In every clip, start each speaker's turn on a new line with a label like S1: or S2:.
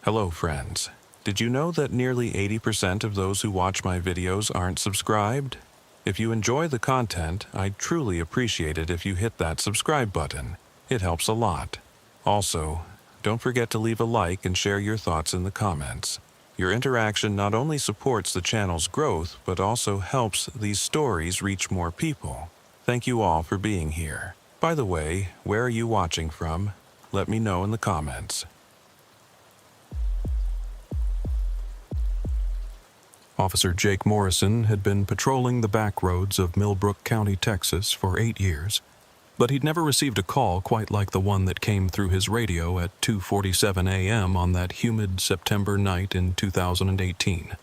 S1: Hello, friends. Did you know that nearly 80% of those who watch my videos aren't subscribed? If you enjoy the content, I'd truly appreciate it if you hit that subscribe button. It helps a lot. Also, don't forget to leave a like and share your thoughts in the comments. Your interaction not only supports the channel's growth, but also helps these stories reach more people. Thank you all for being here. By the way, where are you watching from? Let me know in the comments. Officer Jake Morrison had been patrolling the back roads of Millbrook County, Texas for 8 years, but he'd never received a call quite like the one that came through his radio at 2:47 a.m. on that humid September night in 2018.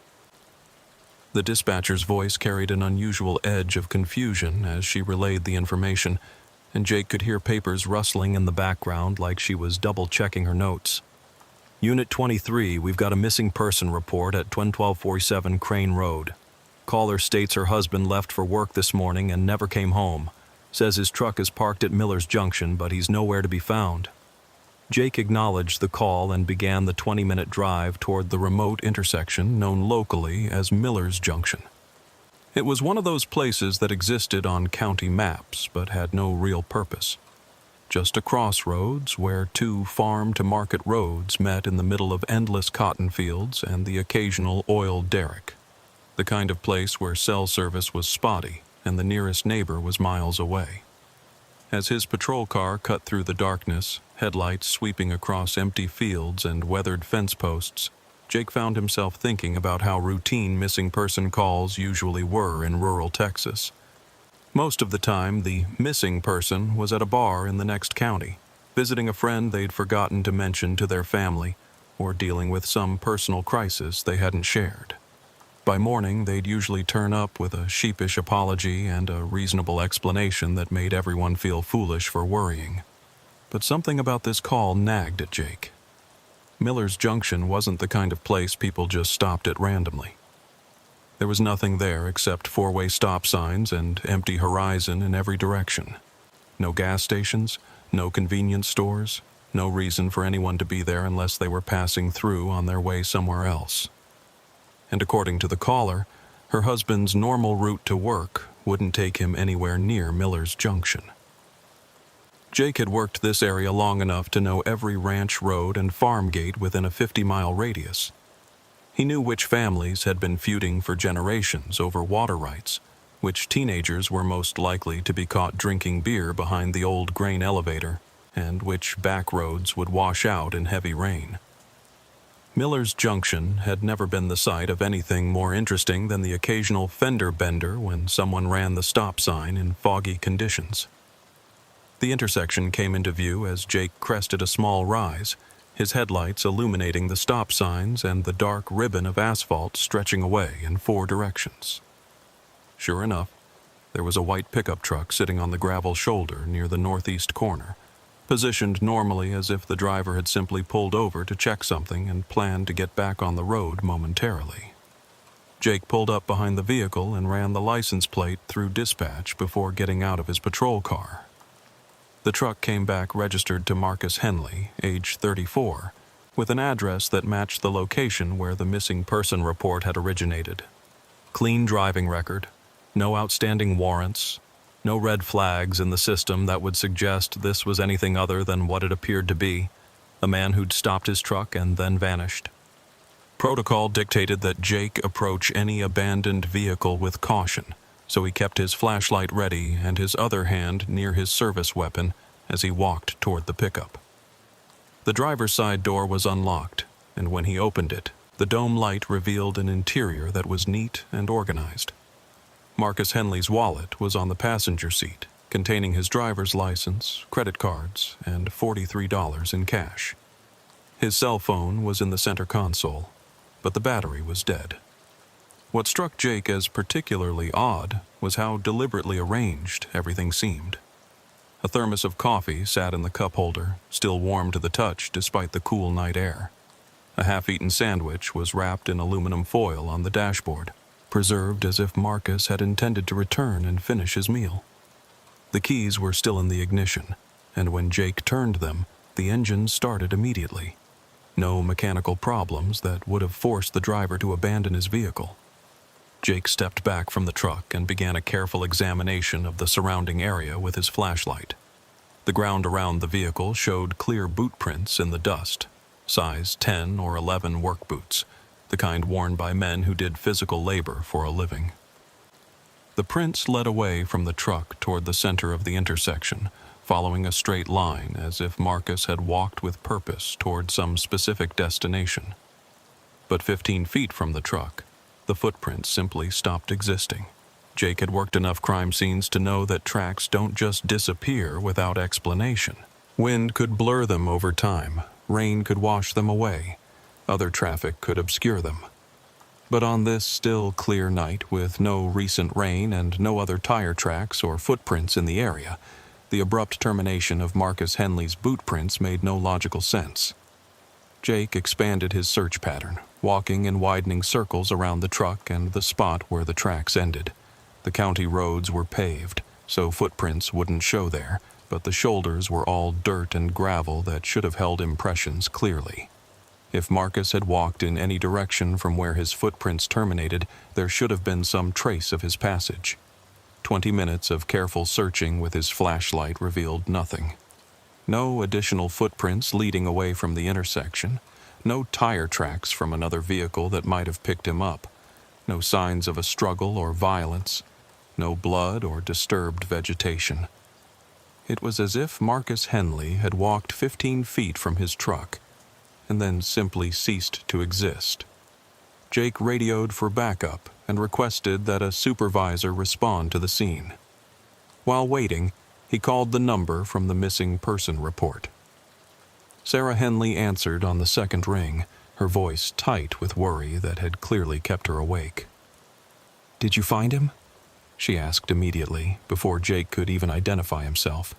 S1: The dispatcher's voice carried an unusual edge of confusion as she relayed the information, and Jake could hear papers rustling in the background like she was double-checking her notes. Unit 23, we've got a missing person report at 1247 Crane Road. Caller states her husband left for work this morning and never came home. Says his truck is parked at Miller's Junction, but he's nowhere to be found. Jake acknowledged the call and began the 20-minute drive toward the remote intersection known locally as Miller's Junction. It was one of those places that existed on county maps but had no real purpose. Just a crossroads where two farm-to-market roads met in the middle of endless cotton fields and the occasional oil derrick. The kind of place where cell service was spotty and the nearest neighbor was miles away. As his patrol car cut through the darkness, headlights sweeping across empty fields and weathered fence posts, Jake found himself thinking about how routine missing person calls usually were in rural Texas. Most of the time, the missing person was at a bar in the next county, visiting a friend they'd forgotten to mention to their family, or dealing with some personal crisis they hadn't shared. By morning, they'd usually turn up with a sheepish apology and a reasonable explanation that made everyone feel foolish for worrying. But something about this call nagged at Jake. Miller's Junction wasn't the kind of place people just stopped at randomly. There was nothing there except four-way stop signs and empty horizon in every direction. No gas stations, no convenience stores, no reason for anyone to be there unless they were passing through on their way somewhere else. And according to the caller, her husband's normal route to work wouldn't take him anywhere near Miller's Junction. Jake had worked this area long enough to know every ranch road and farm gate within a 50-mile radius. He knew which families had been feuding for generations over water rights, which teenagers were most likely to be caught drinking beer behind the old grain elevator, and which back roads would wash out in heavy rain. Miller's Junction had never been the site of anything more interesting than the occasional fender bender when someone ran the stop sign in foggy conditions. The intersection came into view as Jake crested a small rise, his headlights illuminating the stop signs and the dark ribbon of asphalt stretching away in 4 directions. Sure enough, there was a white pickup truck sitting on the gravel shoulder near the northeast corner, positioned normally as if the driver had simply pulled over to check something and planned to get back on the road momentarily. Jake pulled up behind the vehicle and ran the license plate through dispatch before getting out of his patrol car. The truck came back registered to Marcus Henley, age 34, with an address that matched the location where the missing person report had originated. Clean driving record, no outstanding warrants, no red flags in the system that would suggest this was anything other than what it appeared to be, a man who'd stopped his truck and then vanished. Protocol dictated that Jake approach any abandoned vehicle with caution, so he kept his flashlight ready and his other hand near his service weapon as he walked toward the pickup. The driver's side door was unlocked, and when he opened it, the dome light revealed an interior that was neat and organized. Marcus Henley's wallet was on the passenger seat, containing his driver's license, credit cards, and $43 in cash. His cell phone was in the center console, but the battery was dead. What struck Jake as particularly odd was how deliberately arranged everything seemed. A thermos of coffee sat in the cup holder, still warm to the touch despite the cool night air. A half-eaten sandwich was wrapped in aluminum foil on the dashboard, preserved as if Marcus had intended to return and finish his meal. The keys were still in the ignition, and when Jake turned them, the engine started immediately. No mechanical problems that would have forced the driver to abandon his vehicle. Jake stepped back from the truck and began a careful examination of the surrounding area with his flashlight. The ground around the vehicle showed clear boot prints in the dust, size 10 or 11 work boots, the kind worn by men who did physical labor for a living. The prints led away from the truck toward the center of the intersection, following a straight line as if Marcus had walked with purpose toward some specific destination. But 15 feet from the truck, the footprints simply stopped existing. Jake had worked enough crime scenes to know that tracks don't just disappear without explanation. Wind could blur them over time, rain could wash them away, other traffic could obscure them. But on this still clear night, with no recent rain and no other tire tracks or footprints in the area, the abrupt termination of Marcus Henley's boot prints made no logical sense. Jake expanded his search pattern, walking in widening circles around the truck and the spot where the tracks ended. The county roads were paved, so footprints wouldn't show there, but the shoulders were all dirt and gravel that should have held impressions clearly. If Marcus had walked in any direction from where his footprints terminated, there should have been some trace of his passage. 20 minutes of careful searching with his flashlight revealed nothing. No additional footprints leading away from the intersection, no tire tracks from another vehicle that might have picked him up, no signs of a struggle or violence, no blood or disturbed vegetation. It was as if Marcus Henley had walked 15 feet from his truck and then simply ceased to exist. Jake radioed for backup and requested that a supervisor respond to the scene. While waiting, he called the number from the missing person report. Sarah Henley answered on the second ring, her voice tight with worry that had clearly kept her awake. "Did you find him?" she asked immediately, before Jake could even identify himself.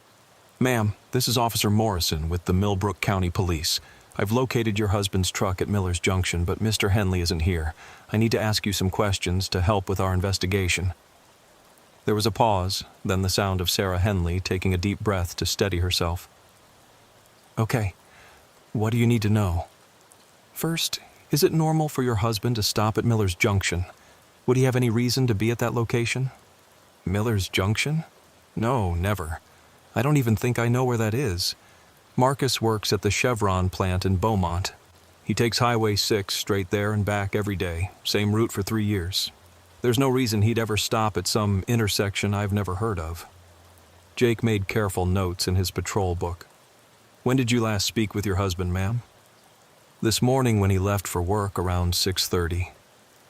S1: "Ma'am, this is Officer Morrison with the Millbrook County Police. I've located your husband's truck at Miller's Junction, but Mr. Henley isn't here. I need to ask you some questions to help with our investigation." There was a pause, then the sound of Sarah Henley taking a deep breath to steady herself. "Okay, what do you need to know?" "First, is it normal for your husband to stop at Miller's Junction? Would he have any reason to be at that location?" "Miller's Junction? No, never. I don't even think I know where that is. Marcus works at the Chevron plant in Beaumont. He takes Highway 6 straight there and back every day, same route for 3 years. There's no reason he'd ever stop at some intersection I've never heard of." Jake made careful notes in his patrol book. "When did you last speak with your husband, ma'am?" "This morning when he left for work around 6:30.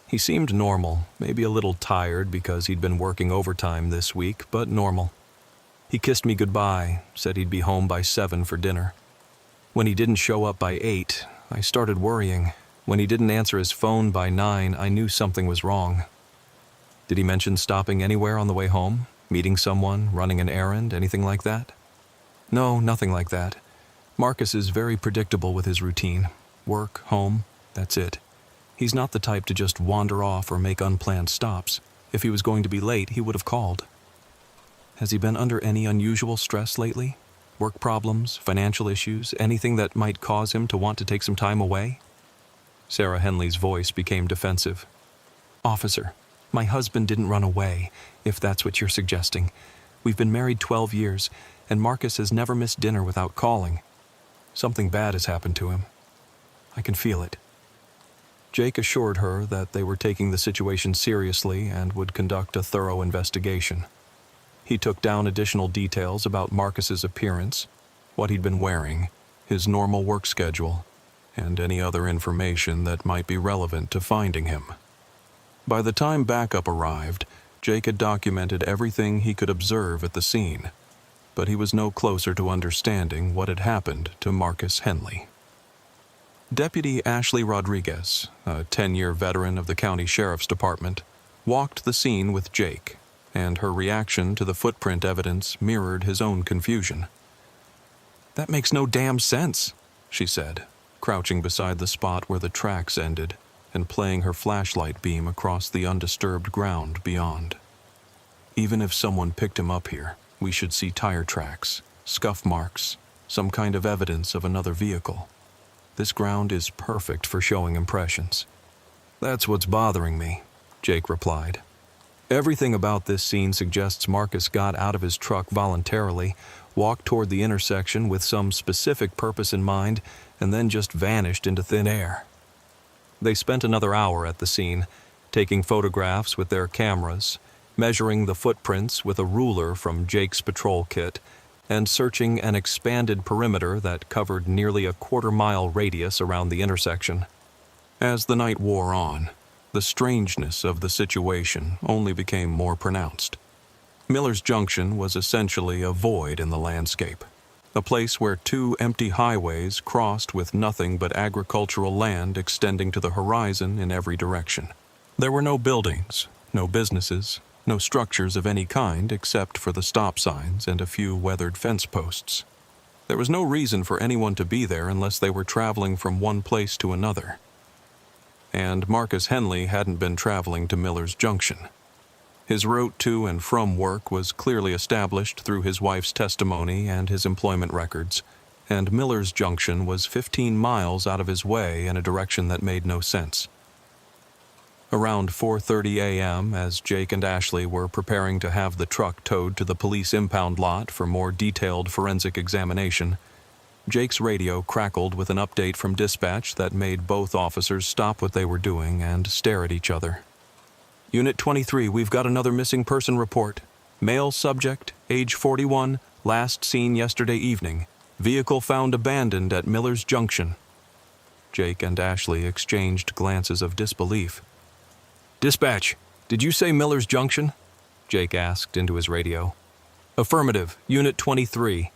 S1: He seemed normal, maybe a little tired because he'd been working overtime this week, but normal. He kissed me goodbye, said he'd be home by 7 for dinner. When he didn't show up by 8, I started worrying. When he didn't answer his phone by 9, I knew something was wrong." "Did he mention stopping anywhere on the way home? Meeting someone, running an errand, anything like that?" "No, nothing like that. Marcus is very predictable with his routine. Work, home, that's it. He's not the type to just wander off or make unplanned stops. If he was going to be late, he would have called." "Has he been under any unusual stress lately? Work problems, financial issues, anything that might cause him to want to take some time away?" Sarah Henley's voice became defensive. "Officer, my husband didn't run away, if that's what you're suggesting. We've been married 12 years, and Marcus has never missed dinner without calling. Something bad has happened to him. I can feel it." Jake assured her that they were taking the situation seriously and would conduct a thorough investigation. He took down additional details about Marcus's appearance, what he'd been wearing, his normal work schedule, and any other information that might be relevant to finding him. By the time backup arrived, Jake had documented everything he could observe at the scene, but he was no closer to understanding what had happened to Marcus Henley. Deputy Ashley Rodriguez, a 10-year veteran of the county sheriff's department, walked the scene with Jake, and her reaction to the footprint evidence mirrored his own confusion. "That makes no damn sense," she said, crouching beside the spot where the tracks ended and playing her flashlight beam across the undisturbed ground beyond. "Even if someone picked him up here, we should see tire tracks, scuff marks, some kind of evidence of another vehicle. This ground is perfect for showing impressions." "That's what's bothering me," Jake replied. "Everything about this scene suggests Marcus got out of his truck voluntarily, walked toward the intersection with some specific purpose in mind, and then just vanished into thin air." They spent another hour at the scene, taking photographs with their cameras, measuring the footprints with a ruler from Jake's patrol kit, and searching an expanded perimeter that covered nearly a quarter-mile radius around the intersection. As the night wore on, the strangeness of the situation only became more pronounced. Miller's Junction was essentially a void in the landscape, a place where two empty highways crossed with nothing but agricultural land extending to the horizon in every direction. There were no buildings, no businesses, no structures of any kind except for the stop signs and a few weathered fence posts. There was no reason for anyone to be there unless they were traveling from one place to another. And Marcus Henley hadn't been traveling to Miller's Junction. His route to and from work was clearly established through his wife's testimony and his employment records, and Miller's Junction was 15 miles out of his way in a direction that made no sense. Around 4:30 a.m., as Jake and Ashley were preparing to have the truck towed to the police impound lot for more detailed forensic examination, Jake's radio crackled with an update from dispatch that made both officers stop what they were doing and stare at each other. "Unit 23, we've got another missing person report. Male subject, age 41, last seen yesterday evening. Vehicle found abandoned at Miller's Junction." Jake and Ashley exchanged glances of disbelief. "Dispatch, did you say Miller's Junction?" Jake asked into his radio. "Affirmative, Unit 23.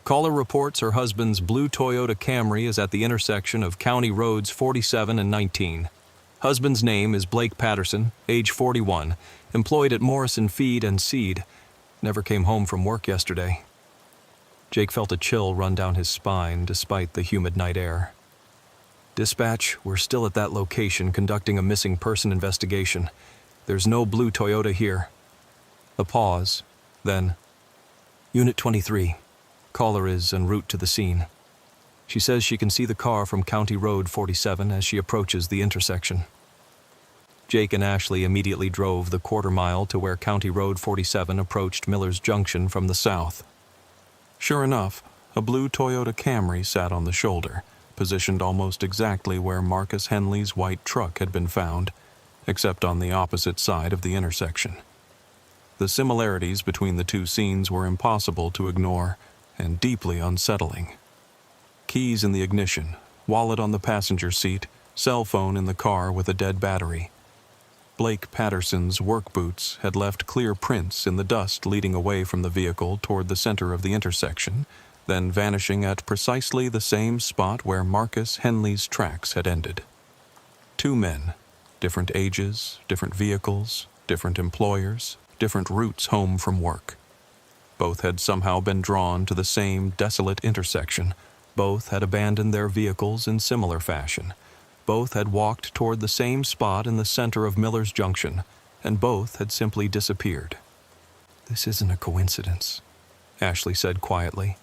S1: Caller reports her husband's blue Toyota Camry is at the intersection of County Roads 47 and 19. Husband's name is Blake Patterson, age 41, employed at Morrison Feed and Seed. Never came home from work yesterday." Jake felt a chill run down his spine despite the humid night air. "Dispatch, we're still at that location conducting a missing person investigation. There's no blue Toyota here." A pause, then, "Unit 23. Caller is en route to the scene. She says she can see the car from County Road 47 as she approaches the intersection." Jake and Ashley immediately drove the quarter mile to where County Road 47 approached Miller's Junction from the south. Sure enough, a blue Toyota Camry sat on the shoulder, positioned almost exactly where Marcus Henley's white truck had been found, except on the opposite side of the intersection. The similarities between the two scenes were impossible to ignore and deeply unsettling. Keys in the ignition, wallet on the passenger seat, cell phone in the car with a dead battery. Blake Patterson's work boots had left clear prints in the dust leading away from the vehicle toward the center of the intersection, then vanishing at precisely the same spot where Marcus Henley's tracks had ended. Two men, different ages, different vehicles, different employers, different routes home from work. Both had somehow been drawn to the same desolate intersection. Both had abandoned their vehicles in similar fashion. Both had walked toward the same spot in the center of Miller's Junction, and both had simply disappeared. "This isn't a coincidence," Ashley said quietly,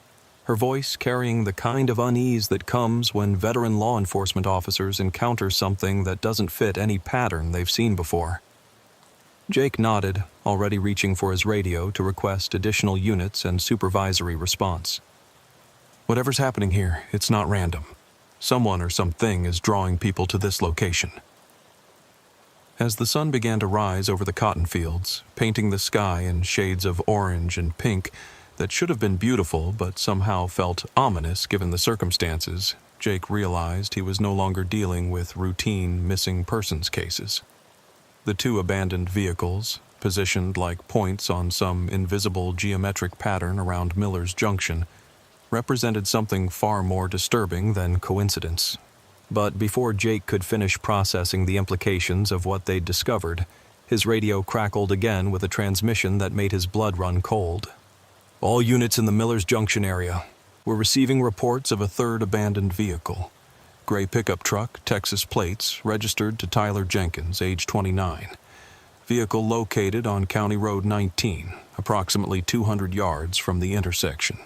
S1: her voice carrying the kind of unease that comes when veteran law enforcement officers encounter something that doesn't fit any pattern they've seen before. Jake nodded, already reaching for his radio to request additional units and supervisory response. "Whatever's happening here, it's not random. Someone or something is drawing people to this location." As the sun began to rise over the cotton fields, painting the sky in shades of orange and pink that should have been beautiful but somehow felt ominous given the circumstances, Jake realized he was no longer dealing with routine missing persons cases. The two abandoned vehicles, positioned like points on some invisible geometric pattern around Miller's Junction, represented something far more disturbing than coincidence. But before Jake could finish processing the implications of what they'd discovered, his radio crackled again with a transmission that made his blood run cold. "All units in the Miller's Junction area. We're receiving reports of a third abandoned vehicle. Gray pickup truck, Texas plates, registered to Tyler Jenkins, age 29. Vehicle located on County Road 19, approximately 200 yards from the intersection."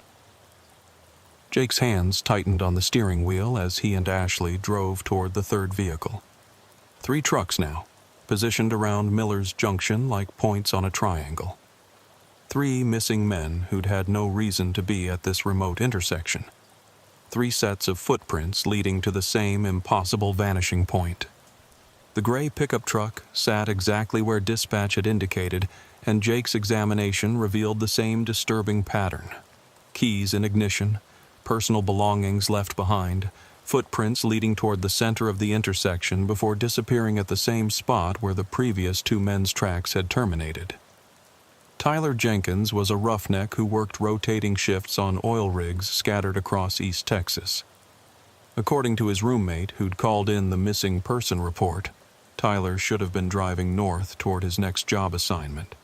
S1: Jake's hands tightened on the steering wheel as he and Ashley drove toward the third vehicle. 3 trucks now, positioned around Miller's Junction like points on a triangle. 3 missing men who'd had no reason to be at this remote intersection. 3 sets of footprints leading to the same impossible vanishing point. The gray pickup truck sat exactly where dispatch had indicated, and Jake's examination revealed the same disturbing pattern. Keys in ignition, personal belongings left behind, footprints leading toward the center of the intersection before disappearing at the same spot where the previous 2 men's tracks had terminated. Tyler Jenkins was a roughneck who worked rotating shifts on oil rigs scattered across East Texas. According to his roommate, who'd called in the missing person report, Tyler should have been driving north toward his next job assignment.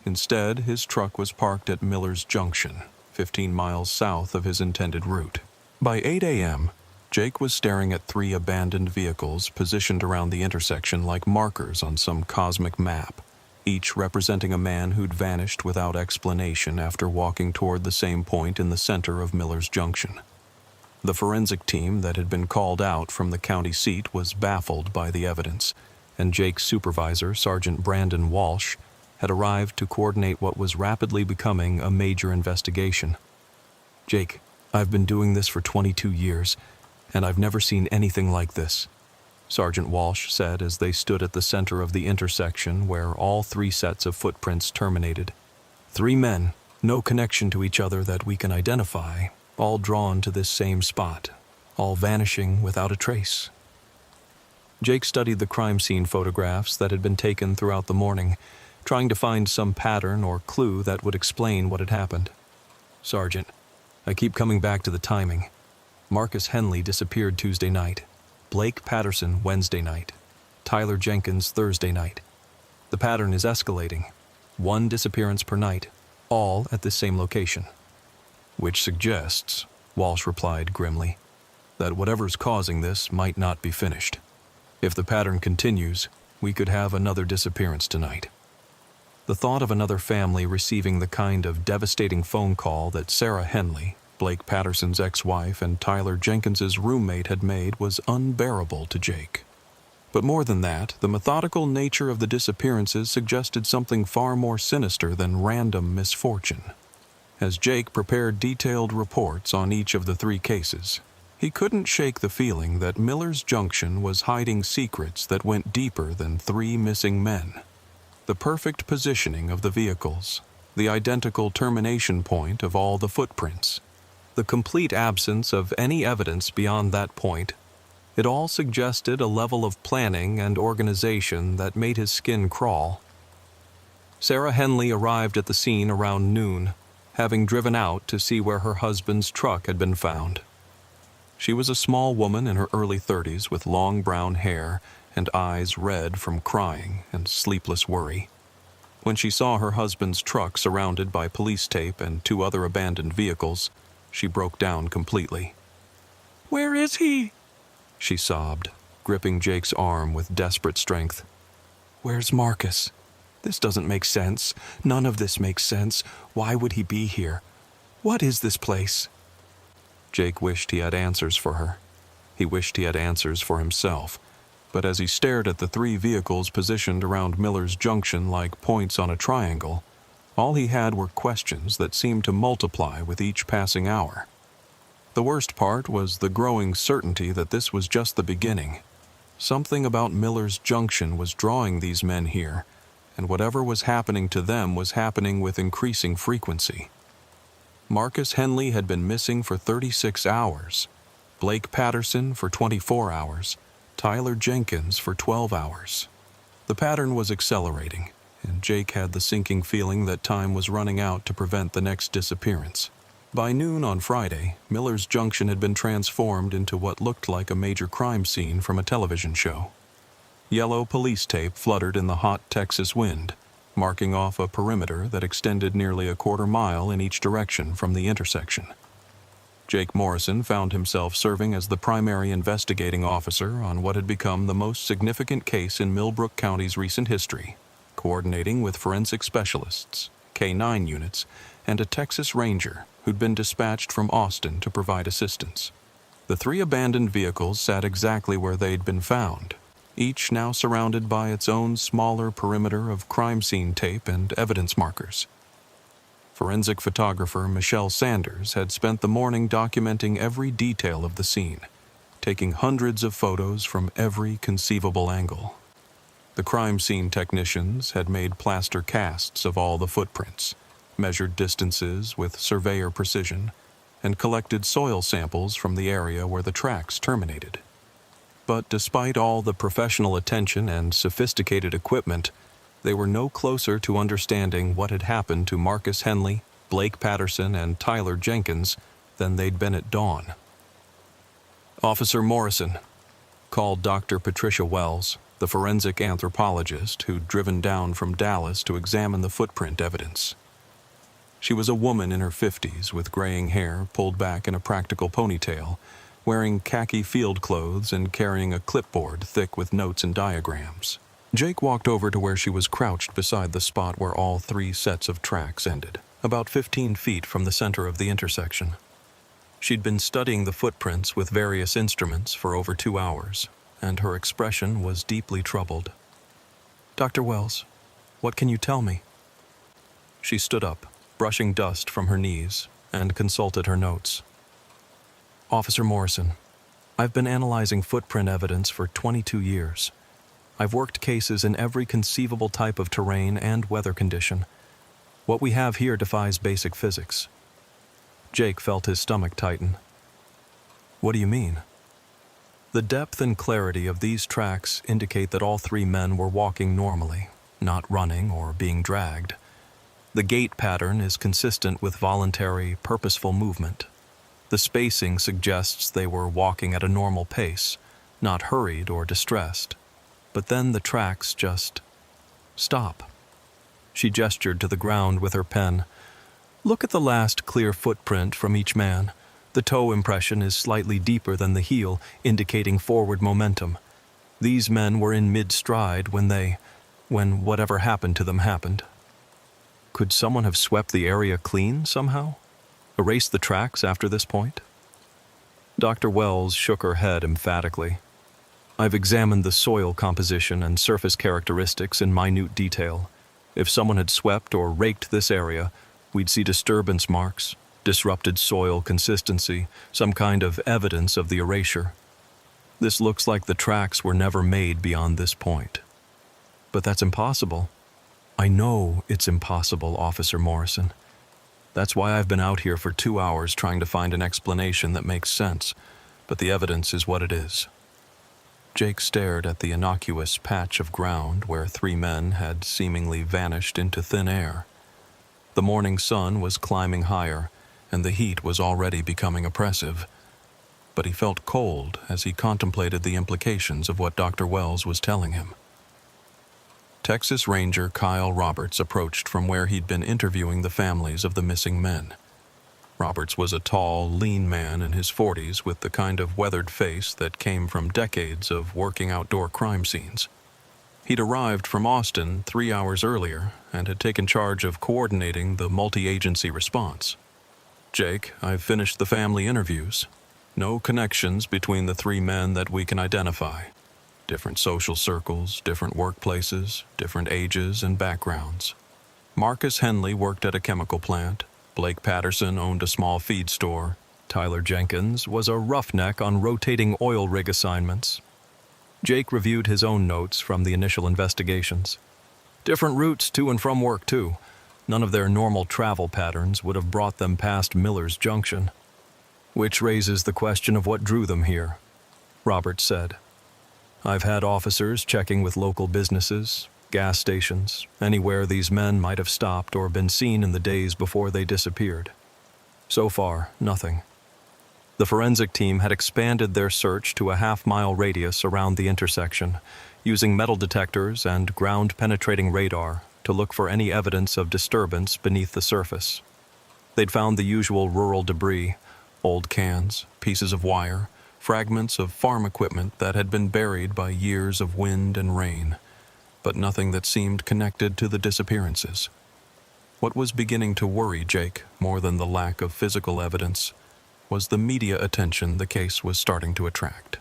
S1: Instead, his truck was parked at Miller's Junction, 15 miles south of his intended route. By 8 a.m., Jake was staring at 3 abandoned vehicles positioned around the intersection like markers on some cosmic map, each representing a man who'd vanished without explanation after walking toward the same point in the center of Miller's Junction. The forensic team that had been called out from the county seat was baffled by the evidence, and Jake's supervisor, Sergeant Brandon Walsh, had arrived to coordinate what was rapidly becoming a major investigation. "Jake, I've been doing this for 22 years, and I've never seen anything like this," Sergeant Walsh said as they stood at the center of the intersection where all 3 sets of footprints terminated. 3 men, no connection to each other that we can identify, all drawn to this same spot, all vanishing without a trace. Jake studied the crime scene photographs that had been taken throughout the morning, trying to find some pattern or clue that would explain what had happened. "Sergeant, I keep coming back to the timing. Marcus Henley disappeared Tuesday night, Blake Patterson Wednesday night, Tyler Jenkins Thursday night. The pattern is escalating, 1 disappearance per night, all at the same location." "Which suggests," Walsh replied grimly, "that whatever's causing this might not be finished. If the pattern continues, we could have another disappearance tonight." The thought of another family receiving the kind of devastating phone call that Sarah Henley, Blake Patterson's ex-wife and Tyler Jenkins's roommate, had made was unbearable to Jake. But more than that, the methodical nature of the disappearances suggested something far more sinister than random misfortune. As Jake prepared detailed reports on each of the 3 cases, he couldn't shake the feeling that Miller's Junction was hiding secrets that went deeper than 3 missing men. The perfect positioning of the vehicles, the identical termination point of all the footprints, the complete absence of any evidence beyond that point, it all suggested a level of planning and organization that made his skin crawl. Sarah Henley arrived at the scene around noon, having driven out to see where her husband's truck had been found. She was a small woman in her early 30s with long brown hair and eyes red from crying and sleepless worry. When she saw her husband's truck surrounded by police tape and 2 other abandoned vehicles, she broke down completely. "Where is he?" she sobbed, gripping Jake's arm with desperate strength. "Where's Marcus? This doesn't make sense. None of this makes sense. Why would he be here? What is this place?" Jake wished he had answers for her. He wished he had answers for himself. But as he stared at the 3 vehicles positioned around Miller's Junction like points on a triangle, all he had were questions that seemed to multiply with each passing hour. The worst part was the growing certainty that this was just the beginning. Something about Miller's Junction was drawing these men here, and whatever was happening to them was happening with increasing frequency. Marcus Henley had been missing for 36 hours, Blake Patterson for 24 hours, Tyler Jenkins for 12 hours. The pattern was accelerating, and Jake had the sinking feeling that time was running out to prevent the next disappearance. By noon on Friday, Miller's Junction had been transformed into what looked like a major crime scene from a television show. Yellow police tape fluttered in the hot Texas wind, marking off a perimeter that extended nearly a quarter mile in each direction from the intersection. Jake Morrison found himself serving as the primary investigating officer on what had become the most significant case in Millbrook County's recent history, coordinating with forensic specialists, K-9 units and a Texas Ranger who'd been dispatched from Austin to provide assistance. The 3 abandoned vehicles sat exactly where they'd been found, each now surrounded by its own smaller perimeter of crime scene tape and evidence markers. Forensic photographer Michelle Sanders had spent the morning documenting every detail of the scene, taking hundreds of photos from every conceivable angle. The crime scene technicians had made plaster casts of all the footprints, measured distances with surveyor precision, and collected soil samples from the area where the tracks terminated. But despite all the professional attention and sophisticated equipment, they were no closer to understanding what had happened to Marcus Henley, Blake Patterson, and Tyler Jenkins than they'd been at dawn. Officer Morrison called Dr. Patricia Wells, the forensic anthropologist who'd driven down from Dallas to examine the footprint evidence. She was a woman in her 50s with graying hair pulled back in a practical ponytail, wearing khaki field clothes and carrying a clipboard thick with notes and diagrams. Jake walked over to where she was crouched beside the spot where all 3 sets of tracks ended, about 15 feet from the center of the intersection. She'd been studying the footprints with various instruments for over 2 hours, and her expression was deeply troubled. "Dr. Wells, what can you tell me?" She stood up, brushing dust from her knees, and consulted her notes. "Officer Morrison, I've been analyzing footprint evidence for 22 years. I've worked cases in every conceivable type of terrain and weather condition. What we have here defies basic physics." Jake felt his stomach tighten. "What do you mean?" "The depth and clarity of these tracks indicate that all 3 men were walking normally, not running or being dragged. The gait pattern is consistent with voluntary, purposeful movement. The spacing suggests they were walking at a normal pace, not hurried or distressed. But then the tracks just stop." She gestured to the ground with her pen. "Look at the last clear footprint from each man. The toe impression is slightly deeper than the heel, indicating forward momentum. These men were in mid-stride when whatever happened to them happened. Could someone have swept the area clean somehow? Erased the tracks after this point?" Dr. Wells shook her head emphatically. "I've examined the soil composition and surface characteristics in minute detail. If someone had swept or raked this area, we'd see disturbance marks, disrupted soil consistency, some kind of evidence of the erasure. This looks like the tracks were never made beyond this point." "But that's impossible." "I know it's impossible, Officer Morrison. That's why I've been out here for 2 hours trying to find an explanation that makes sense, but the evidence is what it is." Jake stared at the innocuous patch of ground where 3 men had seemingly vanished into thin air. The morning sun was climbing higher, and the heat was already becoming oppressive. But he felt cold as he contemplated the implications of what Dr. Wells was telling him. Texas Ranger Kyle Roberts approached from where he'd been interviewing the families of the missing men. Roberts was a tall, lean man in his 40s with the kind of weathered face that came from decades of working outdoor crime scenes. He'd arrived from Austin 3 hours earlier and had taken charge of coordinating the multi-agency response. "Jake, I've finished the family interviews. No connections between the 3 men that we can identify. Different social circles, different workplaces, different ages and backgrounds. Marcus Henley worked at a chemical plant. Blake Patterson owned a small feed store. Tyler Jenkins was a roughneck on rotating oil rig assignments." Jake reviewed his own notes from the initial investigations. "Different routes to and from work, too. None of their normal travel patterns would have brought them past Miller's Junction." "Which raises the question of what drew them here," Roberts said. "I've had officers checking with local businesses, gas stations, anywhere these men might have stopped or been seen in the days before they disappeared. So far, nothing. The forensic team had expanded their search to a half-mile radius around the intersection, using metal detectors and ground-penetrating radar to look for any evidence of disturbance beneath the surface. They'd found the usual rural debris, old cans, pieces of wire, fragments of farm equipment that had been buried by years of wind and rain, but nothing that seemed connected to the disappearances. What was beginning to worry Jake, more than the lack of physical evidence, was the media attention the case was starting to attract.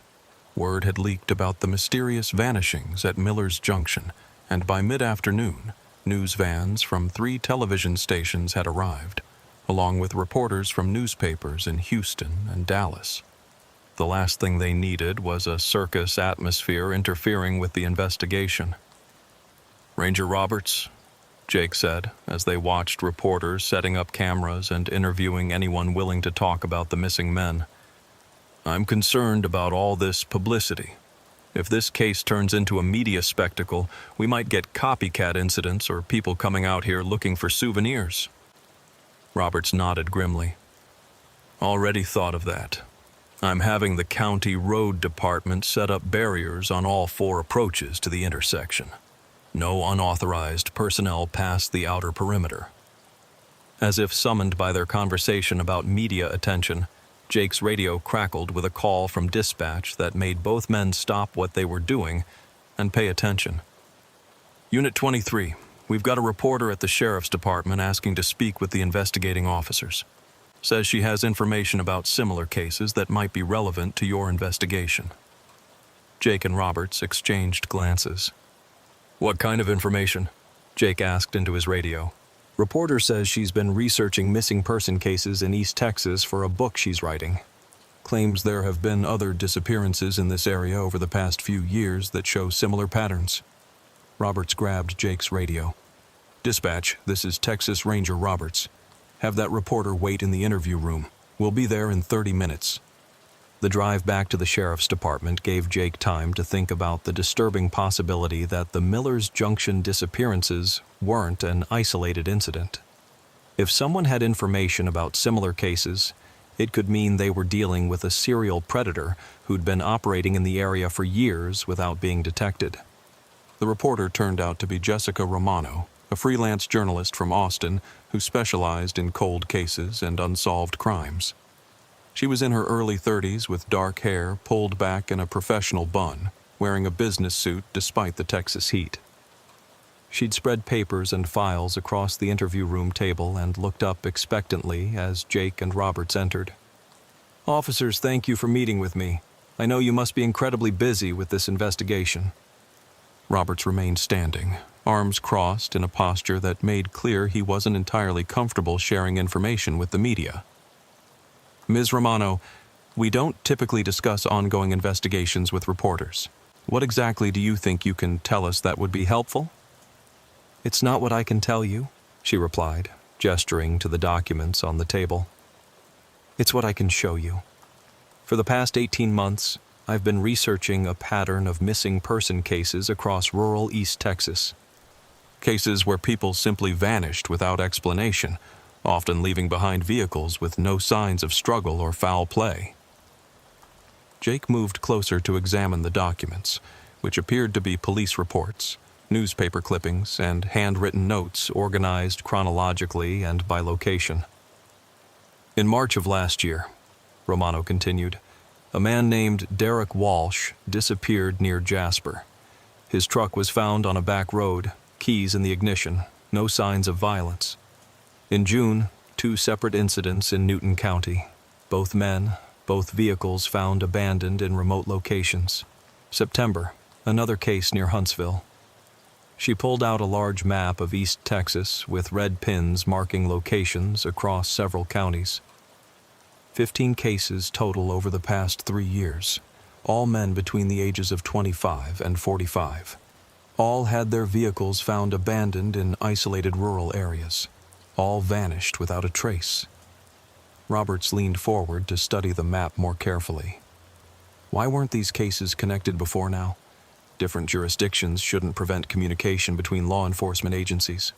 S1: Word had leaked about the mysterious vanishings at Miller's Junction, and by mid-afternoon, news vans from 3 television stations had arrived, along with reporters from newspapers in Houston and Dallas. The last thing they needed was a circus atmosphere interfering with the investigation. "Ranger Roberts," Jake said, as they watched reporters setting up cameras and interviewing anyone willing to talk about the missing men. "I'm concerned about all this publicity. If this case turns into a media spectacle, we might get copycat incidents or people coming out here looking for souvenirs." Roberts nodded grimly. "Already thought of that. I'm having the county road department set up barriers on all 4 approaches to the intersection. No unauthorized personnel past the outer perimeter." As if summoned by their conversation about media attention, Jake's radio crackled with a call from dispatch that made both men stop what they were doing and pay attention. "Unit 23, we've got a reporter at the sheriff's department asking to speak with the investigating officers. Says she has information about similar cases that might be relevant to your investigation." Jake and Roberts exchanged glances. "What kind of information?" Jake asked into his radio. "Reporter says she's been researching missing person cases in East Texas for a book she's writing. Claims there have been other disappearances in this area over the past few years that show similar patterns." Roberts grabbed Jake's radio. "Dispatch, this is Texas Ranger Roberts. Have that reporter wait in the interview room. We'll be there in 30 minutes. The drive back to the sheriff's department gave Jake time to think about the disturbing possibility that the Miller's Junction disappearances weren't an isolated incident. If someone had information about similar cases, it could mean they were dealing with a serial predator who'd been operating in the area for years without being detected. The reporter turned out to be Jessica Romano, a freelance journalist from Austin who specialized in cold cases and unsolved crimes. She was in her early 30s with dark hair pulled back in a professional bun, wearing a business suit despite the Texas heat. She'd spread papers and files across the interview room table and looked up expectantly as Jake and Roberts entered. "Officers, thank you for meeting with me. I know you must be incredibly busy with this investigation." Roberts remained standing, arms crossed in a posture that made clear he wasn't entirely comfortable sharing information with the media. "Ms. Romano, we don't typically discuss ongoing investigations with reporters. What exactly do you think you can tell us that would be helpful?" "It's not what I can tell you," she replied, gesturing to the documents on the table. "It's what I can show you. For the past 18 months, I've been researching a pattern of missing person cases across rural East Texas. Cases where people simply vanished without explanation, often leaving behind vehicles with no signs of struggle or foul play." Jake moved closer to examine the documents, which appeared to be police reports, newspaper clippings, and handwritten notes organized chronologically and by location. "In March of last year," Romano continued, "a man named Derek Walsh disappeared near Jasper. His truck was found on a back road, keys in the ignition, no signs of violence. In June, 2 separate incidents in Newton County. Both men, both vehicles found abandoned in remote locations. September, another case near Huntsville." She pulled out a large map of East Texas with red pins marking locations across several counties. 15 cases total over the past 3 years, all men between the ages of 25 and 45. All had their vehicles found abandoned in isolated rural areas. All vanished without a trace. Roberts leaned forward to study the map more carefully. Why weren't these cases connected before now? Different jurisdictions shouldn't prevent communication between law enforcement agencies.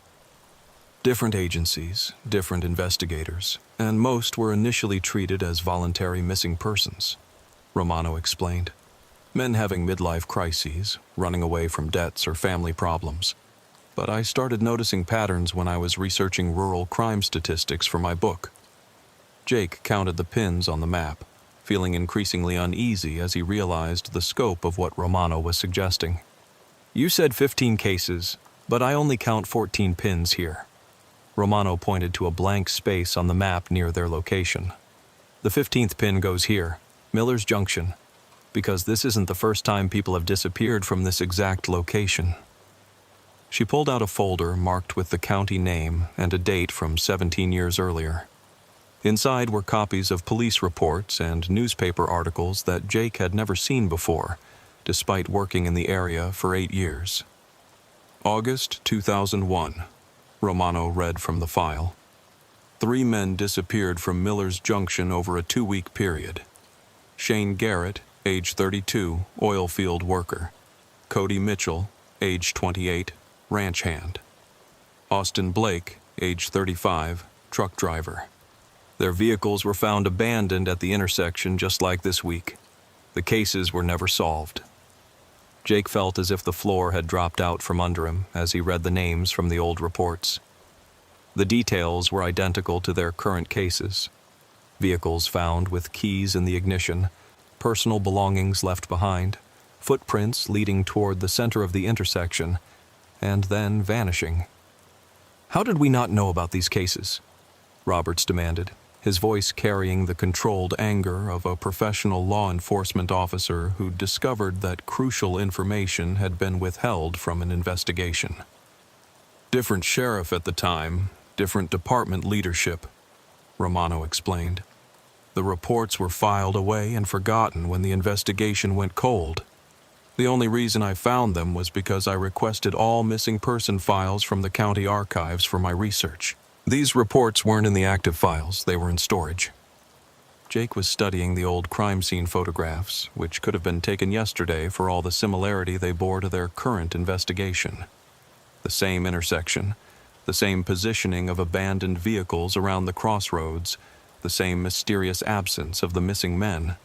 S1: Different agencies, different investigators, and most were initially treated as voluntary missing persons, Romano explained. Men having midlife crises, running away from debts or family problems. But I started noticing patterns when I was researching rural crime statistics for my book. Jake counted the pins on the map, feeling increasingly uneasy as he realized the scope of what Romano was suggesting. "You said 15 cases, but I only count 14 pins here." Romano pointed to a blank space on the map near their location. The 15th pin goes here, Miller's Junction, because this isn't the first time people have disappeared from this exact location. She pulled out a folder marked with the county name and a date from 17 years earlier. Inside were copies of police reports and newspaper articles that Jake had never seen before, despite working in the area for 8 years. August 2001, Romano read from the file. 3 men disappeared from Miller's Junction over a 2-week period. Shane Garrett, age 32, oil field worker. Cody Mitchell, age 28, ranch hand. Austin Blake, age 35, truck driver. Their vehicles were found abandoned at the intersection just like this week. The cases were never solved. Jake felt as if the floor had dropped out from under him as he read the names from the old reports. The details were identical to their current cases. Vehicles found with keys in the ignition, personal belongings left behind, footprints leading toward the center of the intersection, and then vanishing. "How did we not know about these cases?" Roberts demanded, his voice carrying the controlled anger of a professional law enforcement officer who discovered that crucial information had been withheld from an investigation. "Different sheriff at the time, different department leadership," Romano explained. "The reports were filed away and forgotten when the investigation went cold. The only reason I found them was because I requested all missing person files from the county archives for my research. These reports weren't in the active files, they were in storage." Jake was studying the old crime scene photographs, which could have been taken yesterday for all the similarity they bore to their current investigation. The same intersection, the same positioning of abandoned vehicles around the crossroads, the same mysterious absence of the missing men.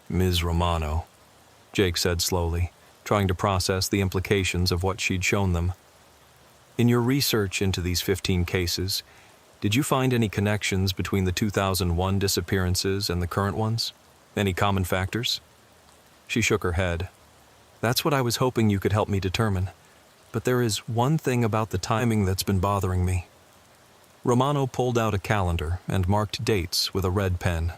S1: "Ms. Romano," Jake said slowly, trying to process the implications of what she'd shown them. "In your research into these 15 cases, did you find any connections between the 2001 disappearances and the current ones? Any common factors?" She shook her head. "That's what I was hoping you could help me determine. But there is one thing about the timing that's been bothering me." Romano pulled out a calendar and marked dates with a red pen.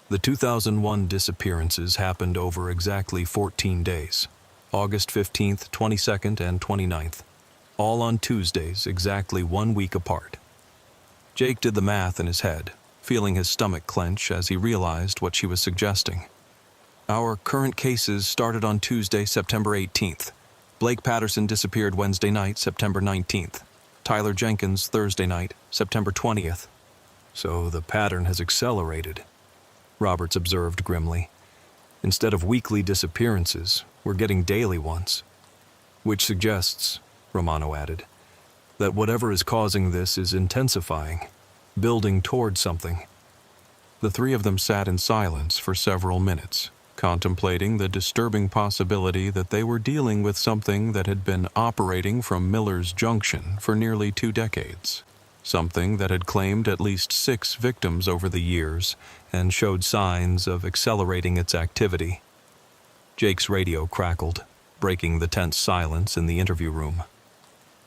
S1: The 2001 disappearances happened over exactly 14 days, August 15th, 22nd, and 29th. All on Tuesdays, exactly 1 week apart. Jake did the math in his head, feeling his stomach clench as he realized what she was suggesting. "Our current cases started on Tuesday, September 18th. Blake Patterson disappeared Wednesday night, September 19th. Tyler Jenkins Thursday night, September 20th. So the pattern has accelerated," Roberts observed grimly. "Instead of weekly disappearances, we're getting daily ones." "Which suggests," Romano added, "that whatever is causing this is intensifying, building toward something." The 3 of them sat in silence for several minutes, contemplating the disturbing possibility that they were dealing with something that had been operating from Miller's Junction for nearly 2 decades, something that had claimed at least 6 victims over the years and showed signs of accelerating its activity. Jake's radio crackled, breaking the tense silence in the interview room.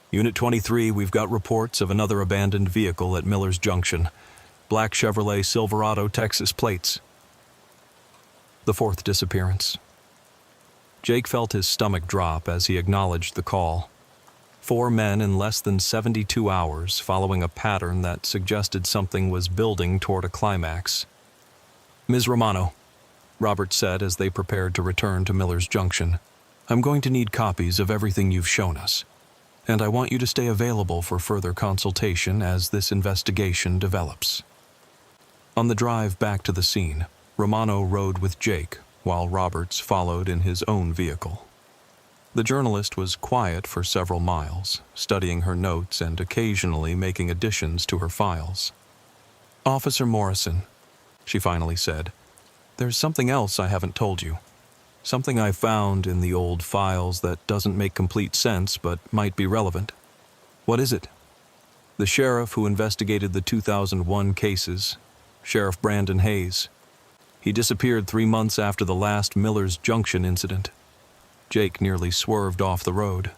S1: "Unit 23, we've got reports of another abandoned vehicle at Miller's Junction. Black Chevrolet Silverado, Texas plates." The 4th disappearance. Jake felt his stomach drop as he acknowledged the call. 4 men in less than 72 hours, following a pattern that suggested something was building toward a climax. "Ms. Romano," Robert said as they prepared to return to Miller's Junction, "I'm going to need copies of everything you've shown us. And I want you to stay available for further consultation as this investigation develops." On the drive back to the scene, Romano rode with Jake, while Roberts followed in his own vehicle. The journalist was quiet for several miles, studying her notes and occasionally making additions to her files. "Officer Morrison," she finally said, "there's something else I haven't told you. Something I found in the old files that doesn't make complete sense but might be relevant." "What is it?" "The sheriff who investigated the 2001 cases, Sheriff Brandon Hayes. He disappeared 3 months after the last Miller's Junction incident." Jake nearly swerved off the road.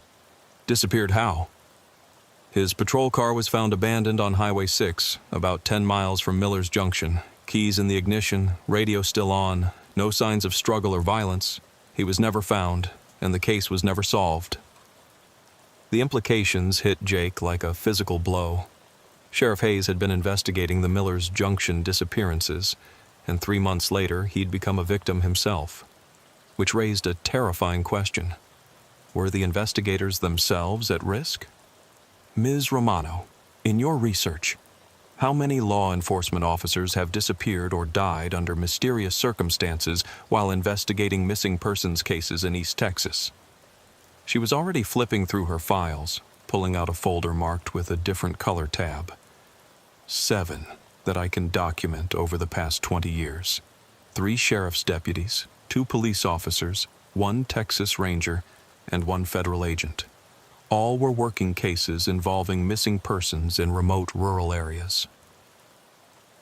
S1: "Disappeared how?" His patrol car was found abandoned on Highway 6, about 10 miles from Miller's Junction. Keys in the ignition, radio still on, no signs of struggle or violence. He was never found, and the case was never solved. The implications hit Jake like a physical blow. Sheriff Hayes had been investigating the Miller's Junction disappearances, and 3 months later he'd become a victim himself, which raised a terrifying question. Were the investigators themselves at risk? Ms. Romano, in your research, how many law enforcement officers have disappeared or died under mysterious circumstances while investigating missing persons cases in East Texas? She was already flipping through her files, pulling out a folder marked with a different color tab. 7 that I can document over the past 20 years. 3 sheriff's deputies, 2 police officers, 1 Texas Ranger, and 1 federal agent. All were working cases involving missing persons in remote rural areas.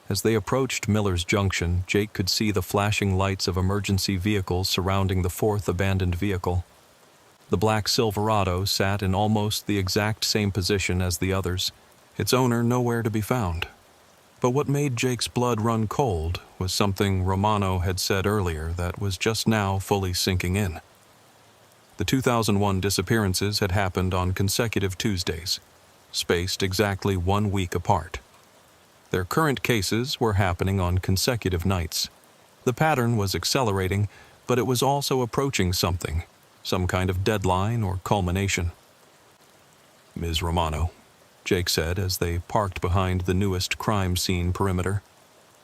S1: As they approached Miller's Junction, Jake could see the flashing lights of emergency vehicles surrounding the 4th abandoned vehicle. The black Silverado sat in almost the exact same position as the others, its owner nowhere to be found. But what made Jake's blood run cold was something Romano had said earlier that was just now fully sinking in. The 2001 disappearances had happened on consecutive Tuesdays, spaced exactly 1 week apart. Their current cases were happening on consecutive nights. The pattern was accelerating, but it was also approaching something, some kind of deadline or culmination. Ms. Romano, Jake said as they parked behind the newest crime scene perimeter.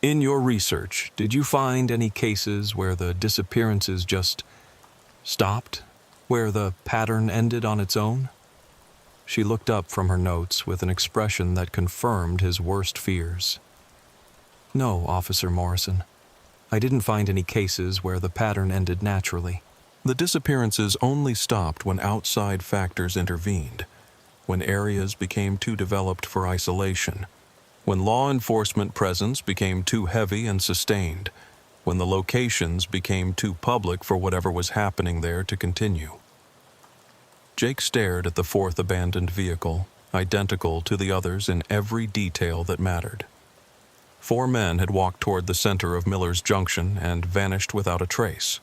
S1: In your research, did you find any cases where the disappearances just stopped? Where the pattern ended on its own? She looked up from her notes with an expression that confirmed his worst fears. No, Officer Morrison. I didn't find any cases where the pattern ended naturally. The disappearances only stopped when outside factors intervened, when areas became too developed for isolation, when law enforcement presence became too heavy and sustained, when the locations became too public for whatever was happening there to continue. Jake stared at the 4th abandoned vehicle, identical to the others in every detail that mattered. 4 men had walked toward the center of Miller's Junction and vanished without a trace.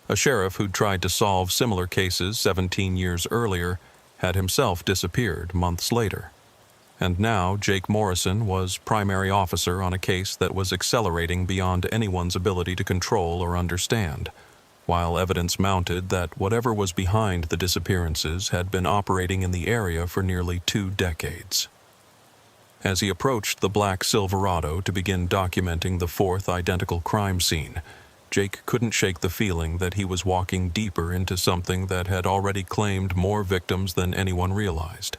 S1: A sheriff who'd tried to solve similar cases 17 years earlier had himself disappeared months later. And now Jake Morrison was primary officer on a case that was accelerating beyond anyone's ability to control or understand, while evidence mounted that whatever was behind the disappearances had been operating in the area for nearly 2 decades. As he approached the black Silverado to begin documenting the 4th identical crime scene, Jake couldn't shake the feeling that he was walking deeper into something that had already claimed more victims than anyone realized.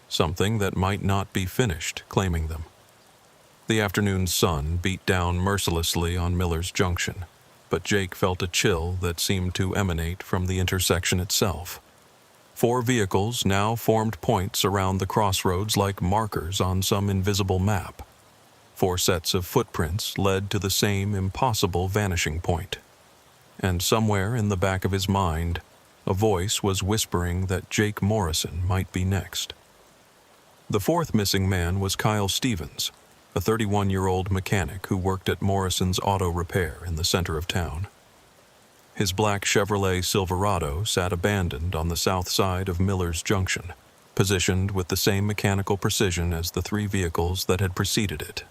S1: Something that might not be finished claiming them. The afternoon sun beat down mercilessly on Miller's Junction, but Jake felt a chill that seemed to emanate from the intersection itself. 4 vehicles now formed points around the crossroads like markers on some invisible map. 4 sets of footprints led to the same impossible vanishing point. And somewhere in the back of his mind, a voice was whispering that Jake Morrison might be next. The 4th missing man was Kyle Stevens, a 31-year-old mechanic who worked at Morrison's Auto Repair in the center of town. His black Chevrolet Silverado sat abandoned on the south side of Miller's Junction, positioned with the same mechanical precision as the 3 vehicles that had preceded it.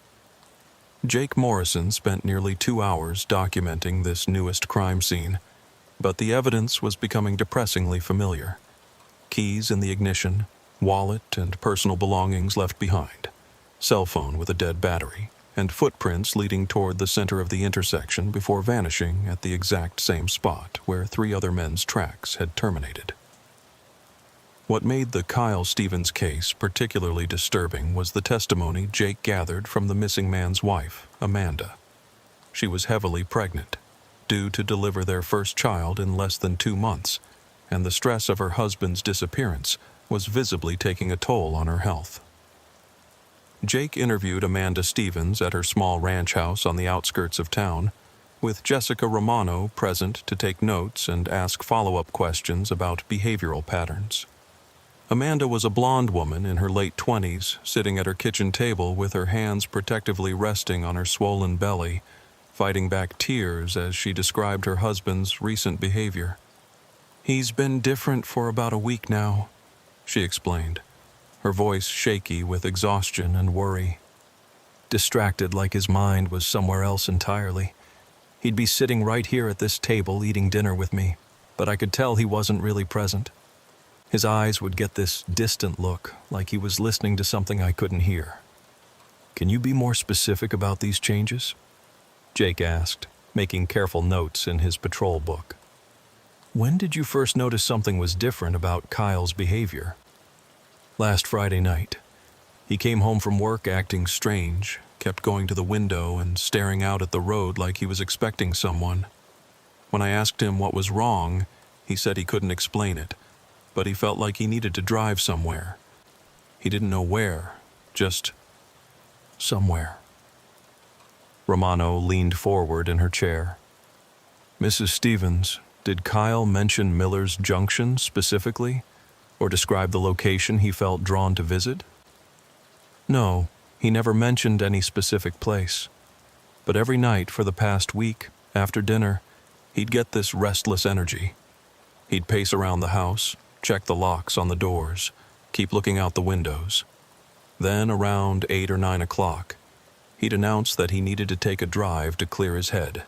S1: Jake Morrison spent nearly 2 hours documenting this newest crime scene, but the evidence was becoming depressingly familiar. Keys in the ignition, wallet and personal belongings left behind, cell phone with a dead battery, and footprints leading toward the center of the intersection before vanishing at the exact same spot where 3 other men's tracks had terminated. What made the Kyle Stevens case particularly disturbing was the testimony Jake gathered from the missing man's wife, Amanda. She was heavily pregnant, due to deliver their first child in less than 2 months, and the stress of her husband's disappearance was visibly taking a toll on her health. Jake interviewed Amanda Stevens at her small ranch house on the outskirts of town, with Jessica Romano present to take notes and ask follow-up questions about behavioral patterns. Amanda was a blonde woman in her late 20s, sitting at her kitchen table with her hands protectively resting on her swollen belly, fighting back tears as she described her husband's recent behavior. "He's been different for about a week now," she explained, her voice shaky with exhaustion and worry. "Distracted like his mind was somewhere else entirely. He'd be sitting right here at this table eating dinner with me, but I could tell he wasn't really present. His eyes would get this distant look, like he was listening to something I couldn't hear." "Can you be more specific about these changes?" Jake asked, making careful notes in his patrol book. "When did you first notice something was different about Kyle's behavior?" "Last Friday night. He came home from work acting strange, kept going to the window and staring out at the road like he was expecting someone. When I asked him what was wrong, he said he couldn't explain it, but he felt like he needed to drive somewhere. He didn't know where, just somewhere." Romano leaned forward in her chair. "Mrs. Stevens, did Kyle mention Miller's Junction specifically, or describe the location he felt drawn to visit?" "No, he never mentioned any specific place. But every night for the past week, after dinner, he'd get this restless energy. He'd pace around the house, check the locks on the doors, keep looking out the windows. Then around 8 or 9 o'clock, he'd announce that he needed to take a drive to clear his head."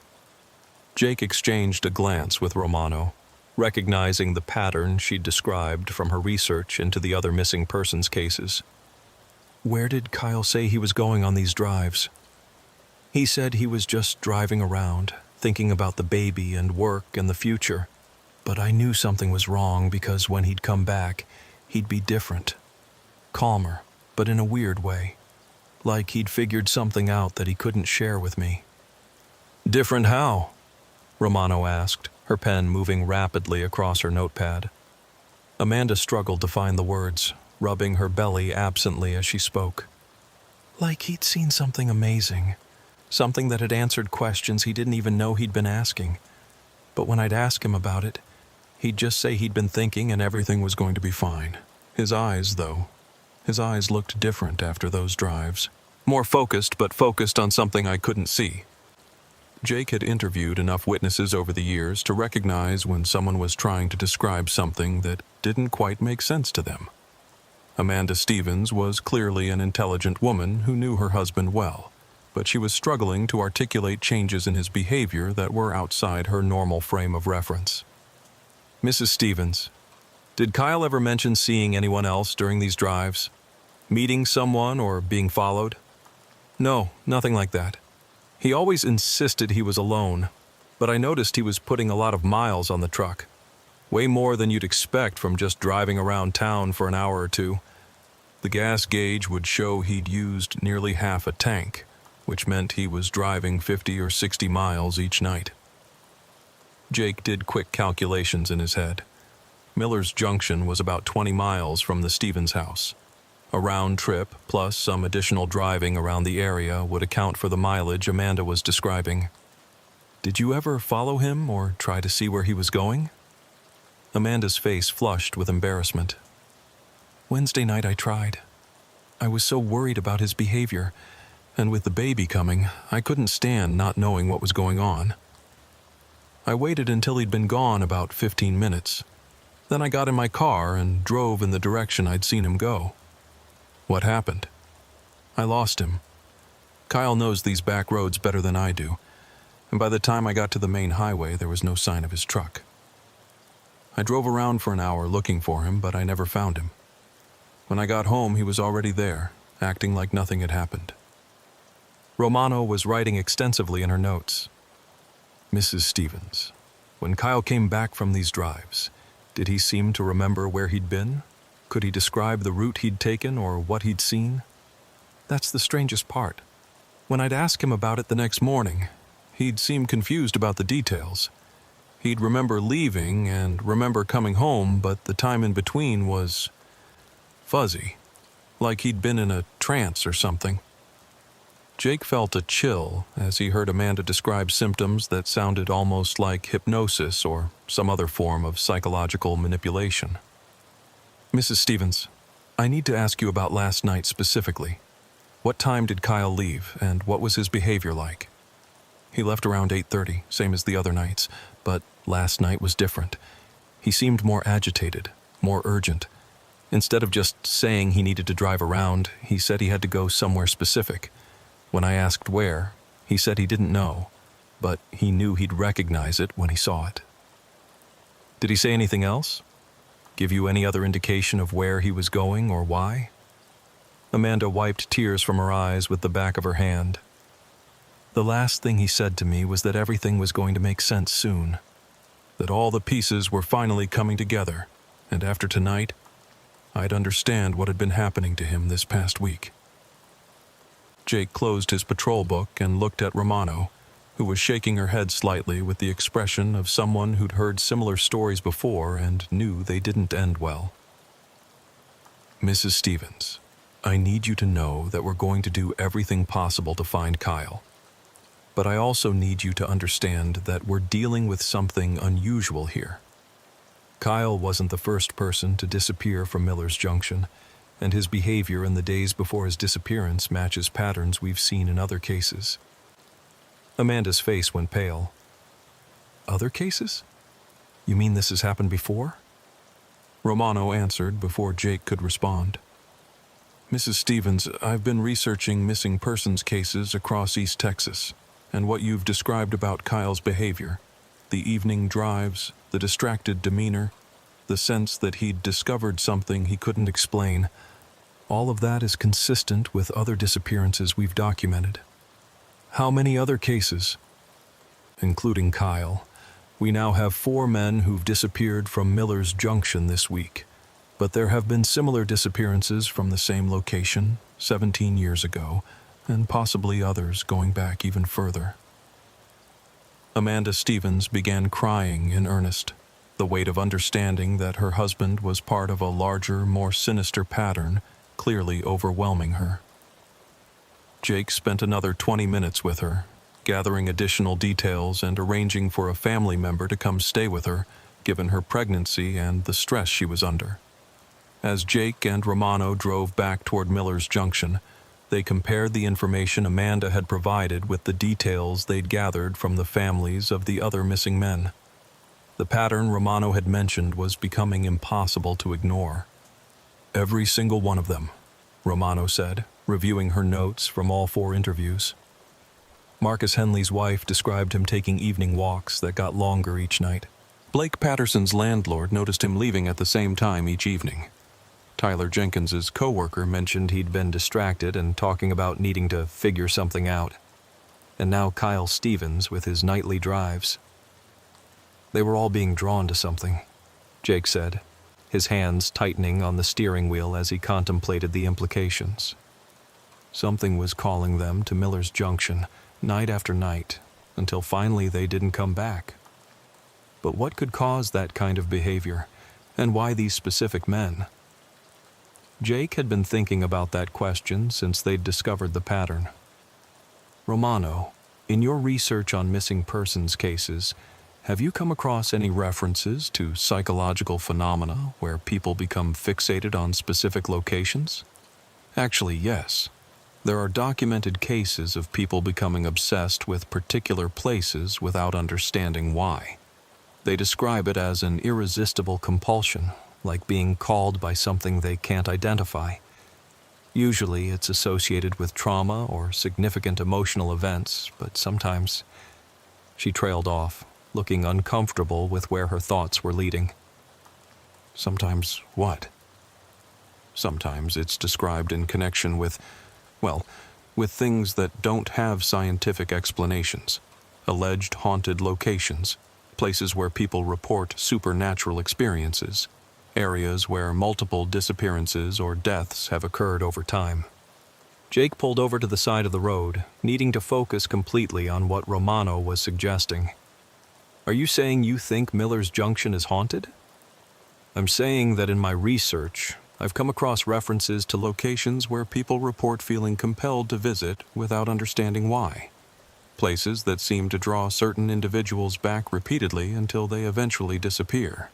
S1: Jake exchanged a glance with Romano, recognizing the pattern she'd described from her research into the other missing persons cases. "Where did Kyle say he was going on these drives?" "He said he was just driving around, thinking about the baby and work and the future. But I knew something was wrong because when he'd come back, he'd be different. Calmer, but in a weird way. Like he'd figured something out that he couldn't share with me." "Different how?" Romano asked, her pen moving rapidly across her notepad. Amanda struggled to find the words, rubbing her belly absently as she spoke. "Like he'd seen something amazing. Something that had answered questions he didn't even know he'd been asking. But when I'd ask him about it, he'd just say he'd been thinking and everything was going to be fine. His eyes, though. His eyes looked different after those drives. More focused, but focused on something I couldn't see." Jake had interviewed enough witnesses over the years to recognize when someone was trying to describe something that didn't quite make sense to them. Amanda Stevens was clearly an intelligent woman who knew her husband well, but she was struggling to articulate changes in his behavior that were outside her normal frame of reference. "Mrs. Stevens, did Kyle ever mention seeing anyone else during these drives? Meeting someone or being followed?" "No, nothing like that. He always insisted he was alone, but I noticed he was putting a lot of miles on the truck. Way more than you'd expect from just driving around town for an hour or two. The gas gauge would show he'd used nearly half a tank, which meant he was driving 50 or 60 miles each night." Jake did quick calculations in his head. Miller's Junction was about 20 miles from the Stevens house. A round trip, plus some additional driving around the area, would account for the mileage Amanda was describing. "Did you ever follow him or try to see where he was going?" Amanda's face flushed with embarrassment. "Wednesday night I tried. I was so worried about his behavior, and with the baby coming, I couldn't stand not knowing what was going on. I waited until he'd been gone about 15 minutes. Then I got in my car and drove in the direction I'd seen him go. What happened? I lost him. Kyle knows these back roads better than I do, and by the time I got to the main highway, there was no sign of his truck. I drove around for an hour looking for him, but I never found him. When I got home, he was already there, acting like nothing had happened." Romano was writing extensively in her notes. "Mrs. Stevens, when Kyle came back from these drives, did he seem to remember where he'd been? Could he describe the route he'd taken or what he'd seen? That's the strangest part. When I'd ask him about it the next morning, he'd seem confused about the details. He'd remember leaving and remember coming home, but the time in between was fuzzy, like he'd been in a trance or something." Jake felt a chill as he heard Amanda describe symptoms that sounded almost like hypnosis or some other form of psychological manipulation. Mrs. Stevens, I need to ask you about last night specifically. What time did Kyle leave, and what was his behavior like? He left around 8:30, same as the other nights, but last night was different. He seemed more agitated, more urgent. Instead of just saying he needed to drive around, he said he had to go somewhere specific. When I asked where, he said he didn't know, but he knew he'd recognize it when he saw it. Did he say anything else? Give you any other indication of where he was going or why? Amanda wiped tears from her eyes with the back of her hand. The last thing he said to me was that everything was going to make sense soon, that all the pieces were finally coming together, and after tonight, I'd understand what had been happening to him this past week. Jake closed his patrol book and looked at Romano, who was shaking her head slightly with the expression of someone who'd heard similar stories before and knew they didn't end well. Mrs. Stevens, I need you to know that we're going to do everything possible to find Kyle. But I also need you to understand that we're dealing with something unusual here. Kyle wasn't the first person to disappear from Miller's Junction, and his behavior in the days before his disappearance matches patterns we've seen in other cases. Amanda's face went pale. Other cases? You mean this has happened before? Romano answered before Jake could respond. Mrs. Stevens, I've been researching missing persons cases across East Texas, and what you've described about Kyle's behavior, the evening drives, the distracted demeanor, the sense that he'd discovered something he couldn't explain, all of that is consistent with other disappearances we've documented. How many other cases? Including Kyle, we now have 4 men who've disappeared from Miller's Junction this week, but there have been similar disappearances from the same location 17 years ago, and possibly others going back even further. Amanda Stevens began crying in earnest, the weight of understanding that her husband was part of a larger, more sinister pattern clearly overwhelming her. Jake spent another 20 minutes with her, gathering additional details and arranging for a family member to come stay with her, given her pregnancy and the stress she was under. As Jake and Romano drove back toward Miller's Junction, they compared the information Amanda had provided with the details they'd gathered from the families of the other missing men. The pattern Romano had mentioned was becoming impossible to ignore. Every single one of them, Romano said, reviewing her notes from all 4 interviews. Marcus Henley's wife described him taking evening walks that got longer each night. Blake Patterson's landlord noticed him leaving at the same time each evening. Tyler Jenkins's co-worker mentioned he'd been distracted and talking about needing to figure something out. And now Kyle Stevens with his nightly drives. They were all being drawn to something, Jake said, his hands tightening on the steering wheel as he contemplated the implications. Something was calling them to Miller's Junction, night after night, until finally they didn't come back. But what could cause that kind of behavior, and why these specific men? Jake had been thinking about that question since they'd discovered the pattern. Romano, in your research on missing persons cases, have you come across any references to psychological phenomena where people become fixated on specific locations? Actually, yes. There are documented cases of people becoming obsessed with particular places without understanding why. They describe it as an irresistible compulsion, like being called by something they can't identify. Usually it's associated with trauma or significant emotional events, but sometimes... She trailed off, looking uncomfortable with where her thoughts were leading. Sometimes what? Sometimes it's described in connection with, with things that don't have scientific explanations, alleged haunted locations, places where people report supernatural experiences, areas where multiple disappearances or deaths have occurred over time. Jake pulled over to the side of the road, needing to focus completely on what Romano was suggesting. Are you saying you think Miller's Junction is haunted? I'm saying that in my research, I've come across references to locations where people report feeling compelled to visit without understanding why. Places that seem to draw certain individuals back repeatedly until they eventually disappear.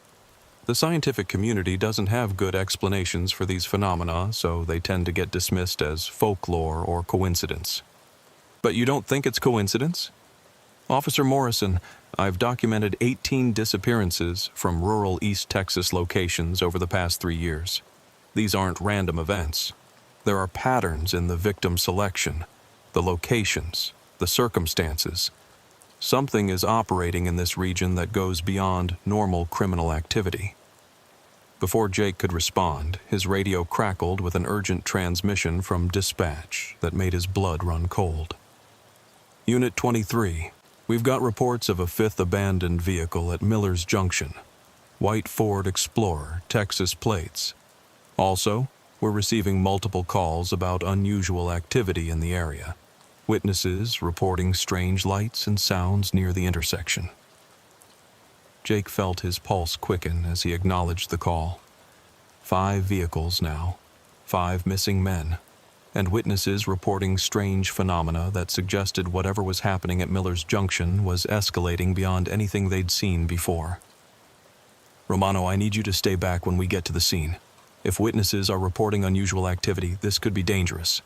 S1: The scientific community doesn't have good explanations for these phenomena, so they tend to get dismissed as folklore or coincidence. But you don't think it's coincidence? Officer Morrison, I've documented 18 disappearances from rural East Texas locations over the past 3 years. These aren't random events. There are patterns in the victim selection, the locations, the circumstances. Something is operating in this region that goes beyond normal criminal activity. Before Jake could respond, his radio crackled with an urgent transmission from dispatch that made his blood run cold. Unit 23, we've got reports of a fifth abandoned vehicle at Miller's Junction. White Ford Explorer, Texas plates. Also, we're receiving multiple calls about unusual activity in the area. Witnesses reporting strange lights and sounds near the intersection. Jake felt his pulse quicken as he acknowledged the call. 5 vehicles now, 5 missing men, and witnesses reporting strange phenomena that suggested whatever was happening at Miller's Junction was escalating beyond anything they'd seen before. Romano, I need you to stay back when we get to the scene. If witnesses are reporting unusual activity, this could be dangerous.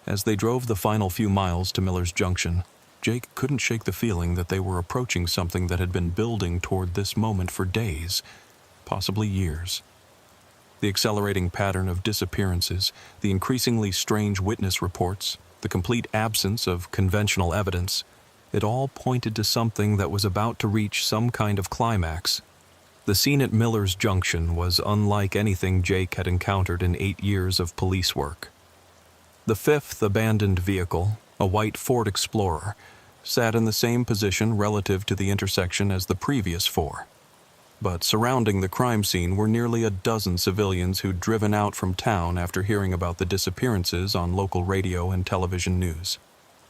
S1: As they drove the final few miles to Miller's Junction, Jake couldn't shake the feeling that they were approaching something that had been building toward this moment for days, possibly years. The accelerating pattern of disappearances, the increasingly strange witness reports, the complete absence of conventional evidence, it all pointed to something that was about to reach some kind of climax. The scene at Miller's Junction was unlike anything Jake had encountered in 8 years of police work. The fifth abandoned vehicle, a white Ford Explorer, sat in the same position relative to the intersection as the previous 4. But surrounding the crime scene were nearly a dozen civilians who'd driven out from town after hearing about the disappearances on local radio and television news.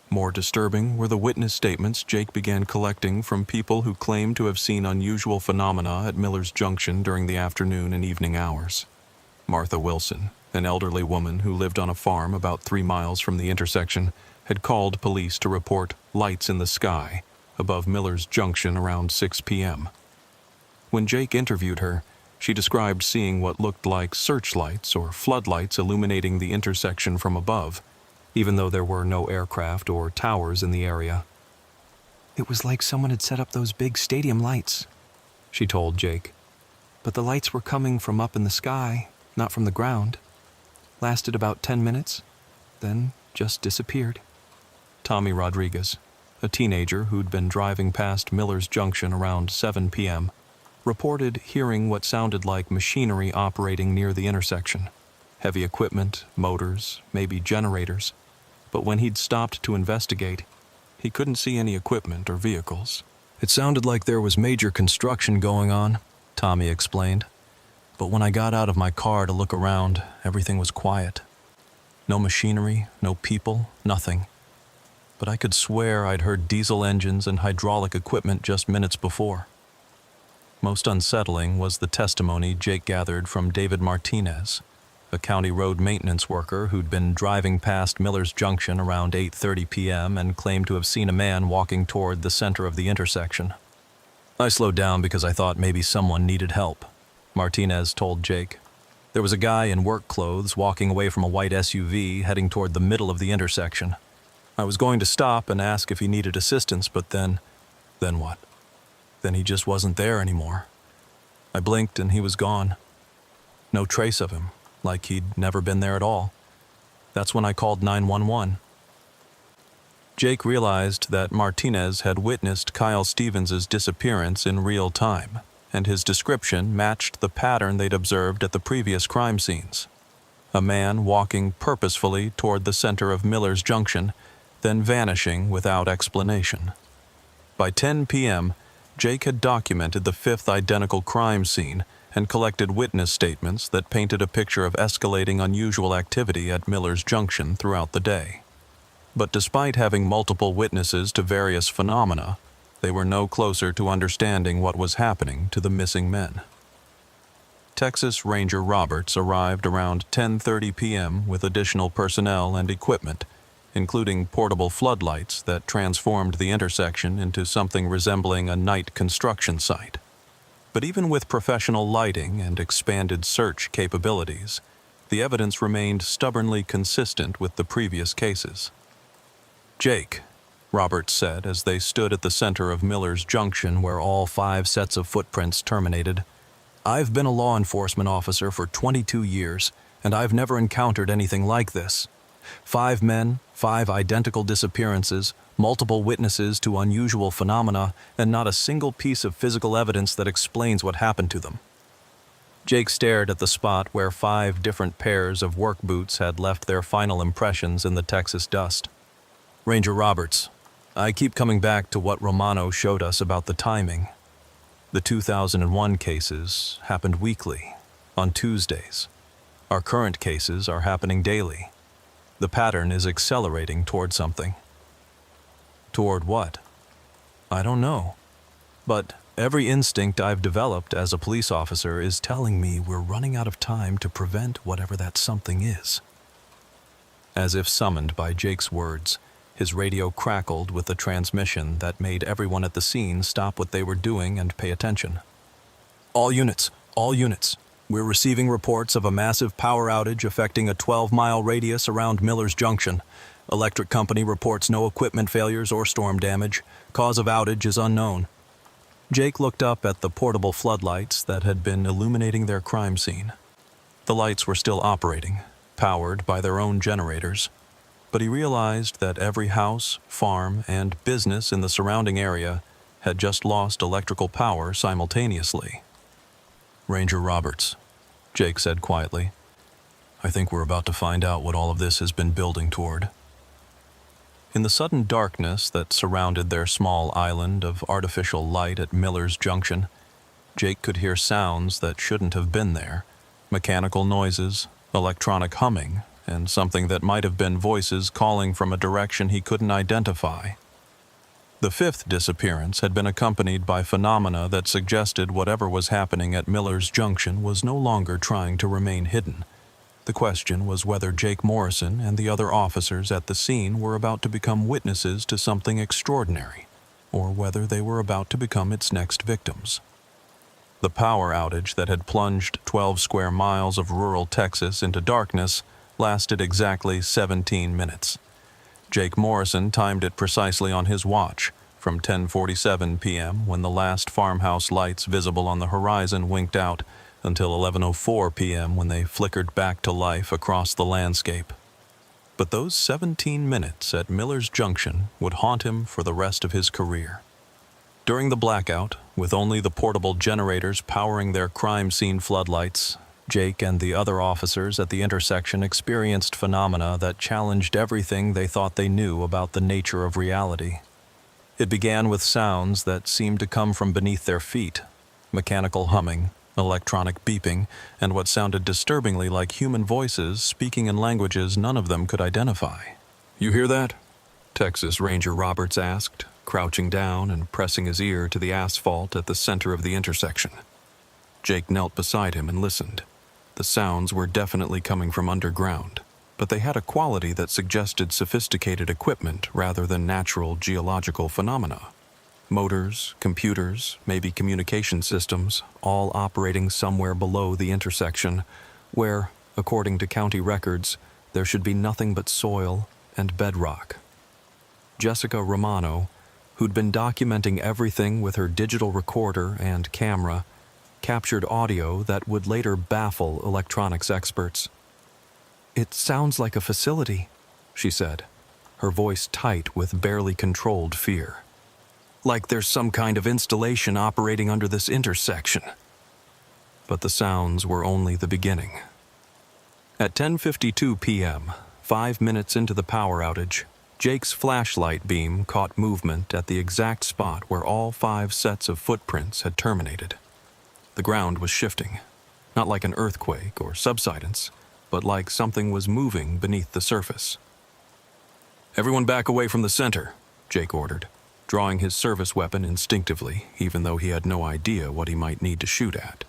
S1: More disturbing were the witness statements Jake began collecting from people who claimed to have seen unusual phenomena at Miller's Junction during the afternoon and evening hours. Martha Wilson, an elderly woman who lived on a farm about 3 miles from the intersection, had called police to report lights in the sky above Miller's Junction around 6 p.m. When Jake interviewed her, she described seeing what looked like searchlights or floodlights illuminating the intersection from above, even though there were no aircraft or towers in the area. "It was like someone had set up those big stadium lights," she told Jake. "But the lights were coming from up in the sky, not from the ground. Lasted about 10 minutes, then just disappeared." Tommy Rodriguez, a teenager who'd been driving past Miller's Junction around 7 p.m., reported hearing what sounded like machinery operating near the intersection. Heavy equipment, motors, maybe generators. But when he'd stopped to investigate, he couldn't see any equipment or vehicles. "It sounded like there was major construction going on," Tommy explained. "But when I got out of my car to look around, everything was quiet. No machinery, no people, nothing. But I could swear I'd heard diesel engines and hydraulic equipment just minutes before." Most unsettling was the testimony Jake gathered from David Martinez, a county road maintenance worker who'd been driving past Miller's Junction around 8:30 p.m. and claimed to have seen a man walking toward the center of the intersection. "I slowed down because I thought maybe someone needed help," Martinez told Jake. "There was a guy in work clothes walking away from a white SUV heading toward the middle of the intersection. I was going to stop and ask if he needed assistance, but then what? Then he just wasn't there anymore. I blinked and he was gone. No trace of him, like he'd never been there at all. That's when I called 911. Jake realized that Martinez had witnessed Kyle Stevens' disappearance in real time, and his description matched the pattern they'd observed at the previous crime scenes. A man walking purposefully toward the center of Miller's Junction, then vanishing without explanation. By 10 p.m., Jake had documented the fifth identical crime scene and collected witness statements that painted a picture of escalating unusual activity at Miller's Junction throughout the day. But despite having multiple witnesses to various phenomena, they were no closer to understanding what was happening to the missing men. Texas Ranger Roberts arrived around 10:30 p.m. with additional personnel and equipment, including portable floodlights that transformed the intersection into something resembling a night construction site. But even with professional lighting and expanded search capabilities, the evidence remained stubbornly consistent with the previous cases. "Jake," Roberts said as they stood at the center of Miller's Junction where all 5 sets of footprints terminated, "I've been a law enforcement officer for 22 years, and I've never encountered anything like this. 5 men, 5 identical disappearances, multiple witnesses to unusual phenomena, and not a single piece of physical evidence that explains what happened to them." Jake stared at the spot where 5 different pairs of work boots had left their final impressions in the Texas dust. "Ranger Roberts, I keep coming back to what Romano showed us about the timing. The 2001 cases happened weekly, on Tuesdays. Our current cases are happening daily. The pattern is accelerating toward something." "Toward what?" "I don't know. But every instinct I've developed as a police officer is telling me we're running out of time to prevent whatever that something is." As if summoned by Jake's words, his radio crackled with a transmission that made everyone at the scene stop what they were doing and pay attention. All units. We're receiving reports of a massive power outage affecting a 12-mile radius around Miller's Junction. Electric company reports no equipment failures or storm damage. Cause of outage is unknown." Jake looked up at the portable floodlights that had been illuminating their crime scene. The lights were still operating, powered by their own generators, but he realized that every house, farm, and business in the surrounding area had just lost electrical power simultaneously. "Ranger Roberts," Jake said quietly, "I think we're about to find out what all of this has been building toward." In the sudden darkness that surrounded their small island of artificial light at Miller's Junction, Jake could hear sounds that shouldn't have been there: mechanical noises, electronic humming, and something that might have been voices calling from a direction he couldn't identify. The 5th disappearance had been accompanied by phenomena that suggested whatever was happening at Miller's Junction was no longer trying to remain hidden. The question was whether Jake Morrison and the other officers at the scene were about to become witnesses to something extraordinary, or whether they were about to become its next victims. The power outage that had plunged 12 square miles of rural Texas into darkness lasted exactly 17 minutes. Jake Morrison timed it precisely on his watch, from 10:47 p.m. when the last farmhouse lights visible on the horizon winked out, until 11:04 p.m. when they flickered back to life across the landscape. But those 17 minutes at Miller's Junction would haunt him for the rest of his career. During the blackout, with only the portable generators powering their crime scene floodlights, Jake and the other officers at the intersection experienced phenomena that challenged everything they thought they knew about the nature of reality. It began with sounds that seemed to come from beneath their feet: mechanical humming, electronic beeping, and what sounded disturbingly like human voices speaking in languages none of them could identify. "You hear that?" Texas Ranger Roberts asked, crouching down and pressing his ear to the asphalt at the center of the intersection. Jake knelt beside him and listened. The sounds were definitely coming from underground, but they had a quality that suggested sophisticated equipment rather than natural geological phenomena. Motors, computers, maybe communication systems, all operating somewhere below the intersection, where, according to county records, there should be nothing but soil and bedrock. Jessica Romano, who'd been documenting everything with her digital recorder and camera, captured audio that would later baffle electronics experts. "It sounds like a facility," she said, her voice tight with barely controlled fear. "Like there's some kind of installation operating under this intersection." But the sounds were only the beginning. At 10:52 p.m., 5 minutes into the power outage, Jake's flashlight beam caught movement at the exact spot where all 5 sets of footprints had terminated. The ground was shifting, not like an earthquake or subsidence, but like something was moving beneath the surface. "Everyone back away from the center," Jake ordered, drawing his service weapon instinctively, even though he had no idea what he might need to shoot at.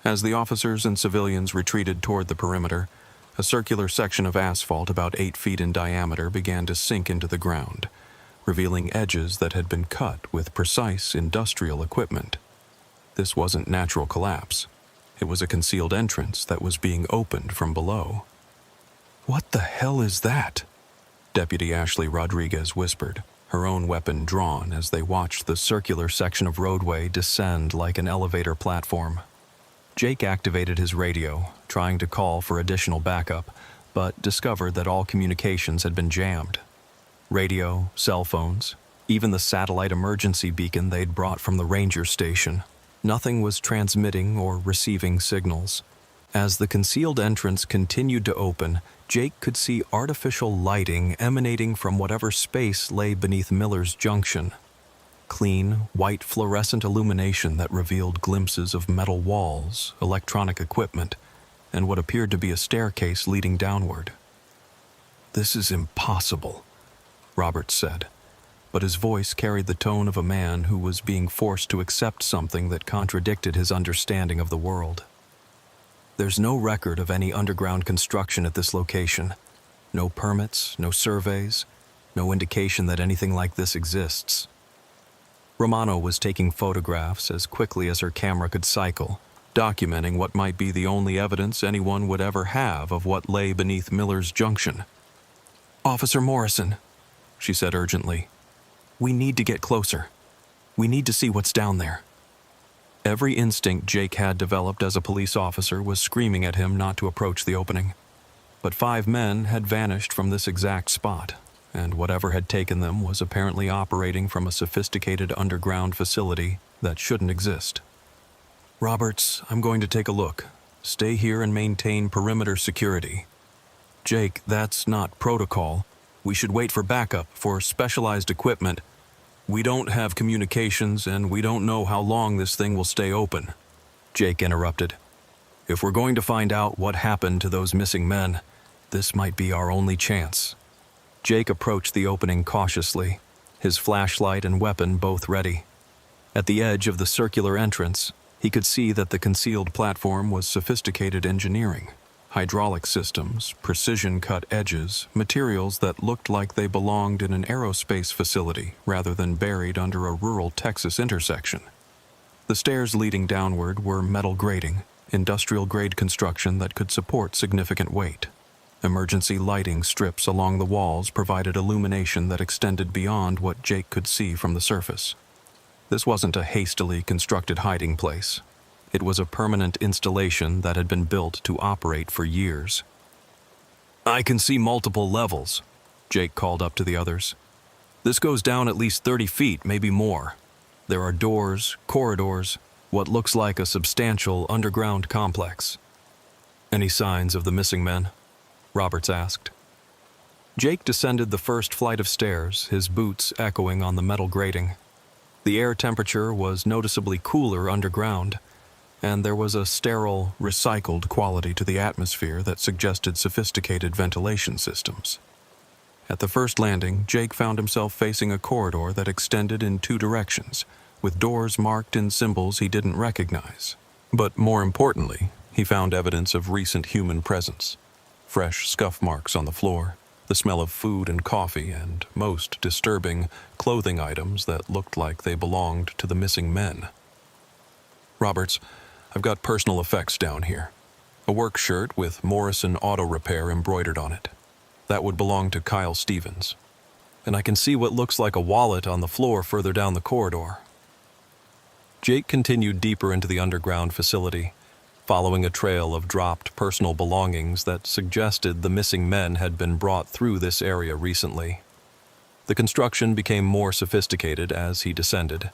S1: As the officers and civilians retreated toward the perimeter, a circular section of asphalt about 8 feet in diameter began to sink into the ground, revealing edges that had been cut with precise industrial equipment. This wasn't natural collapse. It was a concealed entrance that was being opened from below. "What the hell is that?" Deputy Ashley Rodriguez whispered, her own weapon drawn as they watched the circular section of roadway descend like an elevator platform. Jake activated his radio, trying to call for additional backup, but discovered that all communications had been jammed. Radio, cell phones, even the satellite emergency beacon they'd brought from the ranger station. Nothing was transmitting or receiving signals. As the concealed entrance continued to open, Jake could see artificial lighting emanating from whatever space lay beneath Miller's Junction. Clean, white fluorescent illumination that revealed glimpses of metal walls, electronic equipment, and what appeared to be a staircase leading downward. "This is impossible," Roberts said, but his voice carried the tone of a man who was being forced to accept something that contradicted his understanding of the world. "There's no record of any underground construction at this location. No permits, no surveys, no indication that anything like this exists." Romano was taking photographs as quickly as her camera could cycle, documenting what might be the only evidence anyone would ever have of what lay beneath Miller's Junction. "Officer Morrison," she said urgently, "we need to get closer. We need to see what's down there." Every instinct Jake had developed as a police officer was screaming at him not to approach the opening. But 5 men had vanished from this exact spot, and whatever had taken them was apparently operating from a sophisticated underground facility that shouldn't exist. "Roberts, I'm going to take a look. Stay here and maintain perimeter security." "Jake, that's not protocol. We should wait for backup, for specialized equipment. We don't have communications, and we don't know how long this thing will stay open," Jake interrupted. "If we're going to find out what happened to those missing men, this might be our only chance." Jake approached the opening cautiously, his flashlight and weapon both ready. At the edge of the circular entrance, he could see that the concealed platform was sophisticated engineering. Hydraulic systems, precision-cut edges, materials that looked like they belonged in an aerospace facility rather than buried under a rural Texas intersection. The stairs leading downward were metal grating, industrial-grade construction that could support significant weight. Emergency lighting strips along the walls provided illumination that extended beyond what Jake could see from the surface. This wasn't a hastily constructed hiding place. It was a permanent installation that had been built to operate for years. "I can see multiple levels," Jake called up to the others. "This goes down at least 30 feet, maybe more. There are doors, corridors, what looks like a substantial underground complex." "Any signs of the missing men?" Roberts asked. Jake descended the first flight of stairs, his boots echoing on the metal grating. The air temperature was noticeably cooler underground, and there was a sterile, recycled quality to the atmosphere that suggested sophisticated ventilation systems. At the first landing, Jake found himself facing a corridor that extended in 2 directions, with doors marked in symbols he didn't recognize. But more importantly, he found evidence of recent human presence. Fresh scuff marks on the floor, the smell of food and coffee, and, most disturbing, clothing items that looked like they belonged to the missing men. "Roberts, I've got personal effects down here. A work shirt with Morrison Auto Repair embroidered on it. That would belong to Kyle Stevens. And I can see what looks like a wallet on the floor further down the corridor." Jake continued deeper into the underground facility, following a trail of dropped personal belongings that suggested the missing men had been brought through this area recently. The construction became more sophisticated as he descended.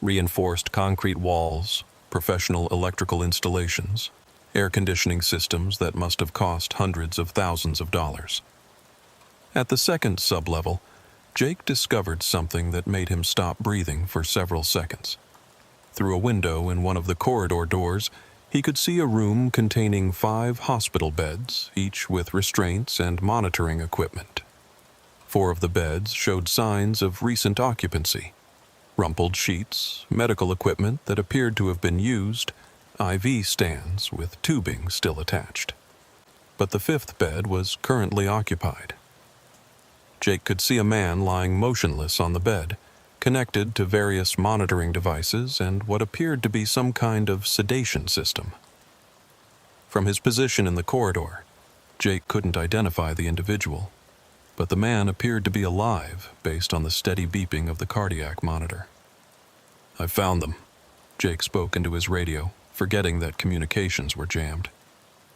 S1: Reinforced concrete walls, professional electrical installations, air conditioning systems that must have cost hundreds of thousands of dollars. At the second sublevel, Jake discovered something that made him stop breathing for several seconds. Through a window in one of the corridor doors, he could see a room containing 5 hospital beds, each with restraints and monitoring equipment. 4 of the beds showed signs of recent occupancy. Rumpled sheets, medical equipment that appeared to have been used, IV stands with tubing still attached. But the 5th bed was currently occupied. Jake could see a man lying motionless on the bed, connected to various monitoring devices and what appeared to be some kind of sedation system. From his position in the corridor, Jake couldn't identify the individual, but the man appeared to be alive based on the steady beeping of the cardiac monitor. "I found them," Jake spoke into his radio, forgetting that communications were jammed.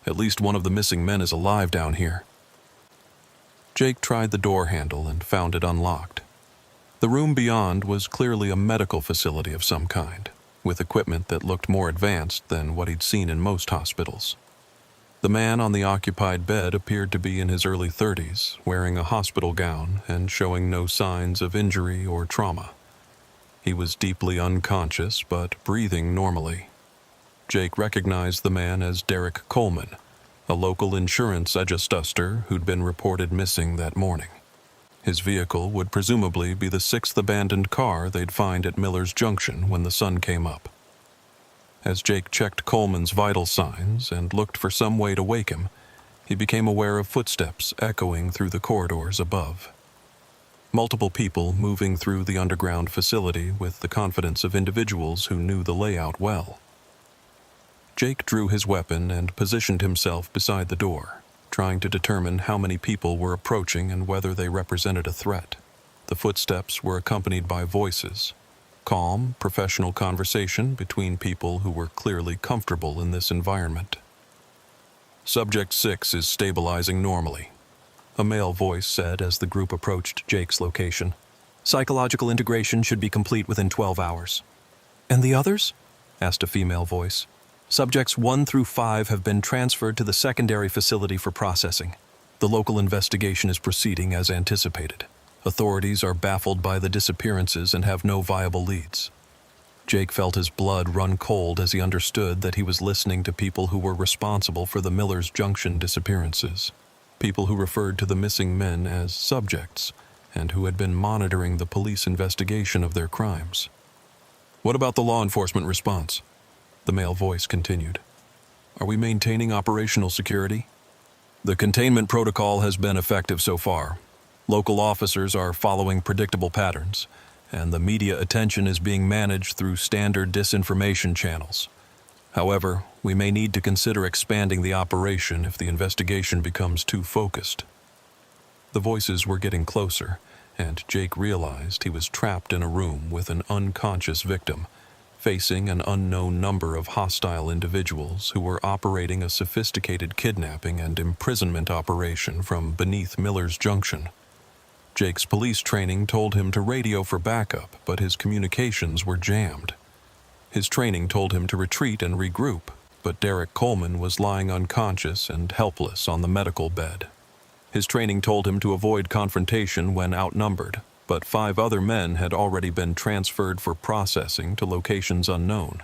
S1: "At least one of the missing men is alive down here." Jake tried the door handle and found it unlocked. The room beyond was clearly a medical facility of some kind, with equipment that looked more advanced than what he'd seen in most hospitals. The man on the occupied bed appeared to be in his early 30s, wearing a hospital gown and showing no signs of injury or trauma. He was deeply unconscious but breathing normally. Jake recognized the man as Derek Coleman, a local insurance adjuster who'd been reported missing that morning. His vehicle would presumably be the 6th abandoned car they'd find at Miller's Junction when the sun came up. As Jake checked Coleman's vital signs and looked for some way to wake him, he became aware of footsteps echoing through the corridors above. Multiple people moving through the underground facility with the confidence of individuals who knew the layout well. Jake drew his weapon and positioned himself beside the door, trying to determine how many people were approaching and whether they represented a threat. The footsteps were accompanied by voices. Calm, professional conversation between people who were clearly comfortable in this environment. "Subject 6 is stabilizing normally," a male voice said as the group approached Jake's location. "Psychological integration should be complete within 12 hours. "And the others?" asked a female voice. "Subjects 1 through 5 have been transferred to the secondary facility for processing. The local investigation is proceeding as anticipated. Authorities are baffled by the disappearances and have no viable leads." Jake felt his blood run cold as he understood that he was listening to people who were responsible for the Miller's Junction disappearances. People who referred to the missing men as subjects and who had been monitoring the police investigation of their crimes. "What about the law enforcement response?" the male voice continued. "Are we maintaining operational security?" "The containment protocol has been effective so far. Local officers are following predictable patterns, and the media attention is being managed through standard disinformation channels. However, we may need to consider expanding the operation if the investigation becomes too focused." The voices were getting closer, and Jake realized he was trapped in a room with an unconscious victim, facing an unknown number of hostile individuals who were operating a sophisticated kidnapping and imprisonment operation from beneath Miller's Junction. Jake's police training told him to radio for backup, but his communications were jammed. His training told him to retreat and regroup, but Derek Coleman was lying unconscious and helpless on the medical bed. His training told him to avoid confrontation when outnumbered, but 5 other men had already been transferred for processing to locations unknown.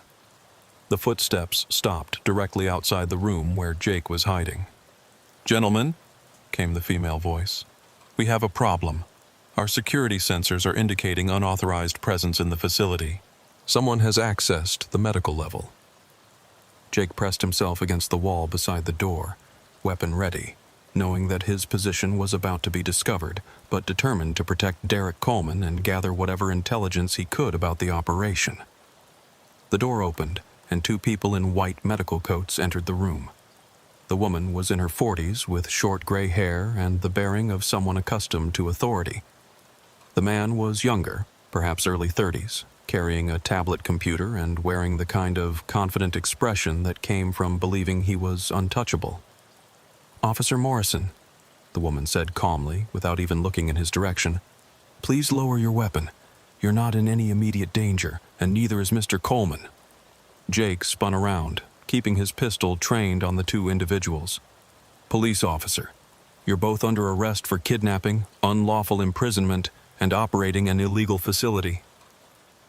S1: The footsteps stopped directly outside the room where Jake was hiding. "Gentlemen," came the female voice, "we have a problem. Our security sensors are indicating unauthorized presence in the facility. Someone has accessed the medical level." Jake pressed himself against the wall beside the door, weapon ready, knowing that his position was about to be discovered, but determined to protect Derek Coleman and gather whatever intelligence he could about the operation. The door opened, and 2 people in white medical coats entered the room. The woman was in her 40s with short gray hair and the bearing of someone accustomed to authority. The man was younger, perhaps early 30s, carrying a tablet computer and wearing the kind of confident expression that came from believing he was untouchable. "Officer Morrison," the woman said calmly, without even looking in his direction, "please lower your weapon. You're not in any immediate danger, and neither is Mr. Coleman." Jake spun around, keeping his pistol trained on the 2 individuals. "Police officer, you're both under arrest for kidnapping, unlawful imprisonment, and operating an illegal facility."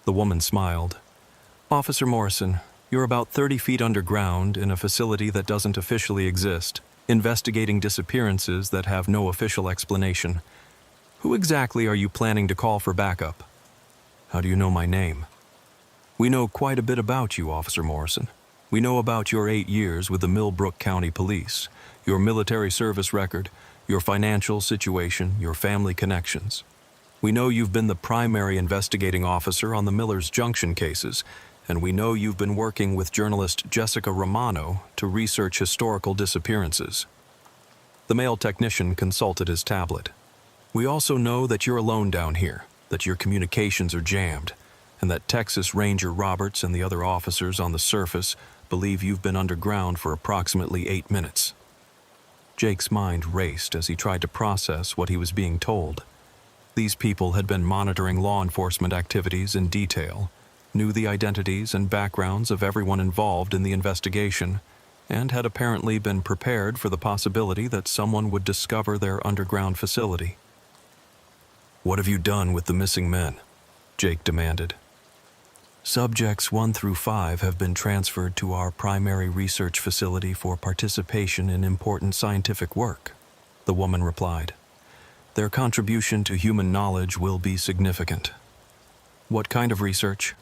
S1: The woman smiled. "Officer Morrison, you're about 30 feet underground in a facility that doesn't officially exist, investigating disappearances that have no official explanation. Who exactly are you planning to call for backup?" "How do you know my name?" "We know quite a bit about you, Officer Morrison. We know about your 8 years with the Millbrook County Police, your military service record, your financial situation, your family connections. We know you've been the primary investigating officer on the Miller's Junction cases, and we know you've been working with journalist Jessica Romano to research historical disappearances." The male technician consulted his tablet. "We also know that you're alone down here, that your communications are jammed, and that Texas Ranger Roberts and the other officers on the surface believe you've been underground for approximately 8 minutes." Jake's mind raced as he tried to process what he was being told. These people had been monitoring law enforcement activities in detail, knew the identities and backgrounds of everyone involved in the investigation, and had apparently been prepared for the possibility that someone would discover their underground facility. "What have you done with the missing men?" Jake demanded. "Subjects 1 through 5 have been transferred to our primary research facility for participation in important scientific work," the woman replied. "Their contribution to human knowledge will be significant." "What kind of research?"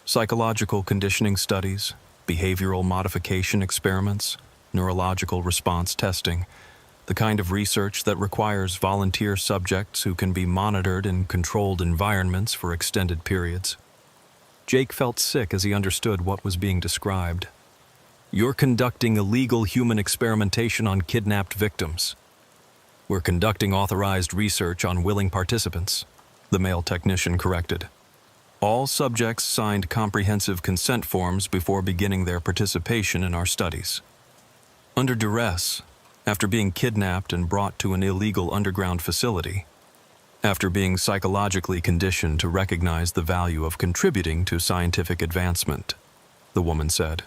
S1: "Psychological conditioning studies, behavioral modification experiments, neurological response testing, the kind of research that requires volunteer subjects who can be monitored in controlled environments for extended periods." Jake felt sick as he understood what was being described. "You're conducting illegal human experimentation on kidnapped victims." "We're conducting authorized research on willing participants," the male technician corrected. "All subjects signed comprehensive consent forms before beginning their participation in our studies. Under duress, after being kidnapped and brought to an illegal underground facility, after being psychologically conditioned to recognize the value of contributing to scientific advancement," the woman said.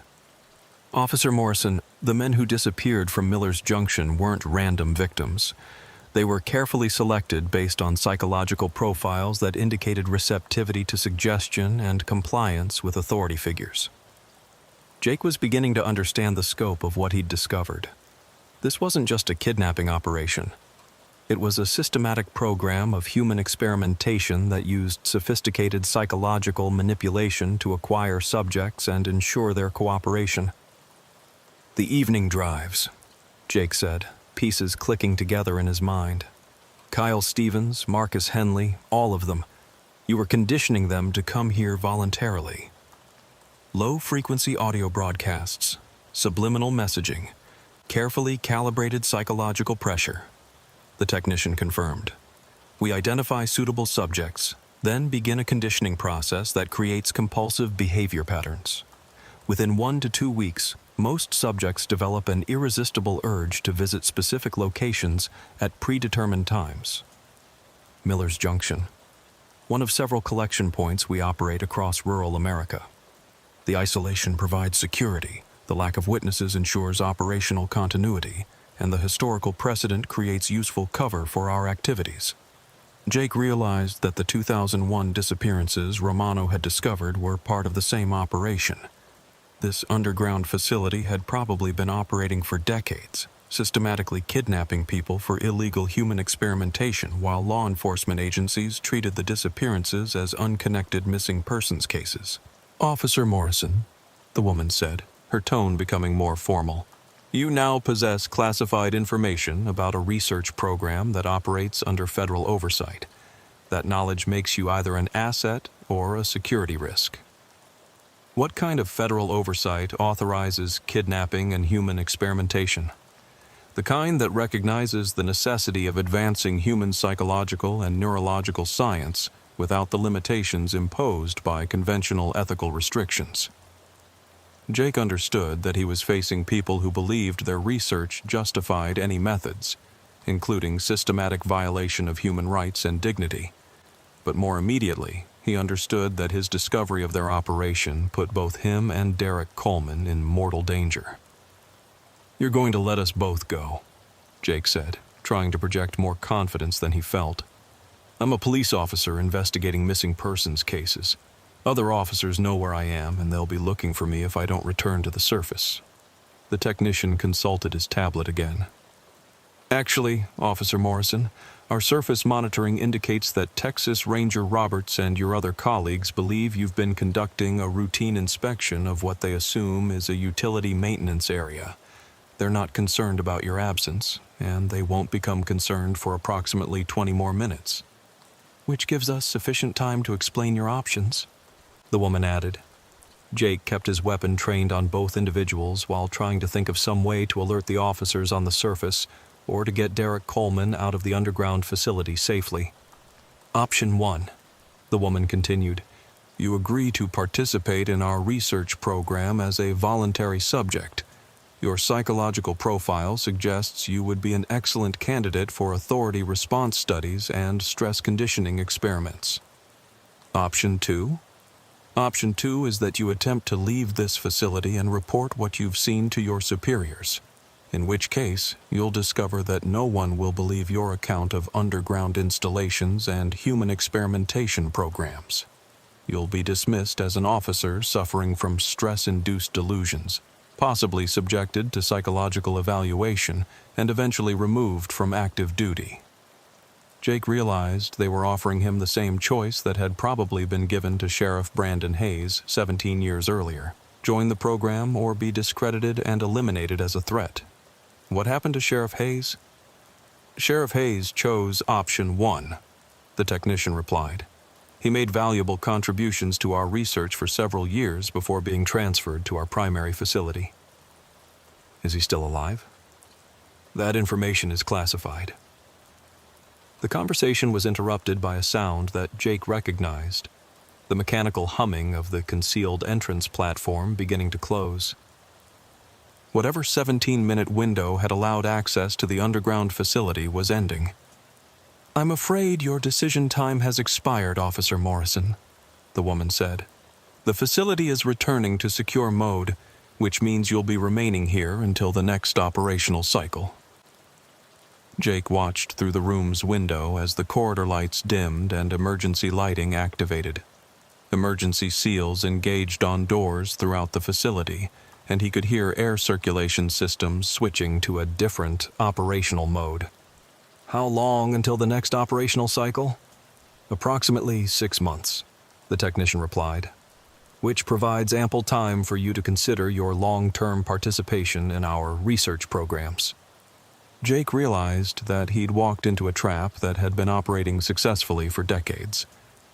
S1: "Officer Morrison, the men who disappeared from Miller's Junction weren't random victims. They were carefully selected based on psychological profiles that indicated receptivity to suggestion and compliance with authority figures." Jake was beginning to understand the scope of what he'd discovered. This wasn't just a kidnapping operation. It was a systematic program of human experimentation that used sophisticated psychological manipulation to acquire subjects and ensure their cooperation. "The evening drives," Jake said, pieces clicking together in his mind. "Kyle Stevens, Marcus Henley, all of them. You were conditioning them to come here voluntarily. Low-frequency audio broadcasts, subliminal messaging, carefully calibrated psychological pressure," the technician confirmed. "We identify suitable subjects, then begin a conditioning process that creates compulsive behavior patterns. Within 1 to 2 weeks, most subjects develop an irresistible urge to visit specific locations at predetermined times." Miller's Junction, one of several collection points we operate across rural America. The isolation provides security, the lack of witnesses ensures operational continuity, and the historical precedent creates useful cover for our activities. Jake realized that the 2001 disappearances Romano had discovered were part of the same operation. This underground facility had probably been operating for decades, systematically kidnapping people for illegal human experimentation while law enforcement agencies treated the disappearances as unconnected missing persons cases. "Officer Morrison," the woman said, her tone becoming more formal, "you now possess classified information about a research program that operates under federal oversight. That knowledge makes you either an asset or a security risk." "What kind of federal oversight authorizes kidnapping and human experimentation?" "The kind that recognizes the necessity of advancing human psychological and neurological science without the limitations imposed by conventional ethical restrictions." Jake understood that he was facing people who believed their research justified any methods, including systematic violation of human rights and dignity. But more immediately, he understood that his discovery of their operation put both him and Derek Coleman in mortal danger. "You're going to let us both go," Jake said, trying to project more confidence than he felt. "I'm a police officer investigating missing persons cases. Other officers know where I am, and they'll be looking for me if I don't return to the surface." The technician consulted his tablet again. "Actually, Officer Morrison, our surface monitoring indicates that Texas Ranger Roberts and your other colleagues believe you've been conducting a routine inspection of what they assume is a utility maintenance area. They're not concerned about your absence, and they won't become concerned for approximately 20 more minutes." which gives us sufficient time to explain your options," the woman added. Jake kept his weapon trained on both individuals while trying to think of some way to alert the officers on the surface or to get Derek Coleman out of the underground facility safely. "Option 1, the woman continued. "You agree to participate in our research program as a voluntary subject. Your psychological profile suggests you would be an excellent candidate for authority response studies and stress conditioning experiments." "Option 2? "Option 2 is that you attempt to leave this facility and report what you've seen to your superiors, in which case you'll discover that no one will believe your account of underground installations and human experimentation programs. You'll be dismissed as an officer suffering from stress-induced delusions, possibly subjected to psychological evaluation, and eventually removed from active duty." Jake realized they were offering him the same choice that had probably been given to Sheriff Brandon Hayes 17 years earlier: join the program or be discredited and eliminated as a threat. What happened to Sheriff Hayes? "Sheriff Hayes chose option 1, the technician replied. "He made valuable contributions to our research for several years before being transferred to our primary facility." "Is he still alive?" "That information is classified." The conversation was interrupted by a sound that Jake recognized: the mechanical humming of the concealed entrance platform beginning to close. Whatever 17-minute window had allowed access to the underground facility was ending. "I'm afraid your decision time has expired, Officer Morrison," the woman said. "The facility is returning to secure mode, which means you'll be remaining here until the next operational cycle." Jake watched through the room's window as the corridor lights dimmed and emergency lighting activated. Emergency seals engaged on doors throughout the facility, and he could hear air circulation systems switching to a different operational mode. "How long until the next operational cycle?" "Approximately 6 months, the technician replied, "which provides ample time for you to consider your long-term participation in our research programs." Jake realized that he'd walked into a trap that had been operating successfully for decades.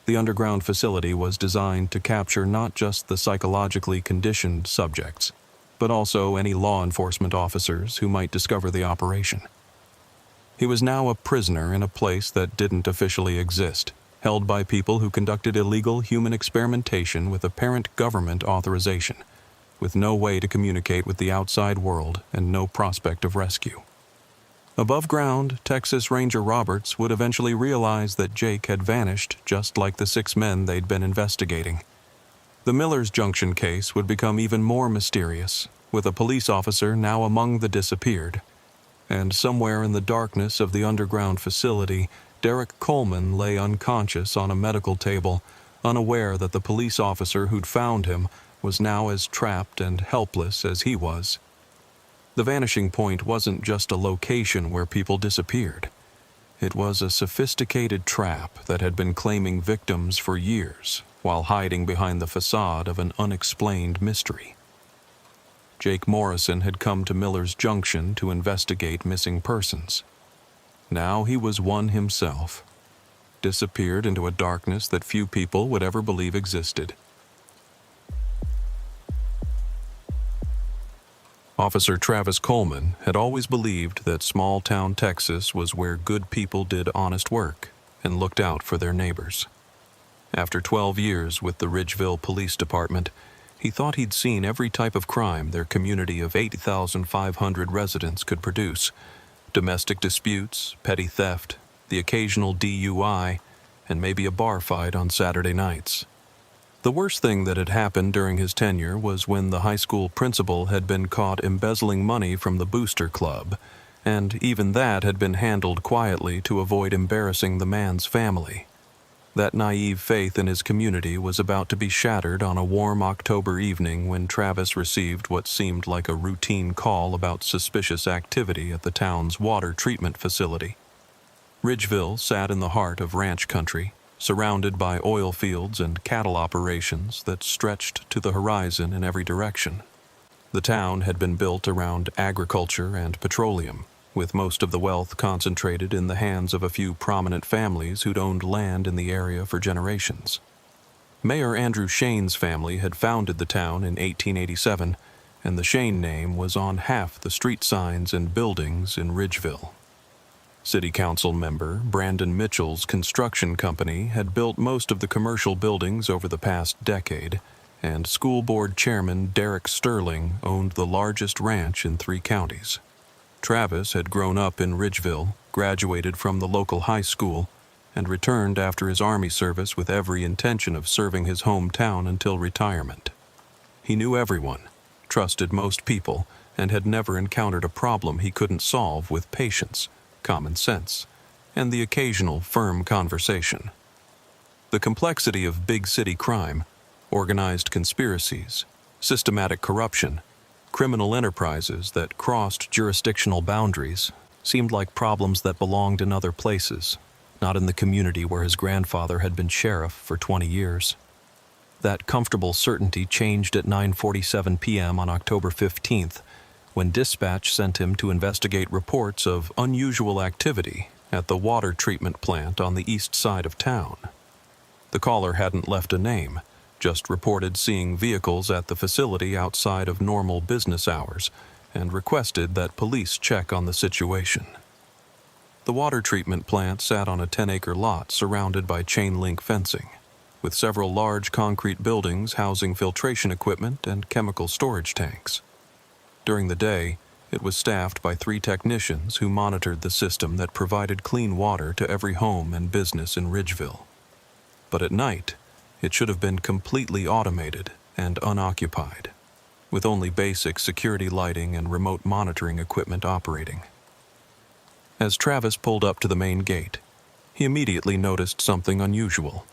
S1: The underground facility was designed to capture not just the psychologically conditioned subjects, but also any law enforcement officers who might discover the operation. He was now a prisoner in a place that didn't officially exist, held by people who conducted illegal human experimentation with apparent government authorization, with no way to communicate with the outside world and no prospect of rescue. Above ground, Texas Ranger Roberts would eventually realize that Jake had vanished just like the 6 men they'd been investigating. The Millers Junction case would become even more mysterious, with a police officer now among the disappeared. And somewhere in the darkness of the underground facility, Derek Coleman lay unconscious on a medical table, unaware that the police officer who'd found him was now as trapped and helpless as he was. The vanishing point wasn't just a location where people disappeared. It was a sophisticated trap that had been claiming victims for years while hiding behind the facade of an unexplained mystery. Jake Morrison had come to Millers Junction to investigate missing persons. Now he was one himself, disappeared into a darkness that few people would ever believe existed. Officer Travis Coleman had always believed that small-town Texas was where good people did honest work and looked out for their neighbors. After 12 years with the Ridgeville Police Department, he thought he'd seen every type of crime their community of 8,500 residents could produce: domestic disputes, petty theft, the occasional DUI, and maybe a bar fight on Saturday nights. The worst thing that had happened during his tenure was when the high school principal had been caught embezzling money from the Booster Club, and even that had been handled quietly to avoid embarrassing the man's family. That naive faith in his community was about to be shattered on a warm October evening when Travis received what seemed like a routine call about suspicious activity at the town's water treatment facility. Ridgeville sat in the heart of ranch country, surrounded by oil fields and cattle operations that stretched to the horizon in every direction. The town had been built around agriculture and petroleum, with most of the wealth concentrated in the hands of a few prominent families who'd owned land in the area for generations. Mayor Andrew Shane's family had founded the town in 1887, and the Shane name was on half the street signs and buildings in Ridgeville. City Council member Brandon Mitchell's construction company had built most of the commercial buildings over the past decade, and School Board Chairman Derek Sterling owned the largest ranch in 3 counties. Travis had grown up in Ridgeville, graduated from the local high school, and returned after his Army service with every intention of serving his hometown until retirement. He knew everyone, trusted most people, and had never encountered a problem he couldn't solve with patience, common sense, and the occasional firm conversation. The complexity of big city crime, organized conspiracies, systematic corruption, criminal enterprises that crossed jurisdictional boundaries seemed like problems that belonged in other places, not in the community where his grandfather had been sheriff for 20 years. That comfortable certainty changed at 9:47 p.m. on October 15th, when dispatch sent him to investigate reports of unusual activity at the water treatment plant on the east side of town. The caller hadn't left a name, just reported seeing vehicles at the facility outside of normal business hours, and requested that police check on the situation. The water treatment plant sat on a 10-acre lot surrounded by chain-link fencing, with several large concrete buildings housing filtration equipment and chemical storage tanks. During the day, it was staffed by 3 technicians who monitored the system that provided clean water to every home and business in Ridgeville. But at night, it should have been completely automated and unoccupied, with only basic security lighting and remote monitoring equipment operating. As Travis pulled up to the main gate, he immediately noticed something unusual.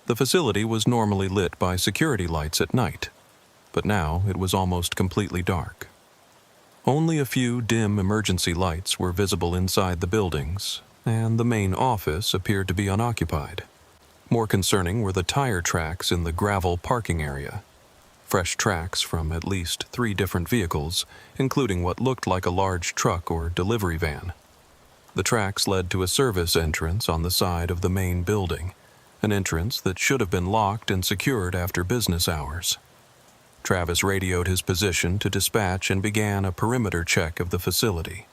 S1: The facility was normally lit by security lights at night, but now it was almost completely dark. Only a few dim emergency lights were visible inside the buildings, and the main office appeared to be unoccupied. More concerning were the tire tracks in the gravel parking area. Fresh tracks from at least 3 different vehicles, including what looked like a large truck or delivery van. The tracks led to a service entrance on the side of the main building, an entrance that should have been locked and secured after business hours. Travis radioed his position to dispatch and began a perimeter check of the facility.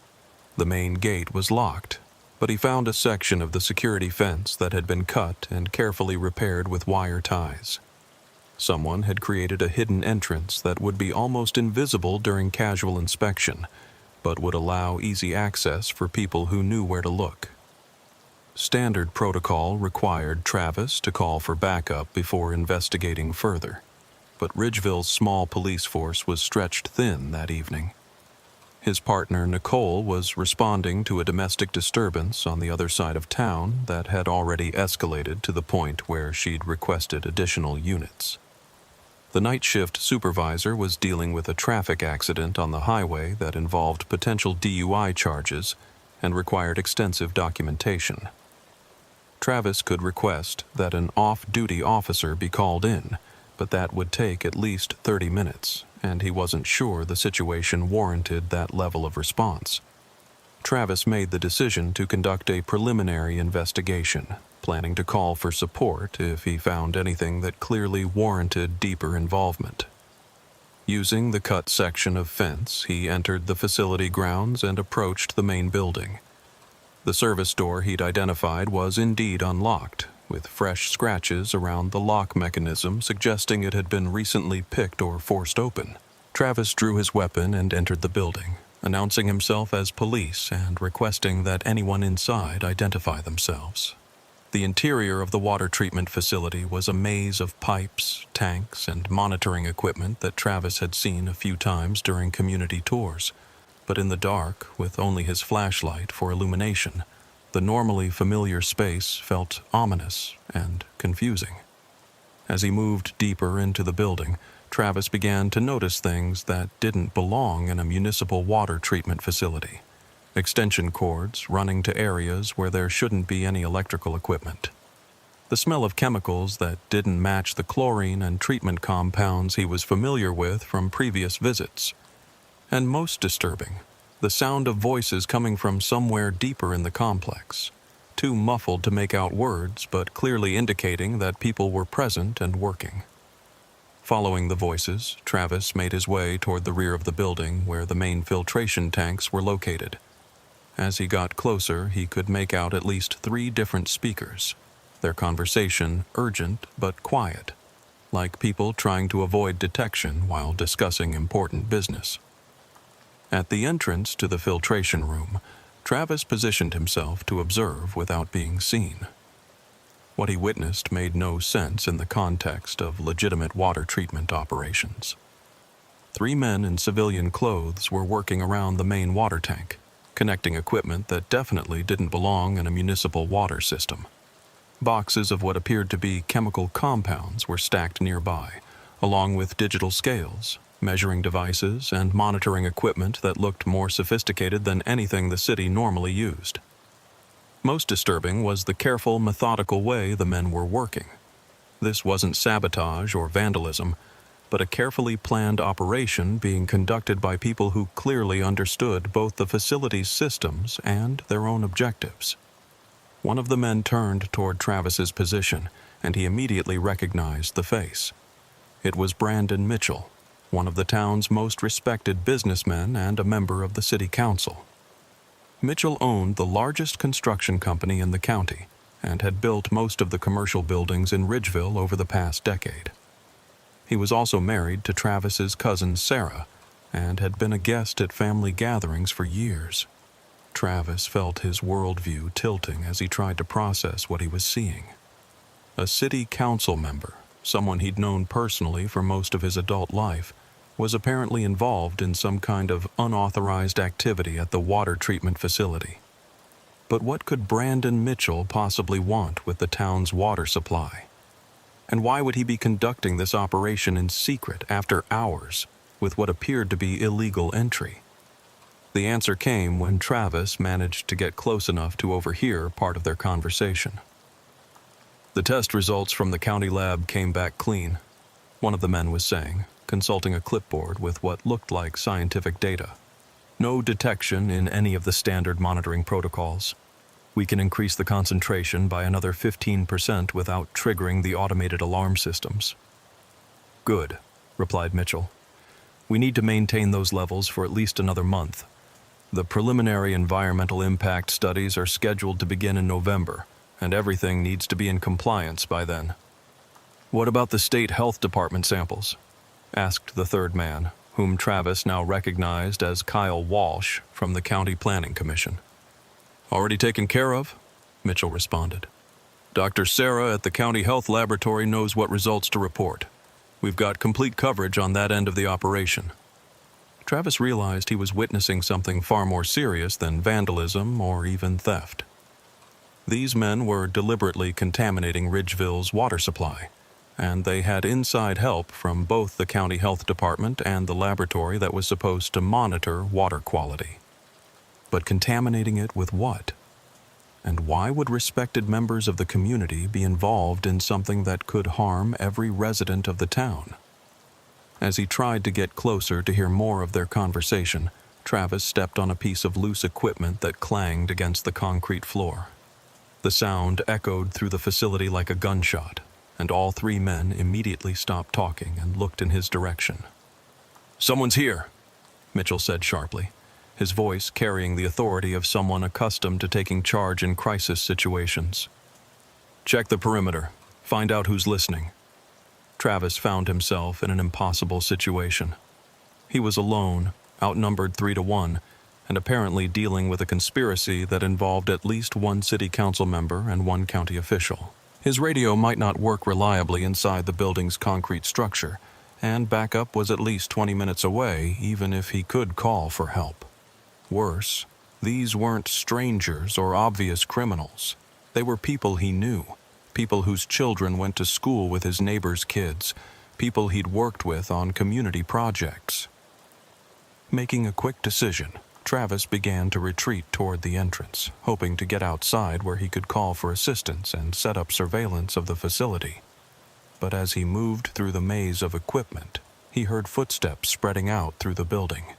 S1: The main gate was locked, but he found a section of the security fence that had been cut and carefully repaired with wire ties. Someone had created a hidden entrance that would be almost invisible during casual inspection, but would allow easy access for people who knew where to look. Standard protocol required Travis to call for backup before investigating further, but Ridgeville's small police force was stretched thin that evening. His partner, Nicole, was responding to a domestic disturbance on the other side of town that had already escalated to the point where she'd requested additional units. The night shift supervisor was dealing with a traffic accident on the highway that involved potential DUI charges and required extensive documentation. Travis could request that an off-duty officer be called in, but that would take at least 30 minutes, and he wasn't sure the situation warranted that level of response. Travis made the decision to conduct a preliminary investigation, planning to call for support if he found anything that clearly warranted deeper involvement. Using the cut section of fence, he entered the facility grounds and approached the main building. The service door he'd identified was indeed unlocked, with fresh scratches around the lock mechanism suggesting it had been recently picked or forced open. Travis drew his weapon and entered the building, announcing himself as police and requesting that anyone inside identify themselves. The interior of the water treatment facility was a maze of pipes, tanks, and monitoring equipment that Travis had seen a few times during community tours. But in the dark, with only his flashlight for illumination, the normally familiar space felt ominous and confusing. As he moved deeper into the building, Travis began to notice things that didn't belong in a municipal water treatment facility. Extension cords running to areas where there shouldn't be any electrical equipment. The smell of chemicals that didn't match the chlorine and treatment compounds he was familiar with from previous visits. And most disturbing, the sound of voices coming from somewhere deeper in the complex, too muffled to make out words, but clearly indicating that people were present and working. Following the voices, Travis made his way toward the rear of the building where the main filtration tanks were located. As he got closer, he could make out at least 3 different speakers, their conversation urgent but quiet, like people trying to avoid detection while discussing important business. At the entrance to the filtration room, Travis positioned himself to observe without being seen. What he witnessed made no sense in the context of legitimate water treatment operations. 3 men in civilian clothes were working around the main water tank, connecting equipment that definitely didn't belong in a municipal water system. Boxes of what appeared to be chemical compounds were stacked nearby, along with digital scales, measuring devices, and monitoring equipment that looked more sophisticated than anything the city normally used. Most disturbing was the careful, methodical way the men were working. This wasn't sabotage or vandalism, but a carefully planned operation being conducted by people who clearly understood both the facility's systems and their own objectives. One of the men turned toward Travis's position, and he immediately recognized the face. It was Brandon Mitchell, one of the town's most respected businessmen and a member of the city council. Mitchell owned the largest construction company in the county and had built most of the commercial buildings in Ridgeville over the past decade. He was also married to Travis's cousin Sarah and had been a guest at family gatherings for years. Travis felt his worldview tilting as he tried to process what he was seeing. A city council member, someone he'd known personally for most of his adult life, was apparently involved in some kind of unauthorized activity at the water treatment facility. But what could Brandon Mitchell possibly want with the town's water supply? And why would he be conducting this operation in secret after hours with what appeared to be illegal entry? The answer came when Travis managed to get close enough to overhear part of their conversation. "The test results from the county lab came back clean," one of the men was saying, consulting a clipboard with what looked like scientific data. "No detection in any of the standard monitoring protocols. We can increase the concentration by another 15% without triggering the automated alarm systems." "Good," replied Mitchell. "We need to maintain those levels for at least another month. The preliminary environmental impact studies are scheduled to begin in November, and everything needs to be in compliance by then." "What about the state health department samples?" asked the third man, whom Travis now recognized as Kyle Walsh from the County Planning Commission. "Already taken care of," Mitchell responded. "Dr. Sarah at the County Health Laboratory knows what results to report. We've got complete coverage on that end of the operation." Travis realized he was witnessing something far more serious than vandalism or even theft. These men were deliberately contaminating Ridgeville's water supply, and they had inside help from both the county health department and the laboratory that was supposed to monitor water quality. But contaminating it with what? And why would respected members of the community be involved in something that could harm every resident of the town? As he tried to get closer to hear more of their conversation, Travis stepped on a piece of loose equipment that clanged against the concrete floor. The sound echoed through the facility like a gunshot, and all 3 men immediately stopped talking and looked in his direction. "Someone's here," Mitchell said sharply, his voice carrying the authority of someone accustomed to taking charge in crisis situations. "Check the perimeter. Find out who's listening." Travis found himself in an impossible situation. He was alone, outnumbered 3-1, and apparently dealing with a conspiracy that involved at least 1 city council member and 1 county official. His radio might not work reliably inside the building's concrete structure, and backup was at least 20 minutes away even if he could call for help. Worse, these weren't strangers or obvious criminals. They were people he knew, people whose children went to school with his neighbor's kids, people he'd worked with on community projects. Making a quick decision, Travis began to retreat toward the entrance, hoping to get outside where he could call for assistance and set up surveillance of the facility. But as he moved through the maze of equipment, he heard footsteps spreading out through the building.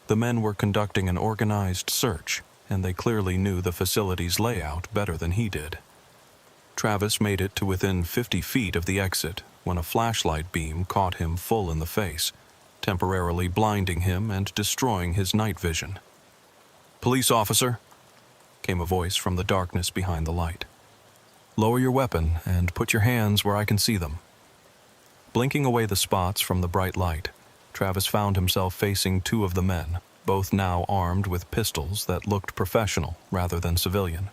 S1: The men were conducting an organized search, and they clearly knew the facility's layout better than he did. Travis made it to within 50 feet of the exit when a flashlight beam caught him full in the face, temporarily blinding him and destroying his night vision. "Police officer," came a voice from the darkness behind the light. "Lower your weapon and put your hands where I can see them." Blinking away the spots from the bright light, Travis found himself facing two of the men, both now armed with pistols that looked professional rather than civilian.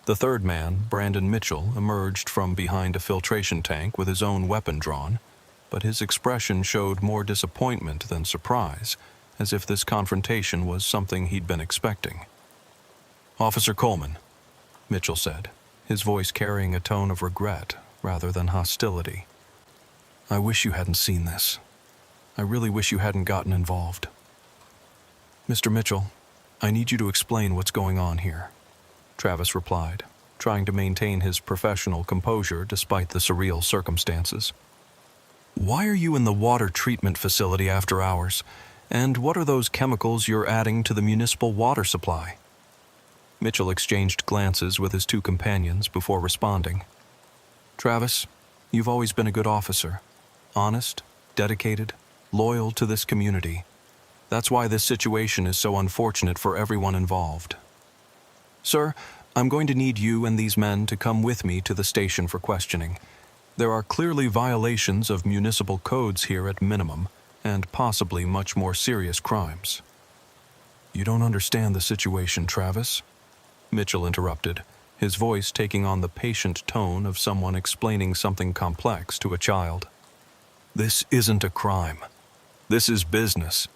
S1: The third man, Brandon Mitchell, emerged from behind a filtration tank with his own weapon drawn, but his expression showed more disappointment than surprise, as if this confrontation was something he'd been expecting. "Officer Coleman," Mitchell said, his voice carrying a tone of regret rather than hostility. "I wish you hadn't seen this. I really wish you hadn't gotten involved." "Mr. Mitchell, I need you to explain what's going on here," Travis replied, trying to maintain his professional composure despite the surreal circumstances. "Why are you in the water treatment facility after hours? And what are those chemicals you're adding to the municipal water supply?" Mitchell exchanged glances with his two companions before responding. "Travis, you've always been a good officer. Honest, dedicated, loyal to this community. That's why this situation is so unfortunate for everyone involved. Sir, I'm going to need you and these men to come with me to the station for questioning. There are clearly violations of municipal codes here at minimum, and possibly much more serious crimes." "You don't understand the situation, Travis," Mitchell interrupted, his voice taking on the patient tone of someone explaining something complex to a child. "This isn't a crime. This is business.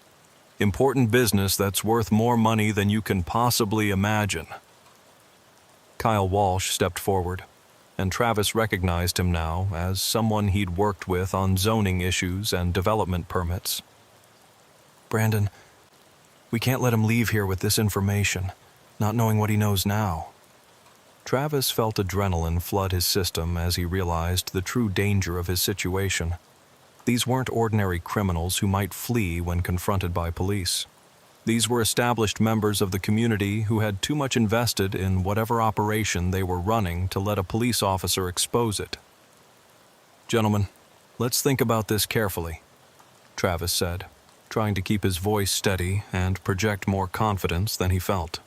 S1: Important business that's worth more money than you can possibly imagine." Kyle Walsh stepped forward, and Travis recognized him now as someone he'd worked with on zoning issues and development permits. "Brandon, we can't let him leave here with this information, not knowing what he knows now." Travis felt adrenaline flood his system as he realized the true danger of his situation. These weren't ordinary criminals who might flee when confronted by police. These were established members of the community who had too much invested in whatever operation they were running to let a police officer expose it. "Gentlemen, let's think about this carefully," Travis said, trying to keep his voice steady and project more confidence than he felt.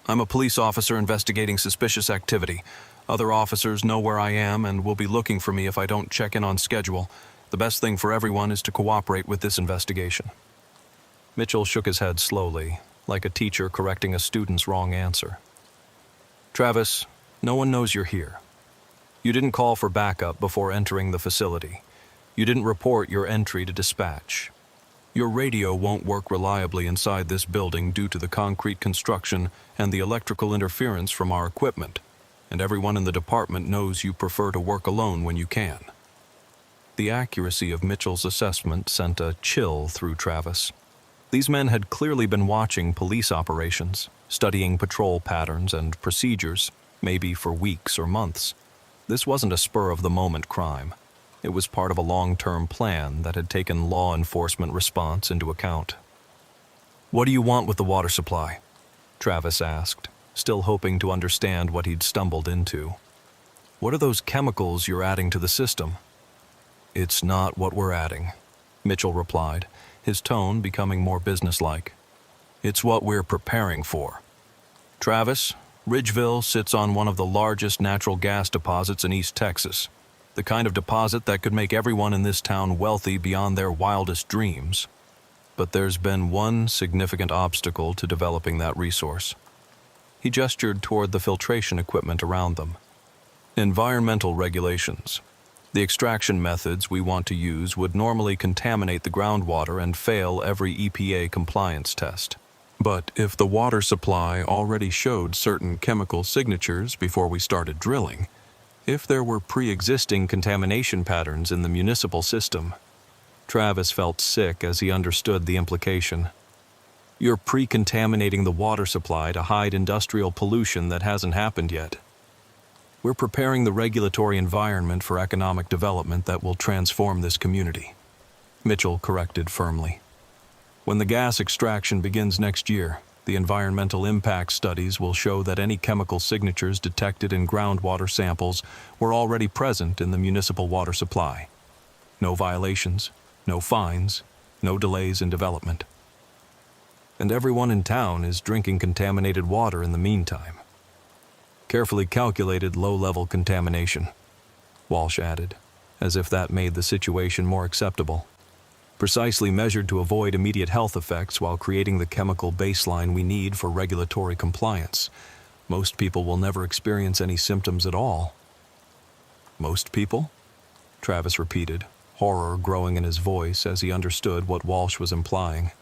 S1: "I'm a police officer investigating suspicious activity. Other officers know where I am and will be looking for me if I don't check in on schedule. The best thing for everyone is to cooperate with this investigation." Mitchell shook his head slowly, like a teacher correcting a student's wrong answer. "Travis, no one knows you're here. You didn't call for backup before entering the facility. You didn't report your entry to dispatch. Your radio won't work reliably inside this building due to the concrete construction and the electrical interference from our equipment, and everyone in the department knows you prefer to work alone when you can." The accuracy of Mitchell's assessment sent a chill through Travis. These men had clearly been watching police operations, studying patrol patterns and procedures, maybe for weeks or months. This wasn't a spur-of-the-moment crime. It was part of a long-term plan that had taken law enforcement response into account. "What do you want with the water supply?" Travis asked, still hoping to understand what he'd stumbled into. "What are those chemicals you're adding to the system?" "It's not what we're adding," Mitchell replied, his tone becoming more businesslike. "It's what we're preparing for. Travis, Ridgeville sits on one of the largest natural gas deposits in East Texas, the kind of deposit that could make everyone in this town wealthy beyond their wildest dreams. But there's been one significant obstacle to developing that resource." He gestured toward the filtration equipment around them. "Environmental regulations. The extraction methods we want to use would normally contaminate the groundwater and fail every EPA compliance test. But if the water supply already showed certain chemical signatures before we started drilling, if there were pre-existing contamination patterns in the municipal system..." Travis felt sick as he understood the implication. "You're pre-contaminating the water supply to hide industrial pollution that hasn't happened yet. We're preparing the regulatory environment for economic development that will transform this community," Mitchell corrected firmly. When the gas extraction begins next year, the environmental impact studies will show that any chemical signatures detected in groundwater samples were already present in the municipal water supply. No violations, no fines, no delays in development. And everyone in town is drinking contaminated water in the meantime. Carefully calculated low-level contamination, Walsh added, as if that made the situation more acceptable. Precisely measured to avoid immediate health effects while creating the chemical baseline we need for regulatory compliance. Most people will never experience any symptoms at all. Most people? Travis repeated, horror growing in his voice as he understood what Walsh was implying.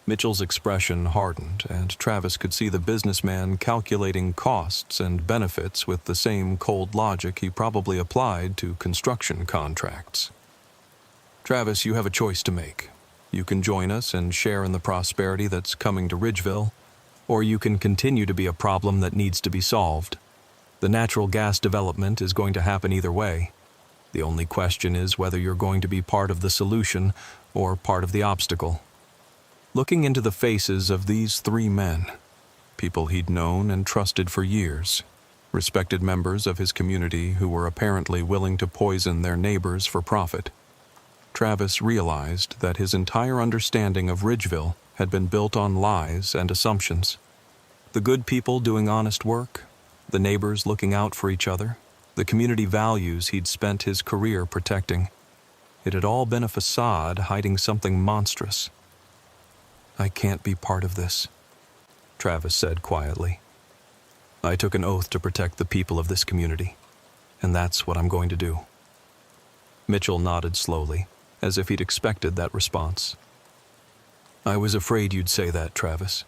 S1: Mitchell's expression hardened, and Travis could see the businessman calculating costs and benefits with the same cold logic he probably applied to construction contracts. Travis, you have a choice to make. You can join us and share in the prosperity that's coming to Ridgeville, or you can continue to be a problem that needs to be solved. The natural gas development is going to happen either way. The only question is whether you're going to be part of the solution or part of the obstacle. Looking into the faces of these three men, people he'd known and trusted for years, respected members of his community who were apparently willing to poison their neighbors for profit, Travis realized that his entire understanding of Ridgeville had been built on lies and assumptions. The good people doing honest work, the neighbors looking out for each other, the community values he'd spent his career protecting. It had all been a facade hiding something monstrous. I can't be part of this, Travis said quietly. I took an oath to protect the people of this community, and that's what I'm going to do. Mitchell nodded slowly, as if he'd expected that response. I was afraid you'd say that, Travis.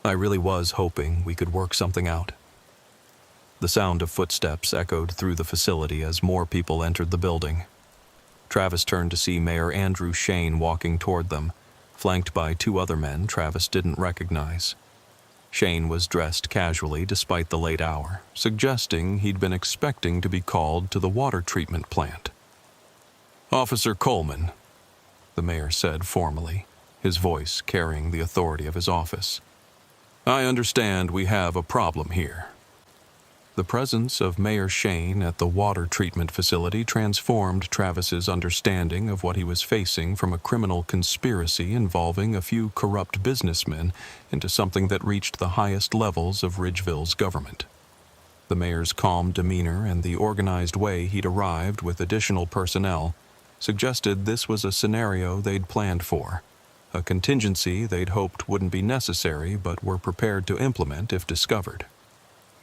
S1: I really was hoping we could work something out. The sound of footsteps echoed through the facility as more people entered the building. Travis turned to see Mayor Andrew Shane walking toward them, flanked by two other men Travis didn't recognize. Shane was dressed casually despite the late hour, suggesting he'd been expecting to be called to the water treatment plant. Officer Coleman, the mayor said formally, his voice carrying the authority of his office. I understand we have a problem here. The presence of Mayor Shane at the water treatment facility transformed Travis's understanding of what he was facing from a criminal conspiracy involving a few corrupt businessmen into something that reached the highest levels of Ridgeville's government. The mayor's calm demeanor and the organized way he'd arrived with additional personnel suggested this was a scenario they'd planned for, a contingency they'd hoped wouldn't be necessary but were prepared to implement if discovered.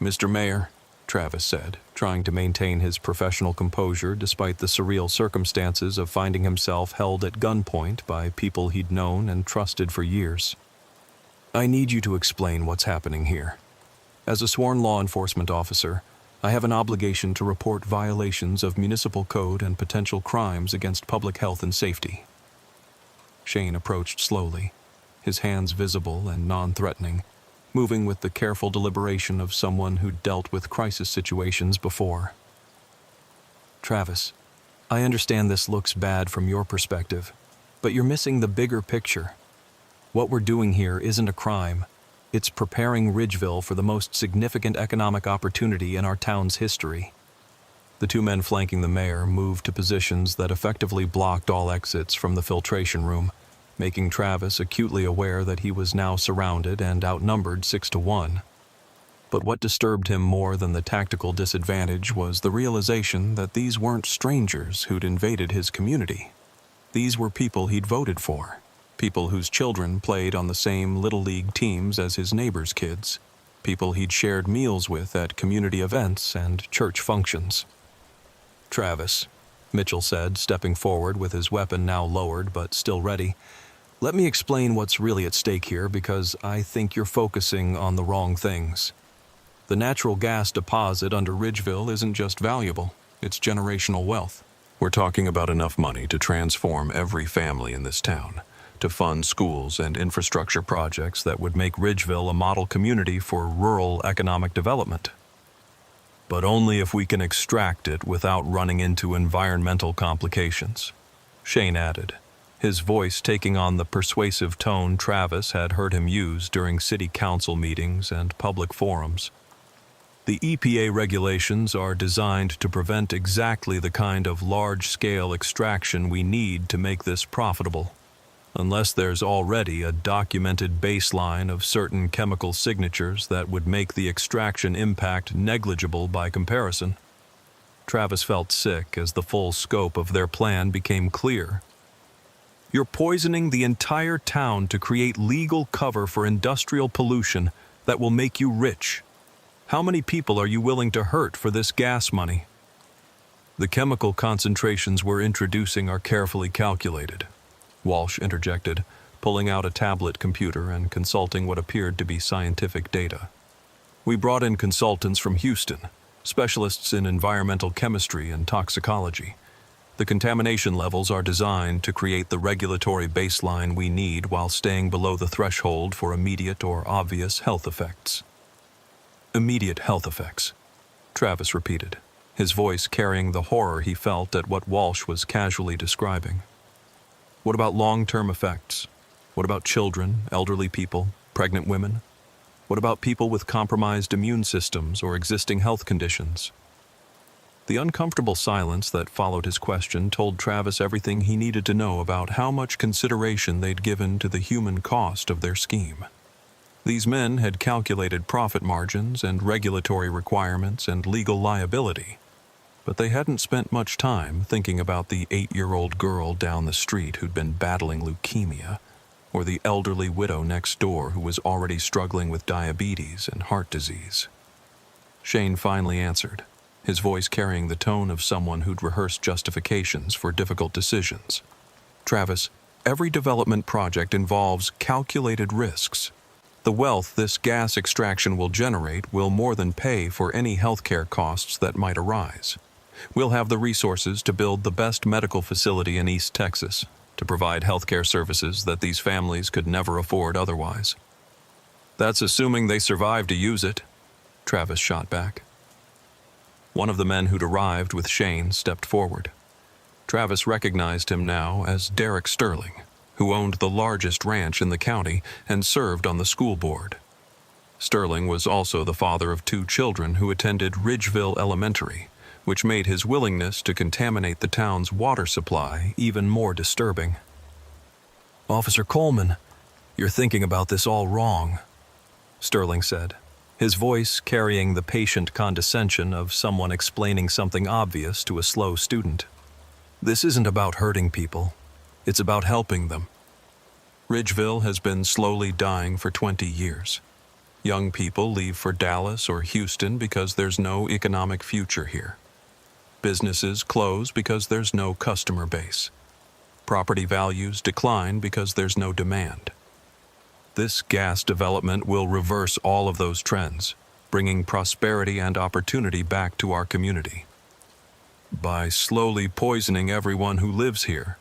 S1: Mr. Mayor, Travis said, trying to maintain his professional composure despite the surreal circumstances of finding himself held at gunpoint by people he'd known and trusted for years. I need you to explain what's happening here. As a sworn law enforcement officer, I have an obligation to report violations of municipal code and potential crimes against public health and safety. Shane approached slowly, his hands visible and non-threatening, moving with the careful deliberation of someone who'd dealt with crisis situations before. Travis, I understand this looks bad from your perspective, but you're missing the bigger picture. What we're doing here isn't a crime. It's preparing Ridgeville for the most significant economic opportunity in our town's history. The two men flanking the mayor moved to positions that effectively blocked all exits from the filtration room, making Travis acutely aware that he was now surrounded and outnumbered 6-1. But what disturbed him more than the tactical disadvantage was the realization that these weren't strangers who'd invaded his community. These were people he'd voted for, people whose children played on the same Little League teams as his neighbors' kids, people he'd shared meals with at community events and church functions. Travis, Mitchell said, stepping forward with his weapon now lowered but still ready, let me explain what's really at stake here because I think you're focusing on the wrong things. The natural gas deposit under Ridgeville isn't just valuable, it's generational wealth. We're talking about enough money to transform every family in this town, to fund schools and infrastructure projects that would make Ridgeville a model community for rural economic development. But only if we can extract it without running into environmental complications, Shane added, his voice taking on the persuasive tone Travis had heard him use during city council meetings and public forums. The EPA regulations are designed to prevent exactly the kind of large-scale extraction we need to make this profitable, unless there's already a documented baseline of certain chemical signatures that would make the extraction impact negligible by comparison. Travis felt sick as the full scope of their plan became clear. You're poisoning the entire town to create legal cover for industrial pollution that will make you rich. How many people are you willing to hurt for this gas money? The chemical concentrations we're introducing are carefully calculated, Walsh interjected, pulling out a tablet computer and consulting what appeared to be scientific data. We brought in consultants from Houston, specialists in environmental chemistry and toxicology. The contamination levels are designed to create the regulatory baseline we need while staying below the threshold for immediate or obvious health effects. Immediate health effects, Travis repeated, his voice carrying the horror he felt at what Walsh was casually describing. What about long-term effects? What about children, elderly people, pregnant women? What about people with compromised immune systems or existing health conditions? The uncomfortable silence that followed his question told Travis everything he needed to know about how much consideration they'd given to the human cost of their scheme. These men had calculated profit margins and regulatory requirements and legal liability, but they hadn't spent much time thinking about the 8-year-old girl down the street who'd been battling leukemia, or the elderly widow next door who was already struggling with diabetes and heart disease. Shane finally answered, his voice carrying the tone of someone who'd rehearsed justifications for difficult decisions. Travis, every development project involves calculated risks. The wealth this gas extraction will generate will more than pay for any healthcare costs that might arise. We'll have the resources to build the best medical facility in East Texas, to provide healthcare services that these families could never afford otherwise. That's assuming they survive to use it, Travis shot back. One of the men who'd arrived with Shane stepped forward. Travis recognized him now as Derek Sterling, who owned the largest ranch in the county and served on the school board. Sterling was also the father of 2 children who attended Ridgeville Elementary, which made his willingness to contaminate the town's water supply even more disturbing. Officer Coleman, you're thinking about this all wrong, Sterling said, his voice carrying the patient condescension of someone explaining something obvious to a slow student. This isn't about hurting people. It's about helping them. Ridgeville has been slowly dying for 20 years. Young people leave for Dallas or Houston because there's no economic future here. Businesses close because there's no customer base. Property values decline because there's no demand. This gas development will reverse all of those trends, bringing prosperity and opportunity back to our community. By slowly poisoning everyone who lives here.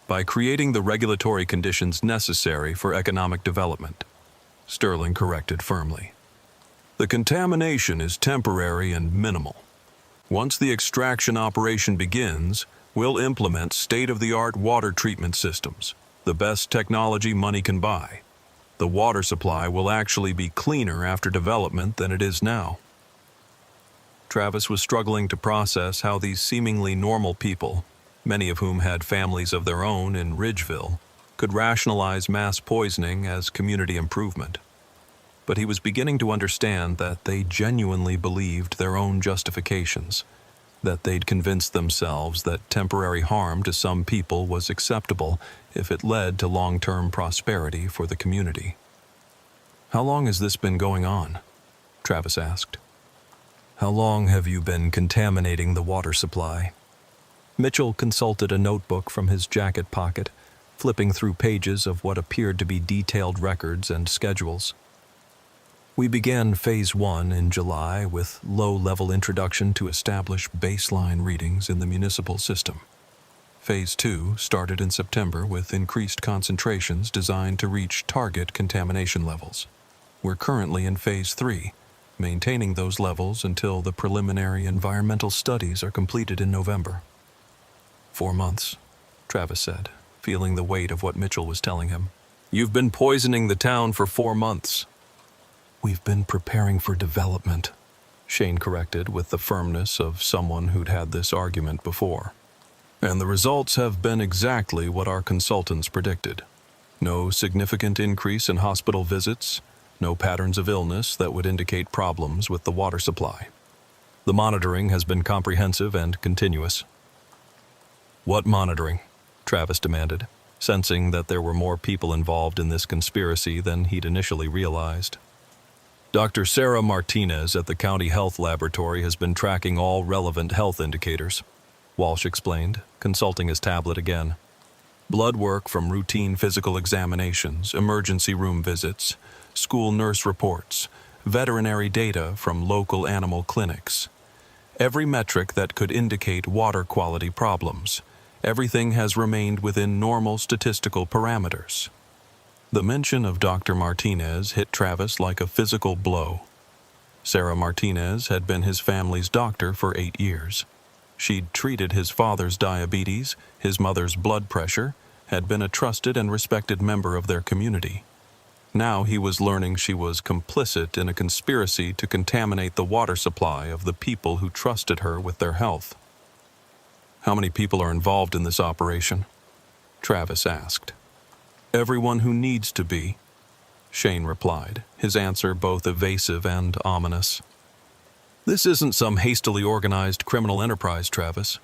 S1: By creating the regulatory conditions necessary for economic development, Sterling corrected firmly. The contamination is temporary and minimal. Once the extraction operation begins, we'll implement state-of-the-art water treatment systems, the best technology money can buy. The water supply will actually be cleaner after development than it is now. Travis was struggling to process how these seemingly normal people, many of whom had families of their own in Ridgeville, could rationalize mass poisoning as community improvement. But he was beginning to understand that they genuinely believed their own justifications, that they'd convinced themselves that temporary harm to some people was acceptable if it led to long-term prosperity for the community. How long has this been going on? Travis asked. How long have you been contaminating the water supply? Mitchell consulted a notebook from his jacket pocket, flipping through pages of what appeared to be detailed records and schedules. We began Phase 1 in July with low-level introduction to establish baseline readings in the municipal system. Phase 2 started in September with increased concentrations designed to reach target contamination levels. We're currently in Phase 3, maintaining those levels until the preliminary environmental studies are completed in November. 4 months, Travis said, feeling the weight of what Mitchell was telling him. "You've been poisoning the town for 4 months." "We've been preparing for development," Shane corrected with the firmness of someone who'd had this argument before. "And the results have been exactly what our consultants predicted. No significant increase in hospital visits, no patterns of illness that would indicate problems with the water supply. The monitoring has been comprehensive and continuous." "What monitoring?" Travis demanded, sensing that there were more people involved in this conspiracy than he'd initially realized. "Dr. Sarah Martinez at the County Health Laboratory has been tracking all relevant health indicators," Walsh explained, consulting his tablet again. "Blood work from routine physical examinations, emergency room visits, school nurse reports, veterinary data from local animal clinics. Every metric that could indicate water quality problems. Everything has remained within normal statistical parameters." The mention of Dr. Martinez hit Travis like a physical blow. Sarah Martinez had been his family's doctor for 8 years. She'd treated his father's diabetes, his mother's blood pressure, had been a trusted and respected member of their community. Now he was learning she was complicit in a conspiracy to contaminate the water supply of the people who trusted her with their health. "How many people are involved in this operation?" Travis asked. "Everyone who needs to be," Shane replied, his answer both evasive and ominous. "This isn't some hastily organized criminal enterprise, Travis.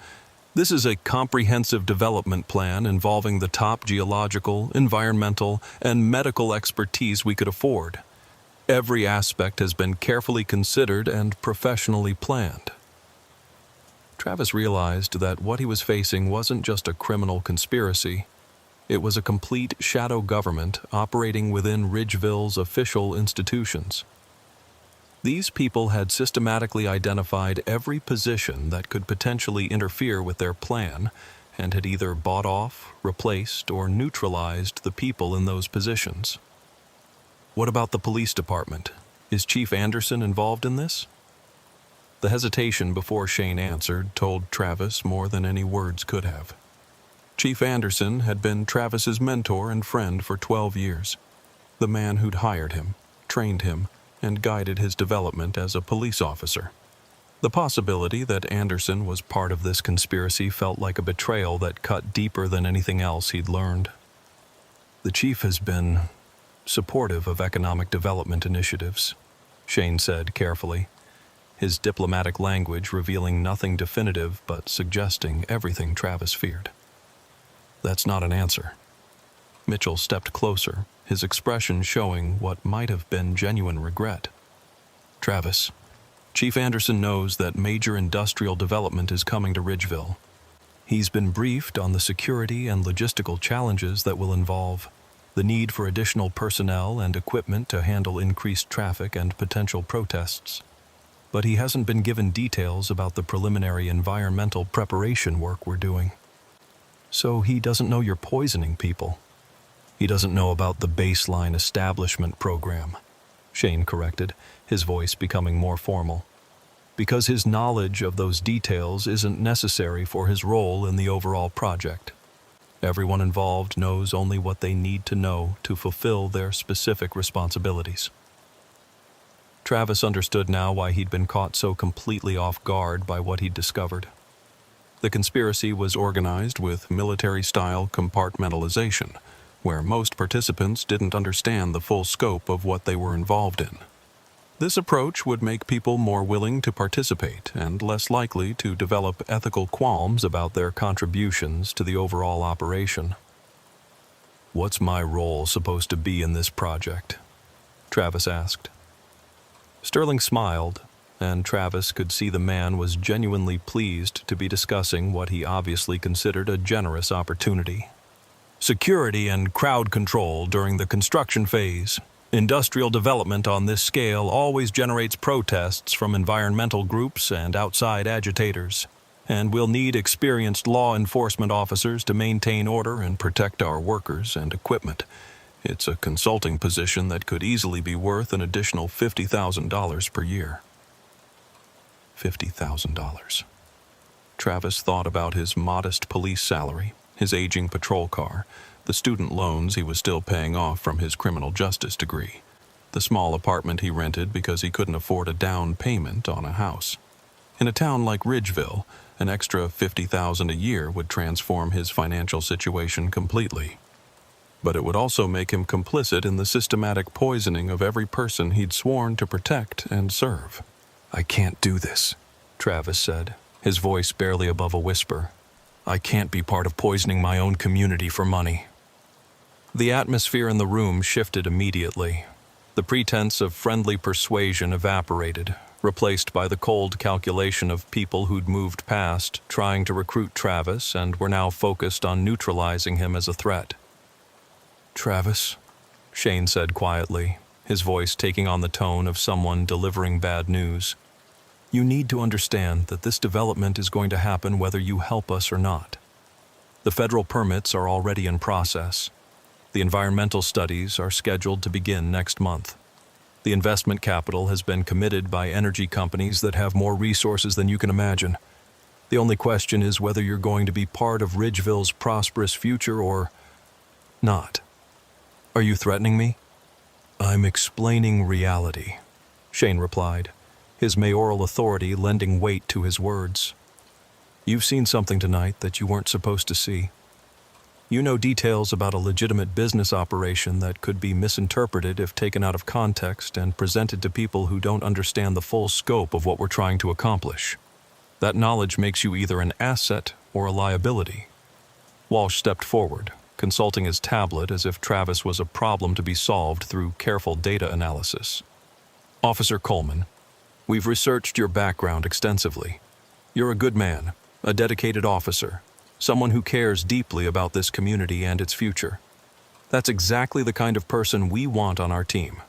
S1: This is a comprehensive development plan involving the top geological, environmental, and medical expertise we could afford. Every aspect has been carefully considered and professionally planned." Travis realized that what he was facing wasn't just a criminal conspiracy. It was a complete shadow government operating within Ridgeville's official institutions. These people had systematically identified every position that could potentially interfere with their plan and had either bought off, replaced, or neutralized the people in those positions. "What about the police department? Is Chief Anderson involved in this?" The hesitation before Shane answered told Travis more than any words could have. Chief Anderson had been Travis's mentor and friend for 12 years, the man who'd hired him, trained him, and guided his development as a police officer. The possibility that Anderson was part of this conspiracy felt like a betrayal that cut deeper than anything else he'd learned. "The chief has been supportive of economic development initiatives," Shane said carefully, his diplomatic language revealing nothing definitive but suggesting everything Travis feared. "That's not an answer." Mitchell stepped closer, his expression showing what might have been genuine regret. "Travis, Chief Anderson knows that major industrial development is coming to Ridgeville. He's been briefed on the security and logistical challenges that will involve the need for additional personnel and equipment to handle increased traffic and potential protests. But he hasn't been given details about the preliminary environmental preparation work we're doing. So he doesn't know you're poisoning people. He doesn't know about the baseline establishment program," Shane corrected, his voice becoming more formal, "because his knowledge of those details isn't necessary for his role in the overall project. Everyone involved knows only what they need to know to fulfill their specific responsibilities." Travis understood now why he'd been caught so completely off guard by what he'd discovered. The conspiracy was organized with military-style compartmentalization, where most participants didn't understand the full scope of what they were involved in. This approach would make people more willing to participate and less likely to develop ethical qualms about their contributions to the overall operation. "What's my role supposed to be in this project?" Travis asked. Sterling smiled, and Travis could see the man was genuinely pleased to be discussing what he obviously considered a generous opportunity. "Security and crowd control during the construction phase. Industrial development on this scale always generates protests from environmental groups and outside agitators, and we'll need experienced law enforcement officers to maintain order and protect our workers and equipment. It's a consulting position that could easily be worth an additional $50,000 per year." $50,000. Travis thought about his modest police salary, his aging patrol car, the student loans he was still paying off from his criminal justice degree, the small apartment he rented because he couldn't afford a down payment on a house. In a town like Ridgeville, an extra $50,000 a year would transform his financial situation completely. But it would also make him complicit in the systematic poisoning of every person he'd sworn to protect and serve. "I can't do this," Travis said, his voice barely above a whisper. "I can't be part of poisoning my own community for money." The atmosphere in the room shifted immediately. The pretense of friendly persuasion evaporated, replaced by the cold calculation of people who'd moved past trying to recruit Travis and were now focused on neutralizing him as a threat. "Travis," Shane said quietly, his voice taking on the tone of someone delivering bad news, "you need to understand that this development is going to happen whether you help us or not. The federal permits are already in process. The environmental studies are scheduled to begin next month. The investment capital has been committed by energy companies that have more resources than you can imagine. The only question is whether you're going to be part of Ridgeville's prosperous future or not. Are you threatening me?" "I'm explaining reality," Shane replied, his mayoral authority lending weight to his words. "You've seen something tonight that you weren't supposed to see. You know details about a legitimate business operation that could be misinterpreted if taken out of context and presented to people who don't understand the full scope of what we're trying to accomplish. That knowledge makes you either an asset or a liability." Walsh stepped forward, consulting his tablet as if Travis was a problem to be solved through careful data analysis. "Officer Coleman, we've researched your background extensively. You're a good man, a dedicated officer, someone who cares deeply about this community and its future. That's exactly the kind of person we want on our team.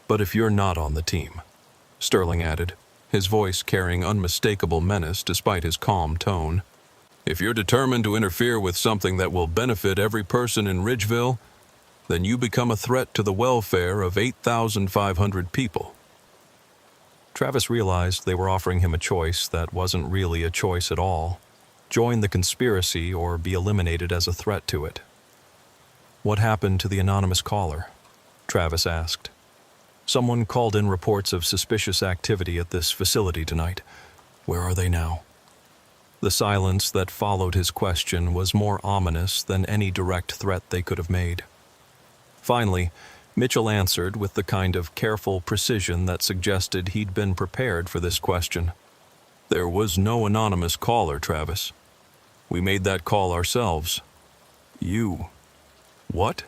S1: But if you're not on the team," Sterling added, his voice carrying unmistakable menace despite his calm tone, "if you're determined to interfere with something that will benefit every person in Ridgeville, then you become a threat to the welfare of 8,500 people." Travis realized they were offering him a choice that wasn't really a choice at all. Join the conspiracy or be eliminated as a threat to it. "What happened to the anonymous caller?" Travis asked. "Someone called in reports of suspicious activity at this facility tonight. Where are they now?" The silence that followed his question was more ominous than any direct threat they could have made. Finally, Mitchell answered with the kind of careful precision that suggested he'd been prepared for this question. "There was no anonymous caller, Travis. We made that call ourselves. You." "What?"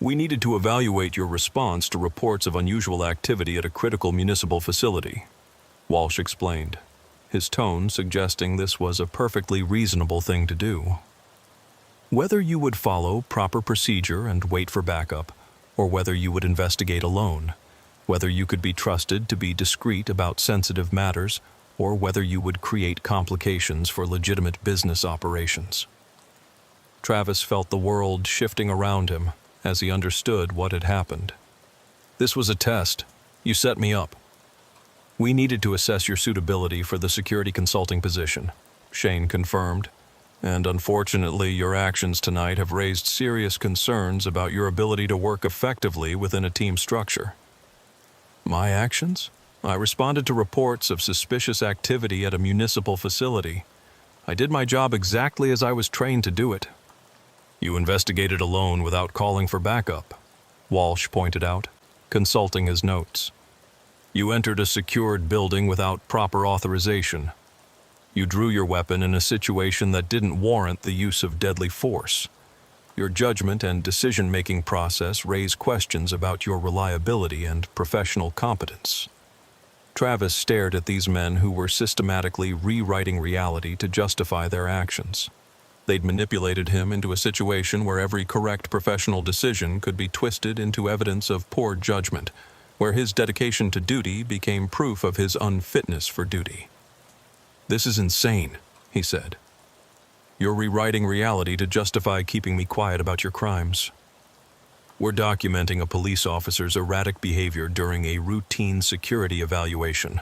S1: "We needed to evaluate your response to reports of unusual activity at a critical municipal facility," Walsh explained, his tone suggesting this was a perfectly reasonable thing to do. "Whether you would follow proper procedure and wait for backup, or whether you would investigate alone, whether you could be trusted to be discreet about sensitive matters, or whether you would create complications for legitimate business operations." Travis felt the world shifting around him as he understood what had happened. "This was a test. You set me up. We needed to assess your suitability for the security consulting position," Shane confirmed, "and unfortunately your actions tonight have raised serious concerns about your ability to work effectively within a team structure." "My actions? I responded to reports of suspicious activity at a municipal facility. I did my job exactly as I was trained to do it." "You investigated alone without calling for backup," Walsh pointed out, consulting his notes. "You entered a secured building without proper authorization. You drew your weapon in a situation that didn't warrant the use of deadly force. Your judgment and decision-making process raise questions about your reliability and professional competence." Travis stared at these men who were systematically rewriting reality to justify their actions. They'd manipulated him into a situation where every correct professional decision could be twisted into evidence of poor judgment, where his dedication to duty became proof of his unfitness for duty. "This is insane," he said. "You're rewriting reality to justify keeping me quiet about your crimes." "We're documenting a police officer's erratic behavior during a routine security evaluation,"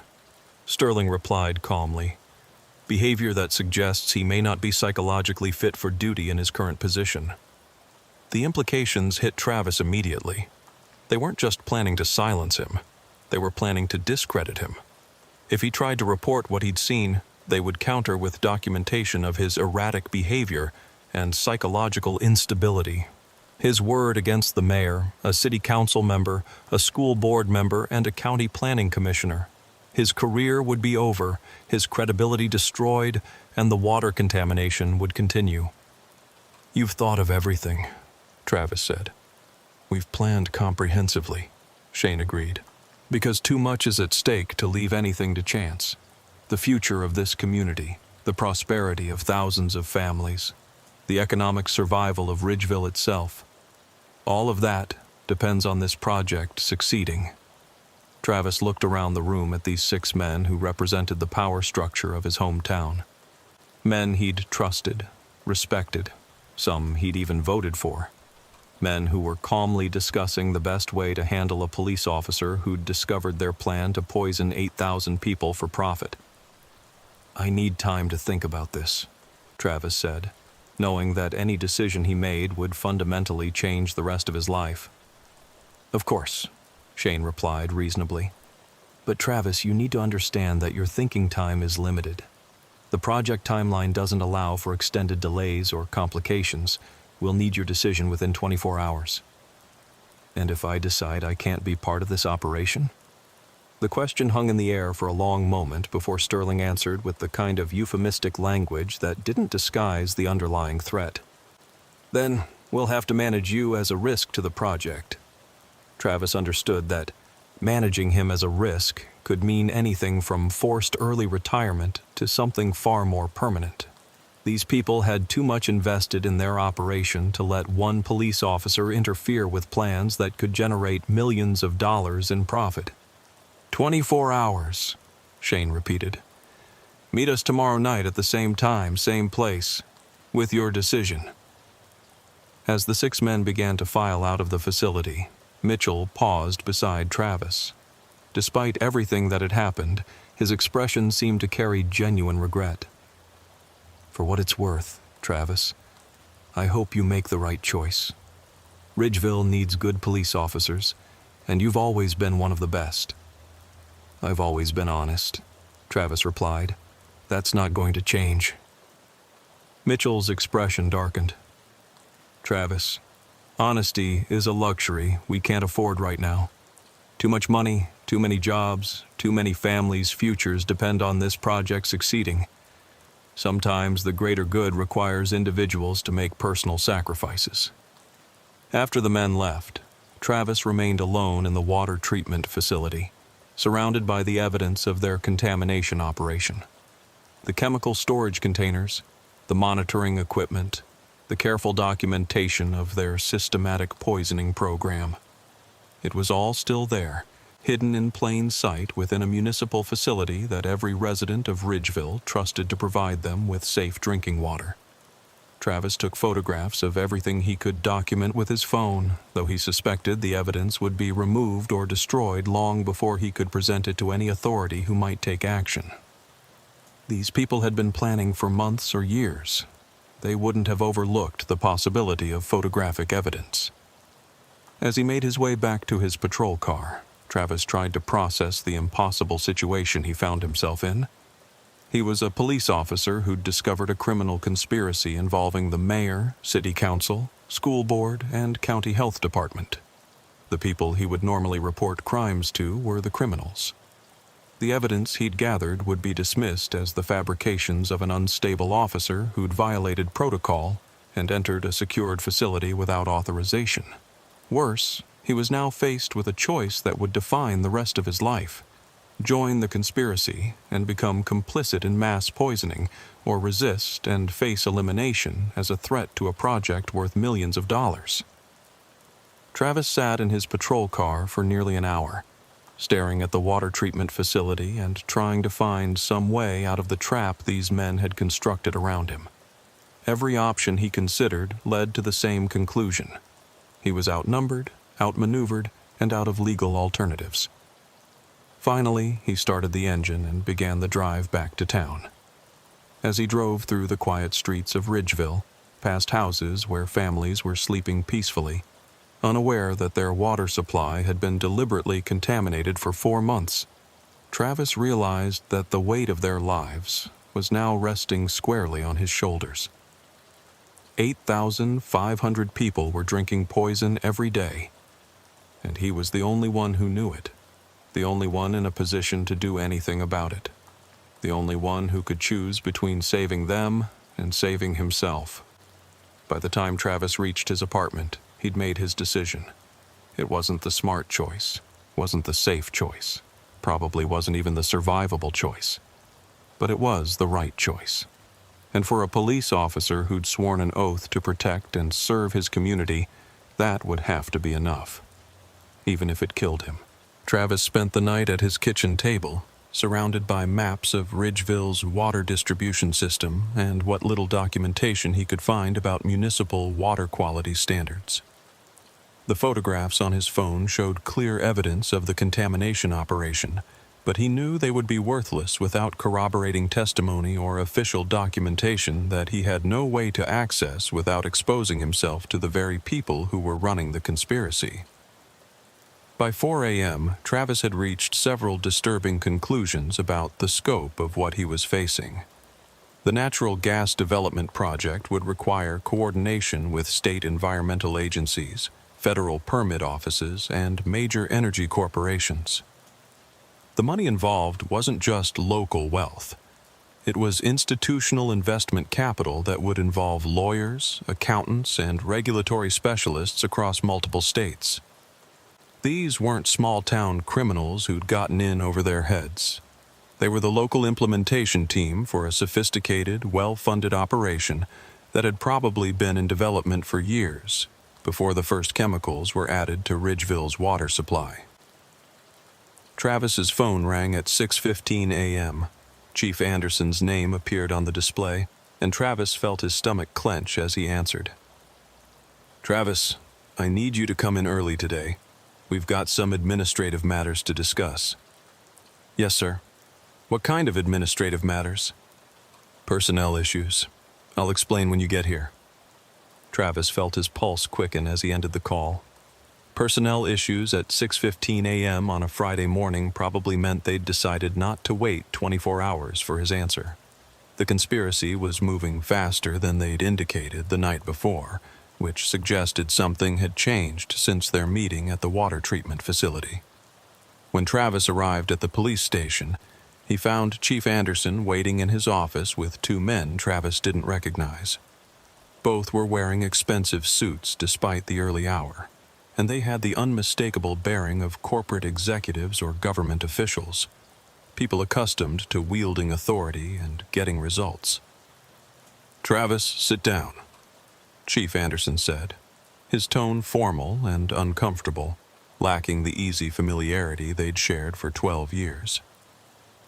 S1: Sterling replied calmly. behavior that suggests he may not be psychologically fit for duty in his current position. The implications hit Travis immediately. They weren't just planning to silence him, they were planning to discredit him. If he tried to report what he'd seen, they would counter with documentation of his erratic behavior and psychological instability. His word against the mayor, a city council member, a school board member, and a county planning commissioner. His career would be over, his credibility destroyed, and the water contamination would continue. "You've thought of everything," Travis said. "We've planned comprehensively," Shane agreed. "Because too much is at stake to leave anything to chance. The future of this community, the prosperity of thousands of families, the economic survival of Ridgeville itself. All of that depends on this project succeeding." Travis looked around the room at these 6 men who represented the power structure of his hometown. Men he'd trusted, respected, some he'd even voted for. Men who were calmly discussing the best way to handle a police officer who'd discovered their plan to poison 8,000 people for profit. "I need time to think about this," Travis said, knowing that any decision he made would fundamentally change the rest of his life. "Of course," Shane replied reasonably. "But Travis, you need to understand that your thinking time is limited. The project timeline doesn't allow for extended delays or complications. We'll need your decision within 24 hours. "And if I decide I can't be part of this operation?" The question hung in the air for a long moment before Sterling answered with the kind of euphemistic language that didn't disguise the underlying threat. "Then we'll have to manage you as a risk to the project." Travis understood that managing him as a risk could mean anything from forced early retirement to something far more permanent. These people had too much invested in their operation to let one police officer interfere with plans that could generate millions of dollars in profit. 24 hours, Shane repeated. "Meet us tomorrow night at the same time, same place, with your decision." As the 6 men began to file out of the facility, Mitchell paused beside Travis. Despite everything that had happened, his expression seemed to carry genuine regret. "For what it's worth, Travis, I hope you make the right choice. Ridgeville needs good police officers, and you've always been one of the best." "I've always been honest," Travis replied. "That's not going to change." Mitchell's expression darkened. "Travis, honesty is a luxury we can't afford right now. Too much money, too many jobs, too many families' futures depend on this project succeeding. Sometimes the greater good requires individuals to make personal sacrifices." After the men left, Travis remained alone in the water treatment facility, surrounded by the evidence of their contamination operation. The chemical storage containers, the monitoring equipment, the careful documentation of their systematic poisoning program. It was all still there, hidden in plain sight within a municipal facility that every resident of Ridgeville trusted to provide them with safe drinking water. Travis took photographs of everything he could document with his phone, though he suspected the evidence would be removed or destroyed long before he could present it to any authority who might take action. These people had been planning for months or years. They wouldn't have overlooked the possibility of photographic evidence. As he made his way back to his patrol car, Travis tried to process the impossible situation he found himself in. He was a police officer who'd discovered a criminal conspiracy involving the mayor, city council, school board, and county health department. The people he would normally report crimes to were the criminals. The evidence he'd gathered would be dismissed as the fabrications of an unstable officer who'd violated protocol and entered a secured facility without authorization. Worse, he was now faced with a choice that would define the rest of his life: join the conspiracy and become complicit in mass poisoning, or resist and face elimination as a threat to a project worth millions of dollars. Travis sat in his patrol car for nearly an hour, staring at the water treatment facility and trying to find some way out of the trap these men had constructed around him. Every option he considered led to the same conclusion. He was outnumbered, outmaneuvered, and out of legal alternatives. Finally, he started the engine and began the drive back to town. As he drove through the quiet streets of Ridgeville, past houses where families were sleeping peacefully, unaware that their water supply had been deliberately contaminated for 4 months, Travis realized that the weight of their lives was now resting squarely on his shoulders. 8,500 people were drinking poison every day, and he was the only one who knew it, the only one in a position to do anything about it, the only one who could choose between saving them and saving himself. By the time Travis reached his apartment, he'd made his decision. It wasn't the smart choice, wasn't the safe choice, probably wasn't even the survivable choice, but it was the right choice. And for a police officer who'd sworn an oath to protect and serve his community, that would have to be enough, even if it killed him. Travis spent the night at his kitchen table, surrounded by maps of Ridgeville's water distribution system and what little documentation he could find about municipal water quality standards. The photographs on his phone showed clear evidence of the contamination operation, but he knew they would be worthless without corroborating testimony or official documentation that he had no way to access without exposing himself to the very people who were running the conspiracy. By 4 a.m., Travis had reached several disturbing conclusions about the scope of what he was facing. The natural gas development project would require coordination with state environmental agencies, federal permit offices, and major energy corporations. The money involved wasn't just local wealth. It was institutional investment capital that would involve lawyers, accountants, and regulatory specialists across multiple states. These weren't small-town criminals who'd gotten in over their heads. They were the local implementation team for a sophisticated, well-funded operation that had probably been in development for years before the first chemicals were added to Ridgeville's water supply. Travis's phone rang at 6:15 a.m. Chief Anderson's name appeared on the display, and Travis felt his stomach clench as he answered. "Travis, I need you to come in early today. We've got some administrative matters to discuss." "Yes, sir. What kind of administrative matters?" "Personnel issues. I'll explain when you get here." Travis felt his pulse quicken as he ended the call. Personnel issues at 6:15 a.m. on a Friday morning probably meant they'd decided not to wait 24 hours for his answer. The conspiracy was moving faster than they'd indicated the night before, which suggested something had changed since their meeting at the water treatment facility. When Travis arrived at the police station, he found Chief Anderson waiting in his office with 2 men Travis didn't recognize. Both were wearing expensive suits despite the early hour, and they had the unmistakable bearing of corporate executives or government officials, people accustomed to wielding authority and getting results. "Travis, sit down," Chief Anderson said, his tone formal and uncomfortable, lacking the easy familiarity they'd shared for 12 years.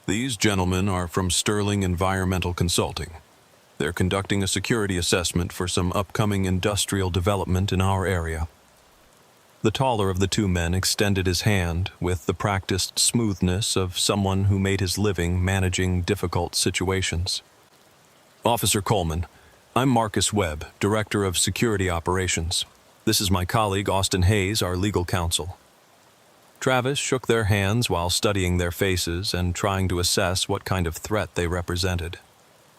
S1: "These gentlemen are from Sterling Environmental Consulting. They're conducting a security assessment for some upcoming industrial development in our area." The taller of the 2 men extended his hand with the practiced smoothness of someone who made his living managing difficult situations. "Officer Coleman, I'm Marcus Webb, Director of Security Operations. This is my colleague Austin Hayes, our legal counsel." Travis shook their hands while studying their faces and trying to assess what kind of threat they represented.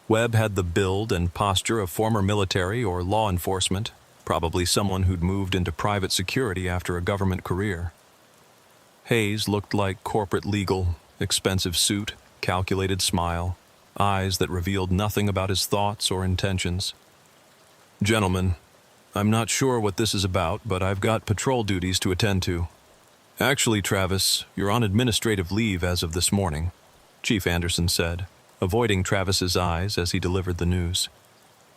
S1: Webb had the build and posture of former military or law enforcement, probably someone who'd moved into private security after a government career. Hayes looked like corporate legal, expensive suit, calculated smile, eyes that revealed nothing about his thoughts or intentions. "Gentlemen, I'm not sure what this is about, but I've got patrol duties to attend to." "Actually, Travis, you're on administrative leave as of this morning," Chief Anderson said, avoiding Travis's eyes as he delivered the news.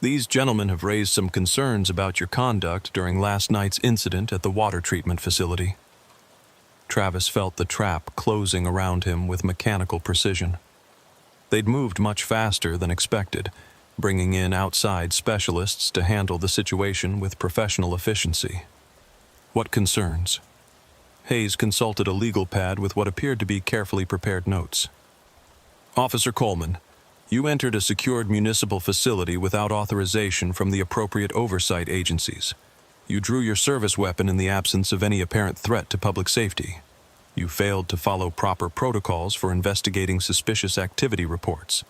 S1: "These gentlemen have raised some concerns about your conduct during last night's incident at the water treatment facility." Travis felt the trap closing around him with mechanical precision. They'd moved much faster than expected, bringing in outside specialists to handle the situation with professional efficiency. "What concerns?" Hayes consulted a legal pad with what appeared to be carefully prepared notes. "Officer Coleman, You entered a secured municipal facility without authorization from the appropriate oversight agencies. You drew your service weapon in the absence of any apparent threat to public safety. You failed to follow proper protocols for investigating suspicious activity reports.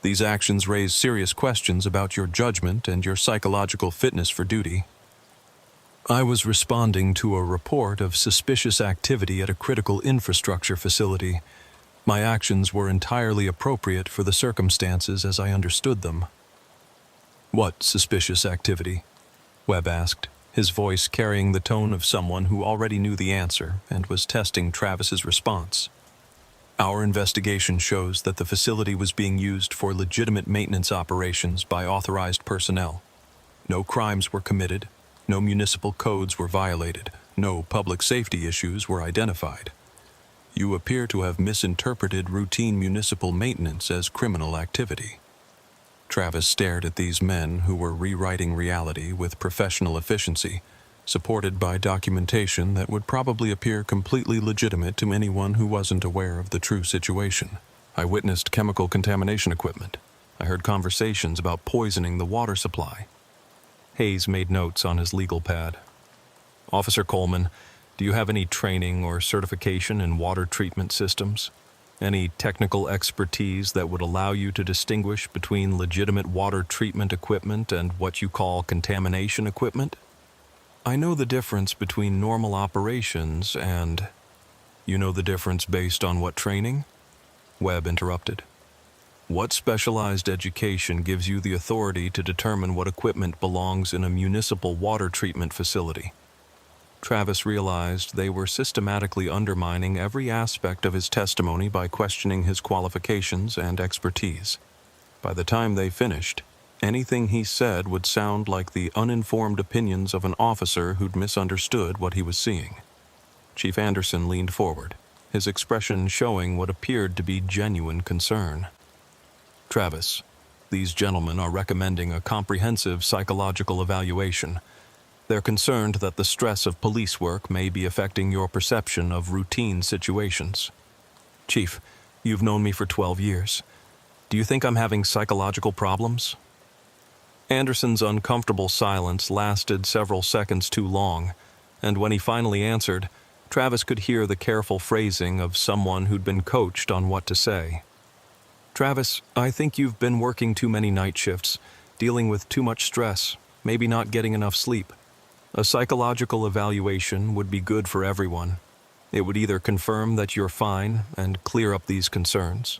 S1: These actions raise serious questions about your judgment and your psychological fitness for duty. I was responding to a report of suspicious activity at a critical infrastructure facility. My actions were entirely appropriate for the circumstances as I understood them. What suspicious activity? Webb asked, his voice carrying the tone of someone who already knew the answer and was testing Travis's response. Our investigation shows that the facility was being used for legitimate maintenance operations by authorized personnel. No crimes were committed, no municipal codes were violated, no public safety issues were identified. You appear to have misinterpreted routine municipal maintenance as criminal activity. Travis stared at these men who were rewriting reality with professional efficiency, supported by documentation that would probably appear completely legitimate to anyone who wasn't aware of the true situation. I witnessed chemical contamination equipment. I heard conversations about poisoning the water supply. Hayes made notes on his legal pad. Officer Coleman, do you have any training or certification in water treatment systems? Any technical expertise that would allow you to distinguish between legitimate water treatment equipment and what you call contamination equipment? I know the difference between normal operations and... You know the difference based on what training? Webb interrupted. What specialized education gives you the authority to determine what equipment belongs in a municipal water treatment facility? Travis realized they were systematically undermining every aspect of his testimony by questioning his qualifications and expertise. By the time they finished, anything he said would sound like the uninformed opinions of an officer who'd misunderstood what he was seeing. Chief Anderson leaned forward, his expression showing what appeared to be genuine concern. Travis, these gentlemen are recommending a comprehensive psychological evaluation. They're concerned that the stress of police work may be affecting your perception of routine situations. Chief, you've known me for 12 years. Do you think I'm having psychological problems? Anderson's uncomfortable silence lasted several seconds too long, and when he finally answered, Travis could hear the careful phrasing of someone who'd been coached on what to say. Travis, I think you've been working too many night shifts, dealing with too much stress, maybe not getting enough sleep. A psychological evaluation would be good for everyone. It would either confirm that you're fine and clear up these concerns,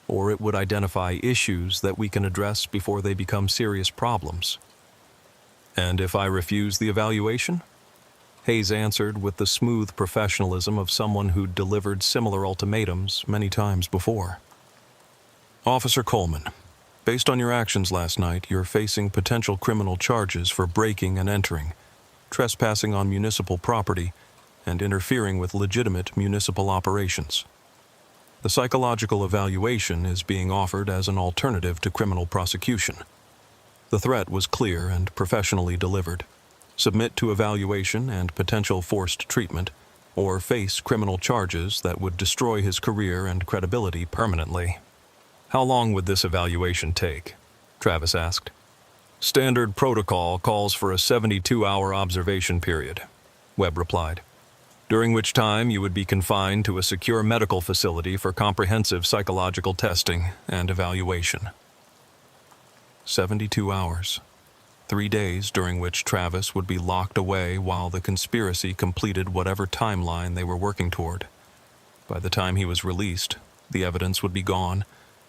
S1: or it would identify issues that we can address before they become serious problems. And if I refuse the evaluation? Hayes answered with the smooth professionalism of someone who'd delivered similar ultimatums many times before. Officer Coleman, based on your actions last night, you're facing potential criminal charges for breaking and entering, trespassing on municipal property, and interfering with legitimate municipal operations. The psychological evaluation is being offered as an alternative to criminal prosecution. The threat was clear and professionally delivered. Submit to evaluation and potential forced treatment, or face criminal charges that would destroy his career and credibility permanently. How long would this evaluation take? Travis asked. Standard protocol calls for a 72-hour observation period, Webb replied, during which time you would be confined to a secure medical facility for comprehensive psychological testing and evaluation. 72 hours. 3 days during which Travis would be locked away while the conspiracy completed whatever timeline they were working toward. By the time he was released, the evidence would be gone,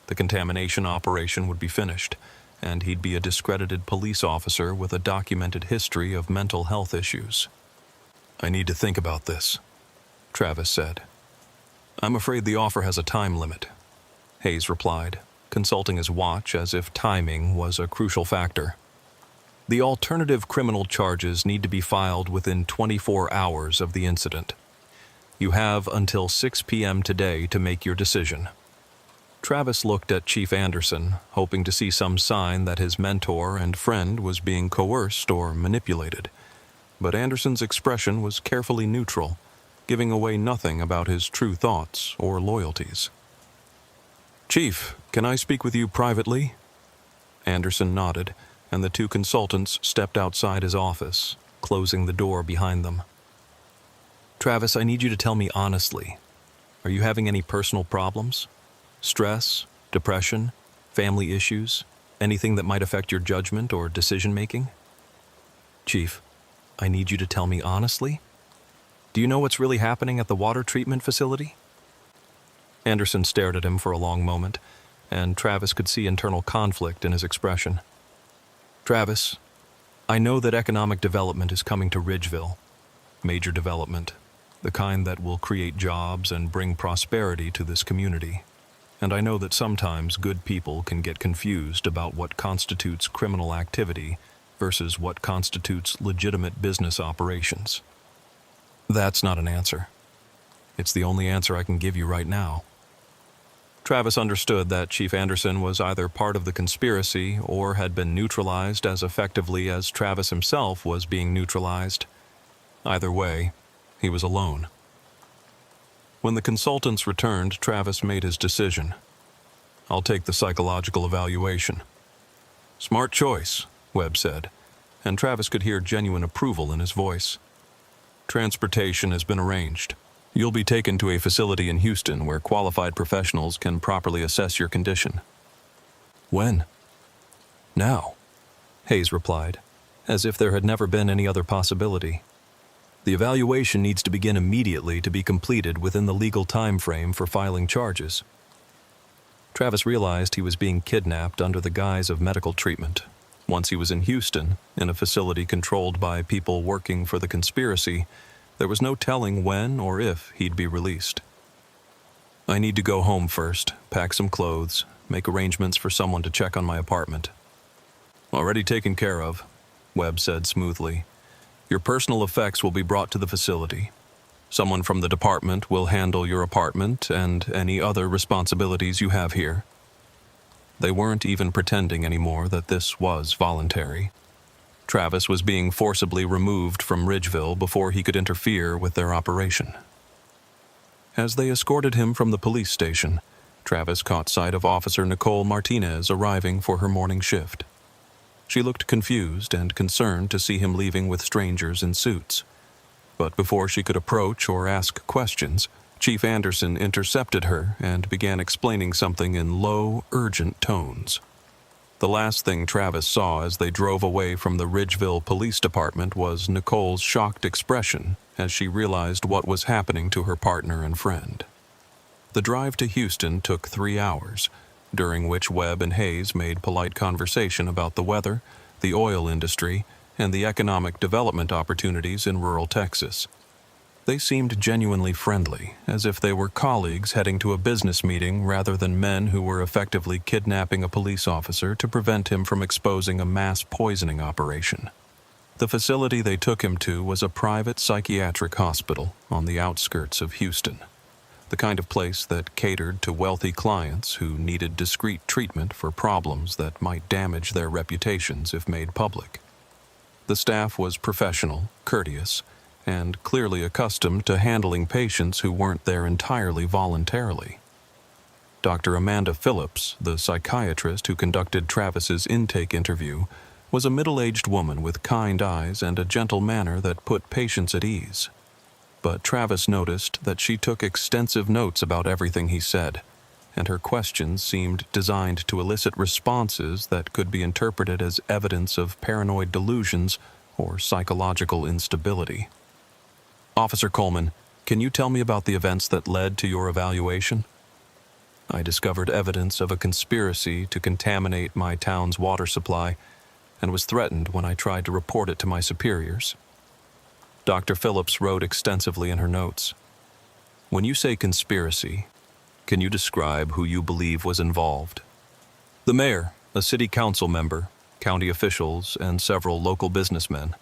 S1: the contamination operation would be finished, and he'd be a discredited police officer with a documented history of mental health issues. I need to think about this, Travis said. I'm afraid the offer has a time limit, Hayes replied, consulting his watch as if timing was a crucial factor. The alternative criminal charges need to be filed within 24 hours of the incident. You have until 6 p.m. today to make your decision. Travis looked at Chief Anderson, hoping to see some sign that his mentor and friend was being coerced or manipulated. But Anderson's expression was carefully neutral, giving away nothing about his true thoughts or loyalties. Chief, can I speak with you privately? Anderson nodded, and the two consultants stepped outside his office, closing the door behind them. Travis, I need you to tell me honestly. Are you having any personal problems? Stress, depression, family issues, anything that might affect your judgment or decision-making? Chief, I need you to tell me honestly. Do you know what's really happening at the water treatment facility? Anderson stared at him for a long moment, and Travis could see internal conflict in his expression. Travis, I know that economic development is coming to Ridgeville. Major development, the kind that will create jobs and bring prosperity to this community. And I know that sometimes good people can get confused about what constitutes criminal activity versus what constitutes legitimate business operations. That's not an answer. It's the only answer I can give you right now. Travis understood that Chief Anderson was either part of the conspiracy or had been neutralized as effectively as Travis himself was being neutralized. Either way, he was alone. When the consultants returned, Travis made his decision. I'll take the psychological evaluation. Smart choice, Webb said, and Travis could hear genuine approval in his voice. Transportation has been arranged. You'll be taken to a facility in Houston where qualified professionals can properly assess your condition. When? Now, Hayes replied, as if there had never been any other possibility. The evaluation needs to begin immediately to be completed within the legal time frame for filing charges. Travis realized he was being kidnapped under the guise of medical treatment. Once he was in Houston, in a facility controlled by people working for the conspiracy, there was no telling when or if he'd be released. I need to go home first, pack some clothes, make arrangements for someone to check on my apartment. Already taken care of, Webb said smoothly. Your personal effects will be brought to the facility. Someone from the department will handle your apartment and any other responsibilities you have here. They weren't even pretending anymore that this was voluntary. Travis was being forcibly removed from Ridgeville before he could interfere with their operation. As they escorted him from the police station, Travis caught sight of Officer Nicole Martinez arriving for her morning shift. She looked confused and concerned to see him leaving with strangers in suits. But before she could approach or ask questions, Chief Anderson intercepted her and began explaining something in low, urgent tones. The last thing Travis saw as they drove away from the Ridgeville Police Department was Nicole's shocked expression as she realized what was happening to her partner and friend. The drive to Houston took 3 hours, during which Webb and Hayes made polite conversation about the weather, the oil industry, and the economic development opportunities in rural Texas. They seemed genuinely friendly, as if they were colleagues heading to a business meeting rather than men who were effectively kidnapping a police officer to prevent him from exposing a mass poisoning operation. The facility they took him to was a private psychiatric hospital on the outskirts of Houston, the kind of place that catered to wealthy clients who needed discreet treatment for problems that might damage their reputations if made public. The staff was professional, courteous, and clearly accustomed to handling patients who weren't there entirely voluntarily. Dr. Amanda Phillips, the psychiatrist who conducted Travis's intake interview, was a middle-aged woman with kind eyes and a gentle manner that put patients at ease. But Travis noticed that she took extensive notes about everything he said, and her questions seemed designed to elicit responses that could be interpreted as evidence of paranoid delusions or psychological instability. Officer Coleman, can you tell me about the events that led to your evaluation? I discovered evidence of a conspiracy to contaminate my town's water supply and was threatened when I tried to report it to my superiors. Dr. Phillips wrote extensively in her notes. When you say conspiracy, can you describe who you believe was involved? The mayor, a city council member, county officials, and several local businessmen.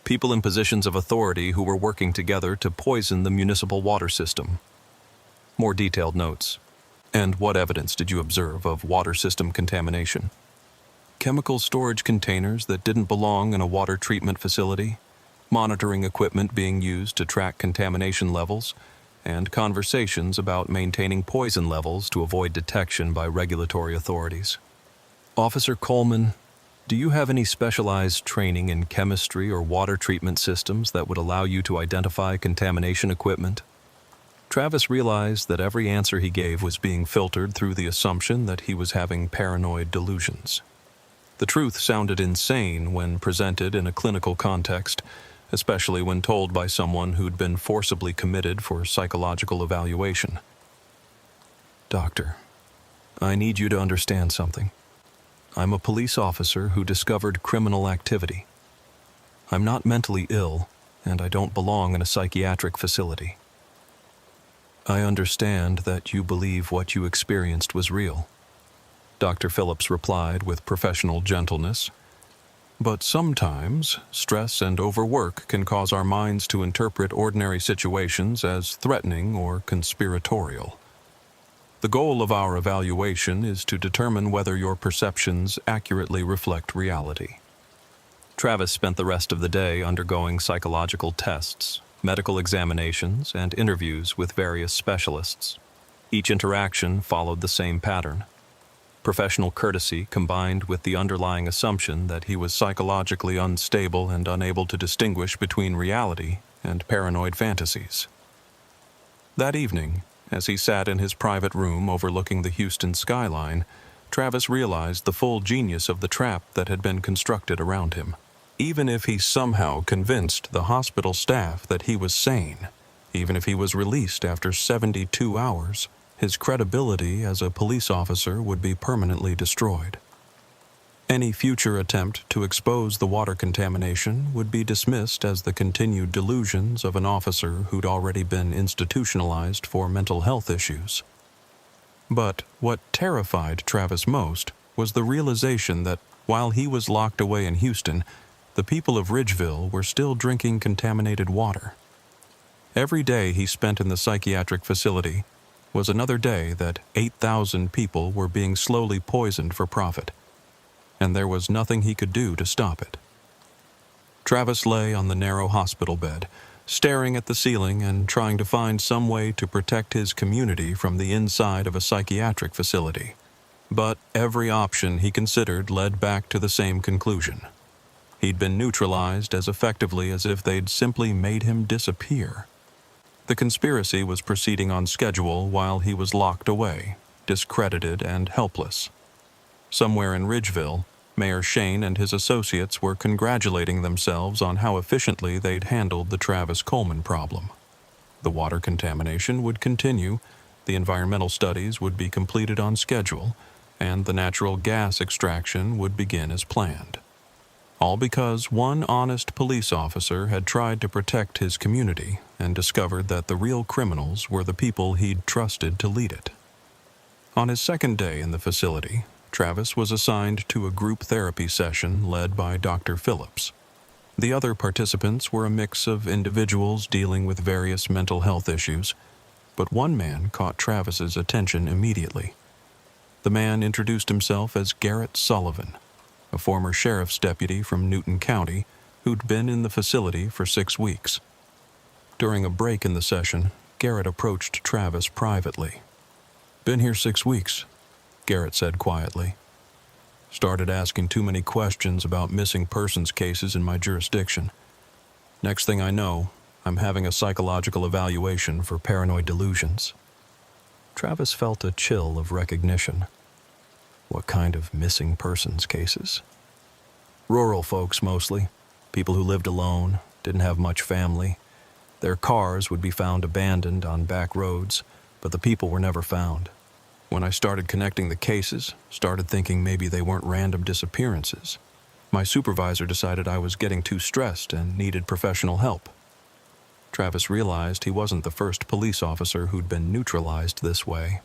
S1: People in positions of authority who were working together to poison the municipal water system. More detailed notes. And what evidence did you observe of water system contamination? Chemical storage containers that didn't belong in a water treatment facility, monitoring equipment being used to track contamination levels, and conversations about maintaining poison levels to avoid detection by regulatory authorities. Officer Coleman, do you have any specialized training in chemistry or water treatment systems that would allow you to identify contamination equipment? Travis realized that every answer he gave was being filtered through the assumption that he was having paranoid delusions. The truth sounded insane when presented in a clinical context, especially when told by someone who'd been forcibly committed for psychological evaluation. Doctor, I need you to understand something. I'm a police officer who discovered criminal activity. I'm not mentally ill, and I don't belong in a psychiatric facility. I understand that you believe what you experienced was real, Dr. Phillips replied with professional gentleness. But sometimes, stress and overwork can cause our minds to interpret ordinary situations as threatening or conspiratorial. The goal of our evaluation is to determine whether your perceptions accurately reflect reality. Travis spent the rest of the day undergoing psychological tests, medical examinations, and interviews with various specialists. Each interaction followed the same pattern. Professional courtesy combined with the underlying assumption that he was psychologically unstable and unable to distinguish between reality and paranoid fantasies. That evening, as he sat in his private room overlooking the Houston skyline, Travis realized the full genius of the trap that had been constructed around him. Even if he somehow convinced the hospital staff that he was sane, even if he was released after 72 hours, his credibility as a police officer would be permanently destroyed. Any future attempt to expose the water contamination would be dismissed as the continued delusions of an officer who'd already been institutionalized for mental health issues. But what terrified Travis most was the realization that while he was locked away in Houston, the people of Ridgeville were still drinking contaminated water. Every day he spent in the psychiatric facility was another day that 8,000 people were being slowly poisoned for profit, and there was nothing he could do to stop it. Travis lay on the narrow hospital bed, staring at the ceiling and trying to find some way to protect his community from the inside of a psychiatric facility. But every option he considered led back to the same conclusion. He'd been neutralized as effectively as if they'd simply made him disappear. The conspiracy was proceeding on schedule while he was locked away, discredited and helpless. Somewhere in Ridgeville, Mayor Shane and his associates were congratulating themselves on how efficiently they'd handled the Travis Coleman problem. The water contamination would continue, the environmental studies would be completed on schedule, and the natural gas extraction would begin as planned. All because one honest police officer had tried to protect his community and discovered that the real criminals were the people he'd trusted to lead it. On his second day in the facility, Travis was assigned to a group therapy session led by Dr. Phillips. The other participants were a mix of individuals dealing with various mental health issues, but one man caught Travis's attention immediately. The man introduced himself as Garrett Sullivan, a former sheriff's deputy from Newton County who'd been in the facility for 6 weeks. During a break in the session, Garrett approached Travis privately. "Been here 6 weeks," Garrett said quietly. "Started asking too many questions about missing persons cases in my jurisdiction. Next thing I know, I'm having a psychological evaluation for paranoid delusions." Travis felt a chill of recognition. What kind of missing persons cases? Rural folks mostly, people who lived alone, didn't have much family. Their cars would be found abandoned on back roads, but the people were never found. When I started connecting the cases, started thinking maybe they weren't random disappearances, my supervisor decided I was getting too stressed and needed professional help. Travis realized he wasn't the first police officer who'd been neutralized this way.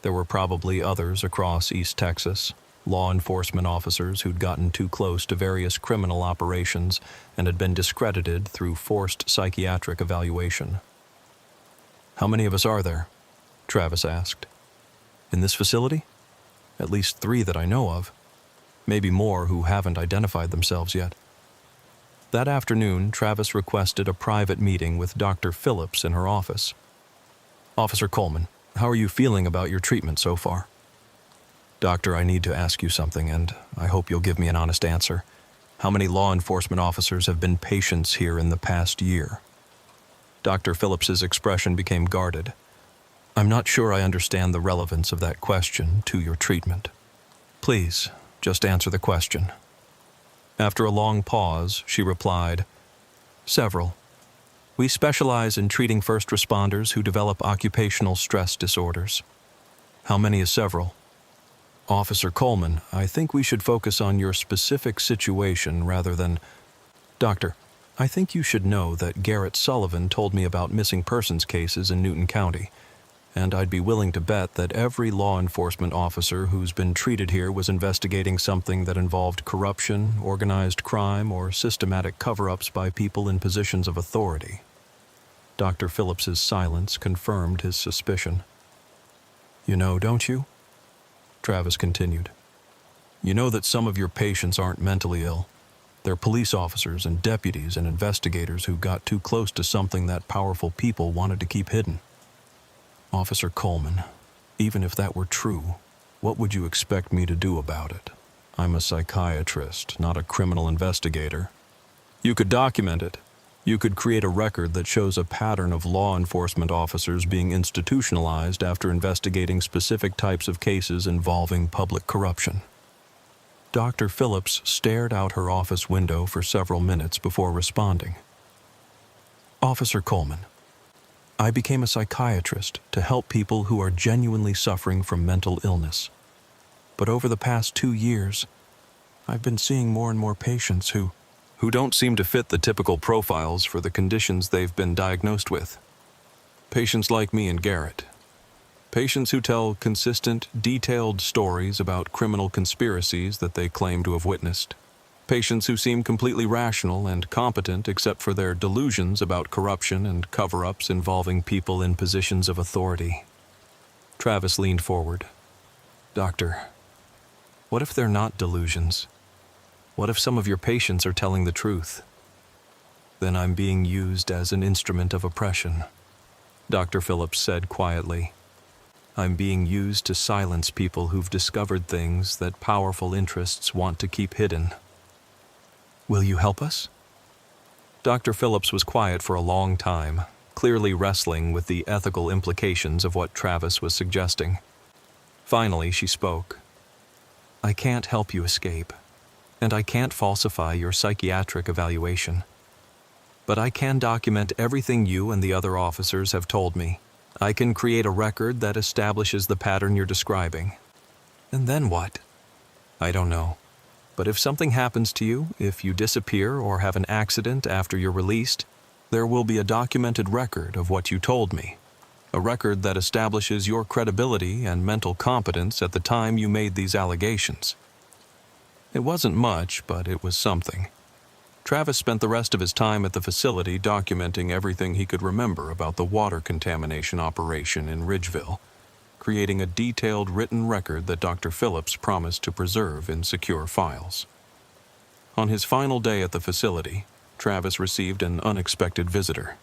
S1: There were probably others across East Texas, law enforcement officers who'd gotten too close to various criminal operations and had been discredited through forced psychiatric evaluation. "How many of us are there?" Travis asked. "In this facility? At least 3 that I know of. Maybe more who haven't identified themselves yet." That afternoon, Travis requested a private meeting with Dr. Phillips in her office. Officer Coleman, how are you feeling about your treatment so far? Doctor, I need to ask you something, and I hope you'll give me an honest answer. How many law enforcement officers have been patients here in the past year? Dr. Phillips's expression became guarded. I'm not sure I understand the relevance of that question to your treatment. Please, just answer the question. After a long pause, she replied, Several. We specialize in treating first responders who develop occupational stress disorders. How many is several? Officer Coleman, I think we should focus on your specific situation rather than... Doctor, I think you should know that Garrett Sullivan told me about missing persons cases in Newton County, and I'd be willing to bet that every law enforcement officer who's been treated here was investigating something that involved corruption, organized crime, or systematic cover-ups by people in positions of authority. Dr. Phillips's silence confirmed his suspicion. You know, don't you? Travis continued. You know that some of your patients aren't mentally ill. They're police officers and deputies and investigators who got too close to something that powerful people wanted to keep hidden. Officer Coleman, even if that were true, what would you expect me to do about it? I'm a psychiatrist, not a criminal investigator. You could document it. You could create a record that shows a pattern of law enforcement officers being institutionalized after investigating specific types of cases involving public corruption. Dr. Phillips stared out her office window for several minutes before responding. Officer Coleman, I became a psychiatrist to help people who are genuinely suffering from mental illness. But over the past 2 years, I've been seeing more and more patients who don't seem to fit the typical profiles for the conditions they've been diagnosed with. Patients like me and Garrett. Patients who tell consistent, detailed stories about criminal conspiracies that they claim to have witnessed. Patients who seem completely rational and competent except for their delusions about corruption and cover-ups involving people in positions of authority. Travis leaned forward. Doctor, what if they're not delusions? What if some of your patients are telling the truth? Then I'm being used as an instrument of oppression, Dr. Phillips said quietly. I'm being used to silence people who've discovered things that powerful interests want to keep hidden. Will you help us? Dr. Phillips was quiet for a long time, clearly wrestling with the ethical implications of what Travis was suggesting. Finally, she spoke. I can't help you escape. And I can't falsify your psychiatric evaluation. But I can document everything you and the other officers have told me. I can create a record that establishes the pattern you're describing. And then what? I don't know. But if something happens to you, if you disappear or have an accident after you're released, there will be a documented record of what you told me. A record that establishes your credibility and mental competence at the time you made these allegations. It wasn't much, but it was something. Travis spent the rest of his time at the facility documenting everything he could remember about the water contamination operation in Ridgeville, creating a detailed written record that Dr. Phillips promised to preserve in secure files. On his final day at the facility, Travis received an unexpected visitor.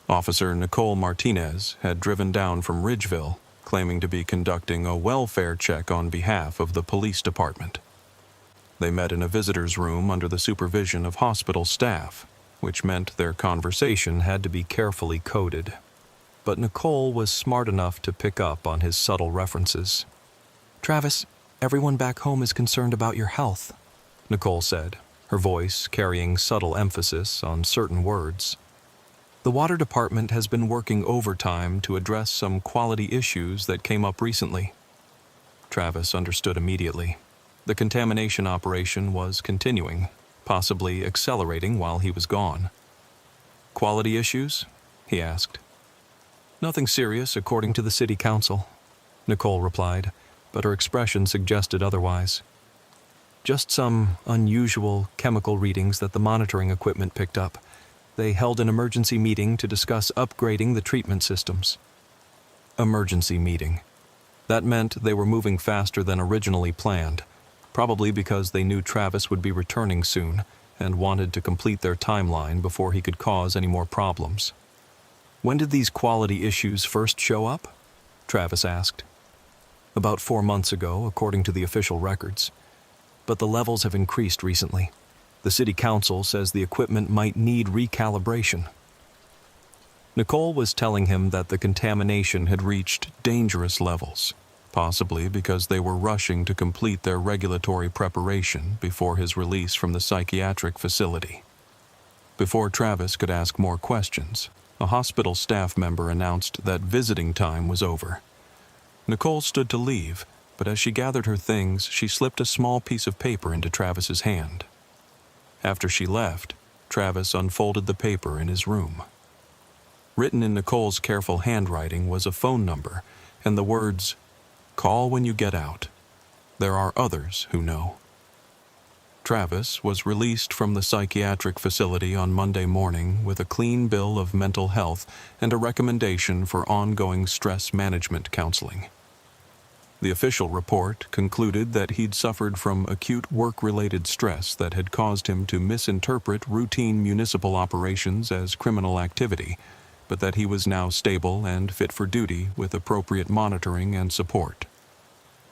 S1: Officer Nicole Martinez had driven down from Ridgeville, claiming to be conducting a welfare check on behalf of the police department. They met in a visitor's room under the supervision of hospital staff, which meant their conversation had to be carefully coded. But Nicole was smart enough to pick up on his subtle references. Travis, everyone back home is concerned about your health, Nicole said, her voice carrying subtle emphasis on certain words. The water department has been working overtime to address some quality issues that came up recently. Travis understood immediately. The contamination operation was continuing, possibly accelerating while he was gone. Quality issues? He asked. Nothing serious, according to the city council, Nicole replied, but her expression suggested otherwise. Just some unusual chemical readings that the monitoring equipment picked up. They held an emergency meeting to discuss upgrading the treatment systems. Emergency meeting. That meant they were moving faster than originally planned, probably because they knew Travis would be returning soon and wanted to complete their timeline before he could cause any more problems. When did these quality issues first show up? Travis asked. About 4 months ago, according to the official records. But the levels have increased recently. The city council says the equipment might need recalibration. Nicole was telling him that the contamination had reached dangerous levels, possibly because they were rushing to complete their regulatory preparation before his release from the psychiatric facility. Before Travis could ask more questions, a hospital staff member announced that visiting time was over. Nicole stood to leave, but as she gathered her things, she slipped a small piece of paper into Travis's hand. After she left, Travis unfolded the paper in his room. Written in Nicole's careful handwriting was a phone number and the words, "Call when you get out. There are others who know." Travis was released from the psychiatric facility on Monday morning with a clean bill of mental health and a recommendation for ongoing stress management counseling. The official report concluded that he'd suffered from acute work-related stress that had caused him to misinterpret routine municipal operations as criminal activity, but that he was now stable and fit for duty with appropriate monitoring and support.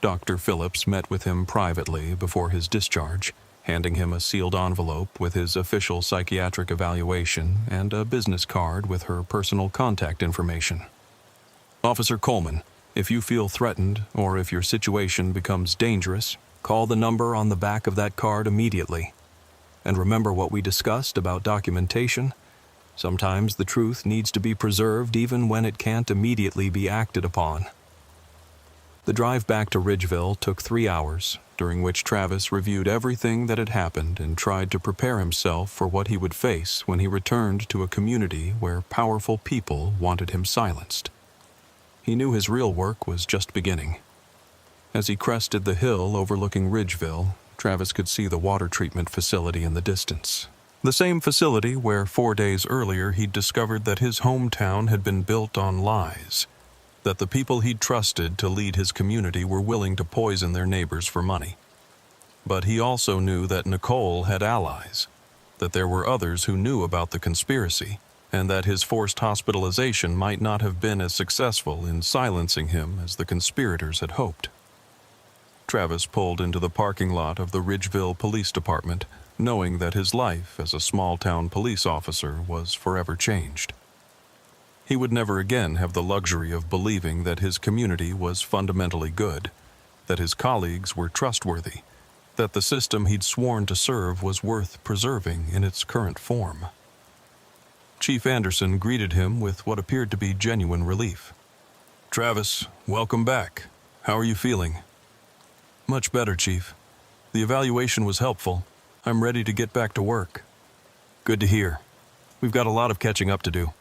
S1: Dr. Phillips met with him privately before his discharge, handing him a sealed envelope with his official psychiatric evaluation and a business card with her personal contact information. "Officer Coleman, if you feel threatened or if your situation becomes dangerous, call the number on the back of that card immediately. And remember what we discussed about documentation? Sometimes the truth needs to be preserved even when it can't immediately be acted upon." The drive back to Ridgeville took 3 hours, during which Travis reviewed everything that had happened and tried to prepare himself for what he would face when he returned to a community where powerful people wanted him silenced. He knew his real work was just beginning. As he crested the hill overlooking Ridgeville, Travis could see the water treatment facility in the distance. The same facility where 4 days earlier he'd discovered that his hometown had been built on lies, that the people he'd trusted to lead his community were willing to poison their neighbors for money. But he also knew that Nicole had allies, that there were others who knew about the conspiracy, and that his forced hospitalization might not have been as successful in silencing him as the conspirators had hoped. Travis pulled into the parking lot of the Ridgeville Police Department, knowing that his life as a small-town police officer was forever changed. He would never again have the luxury of believing that his community was fundamentally good, that his colleagues were trustworthy, that the system he'd sworn to serve was worth preserving in its current form. Chief Anderson greeted him with what appeared to be genuine relief. "Travis, welcome back. How are you feeling?" "Much better, Chief. The evaluation was helpful. I'm ready to get back to work." "Good to hear. We've got a lot of catching up to do.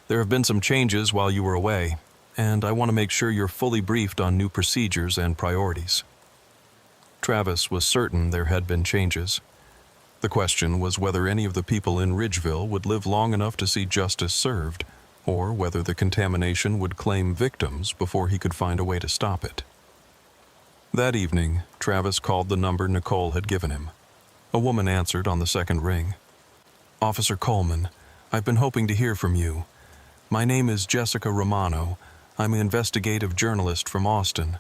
S1: There have been some changes while you were away, and I want to make sure you're fully briefed on new procedures and priorities." Travis was certain there had been changes. The question was whether any of the people in Ridgeville would live long enough to see justice served, or whether the contamination would claim victims before he could find a way to stop it. That evening, Travis called the number Nicole had given him. A woman answered on the second ring. "Officer Coleman, I've been hoping to hear from you. My name is Jessica Romano. I'm an investigative journalist from Austin.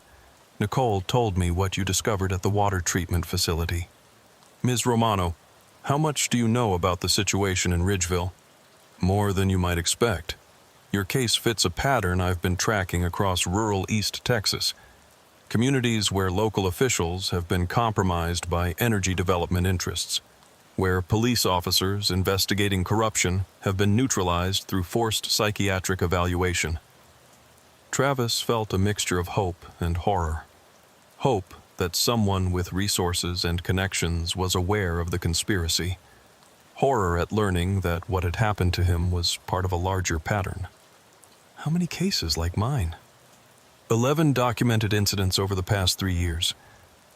S1: Nicole told me what you discovered at the water treatment facility." "Ms. Romano, how much do you know about the situation in Ridgeville?" "More than you might expect. Your case fits a pattern I've been tracking across rural East Texas. Communities where local officials have been compromised by energy development interests, where police officers investigating corruption have been neutralized through forced psychiatric evaluation." Travis felt a mixture of hope and horror. Hope that someone with resources and connections was aware of the conspiracy. Horror at learning that what had happened to him was part of a larger pattern. How many cases like mine? 11 documented incidents over the past 3 years.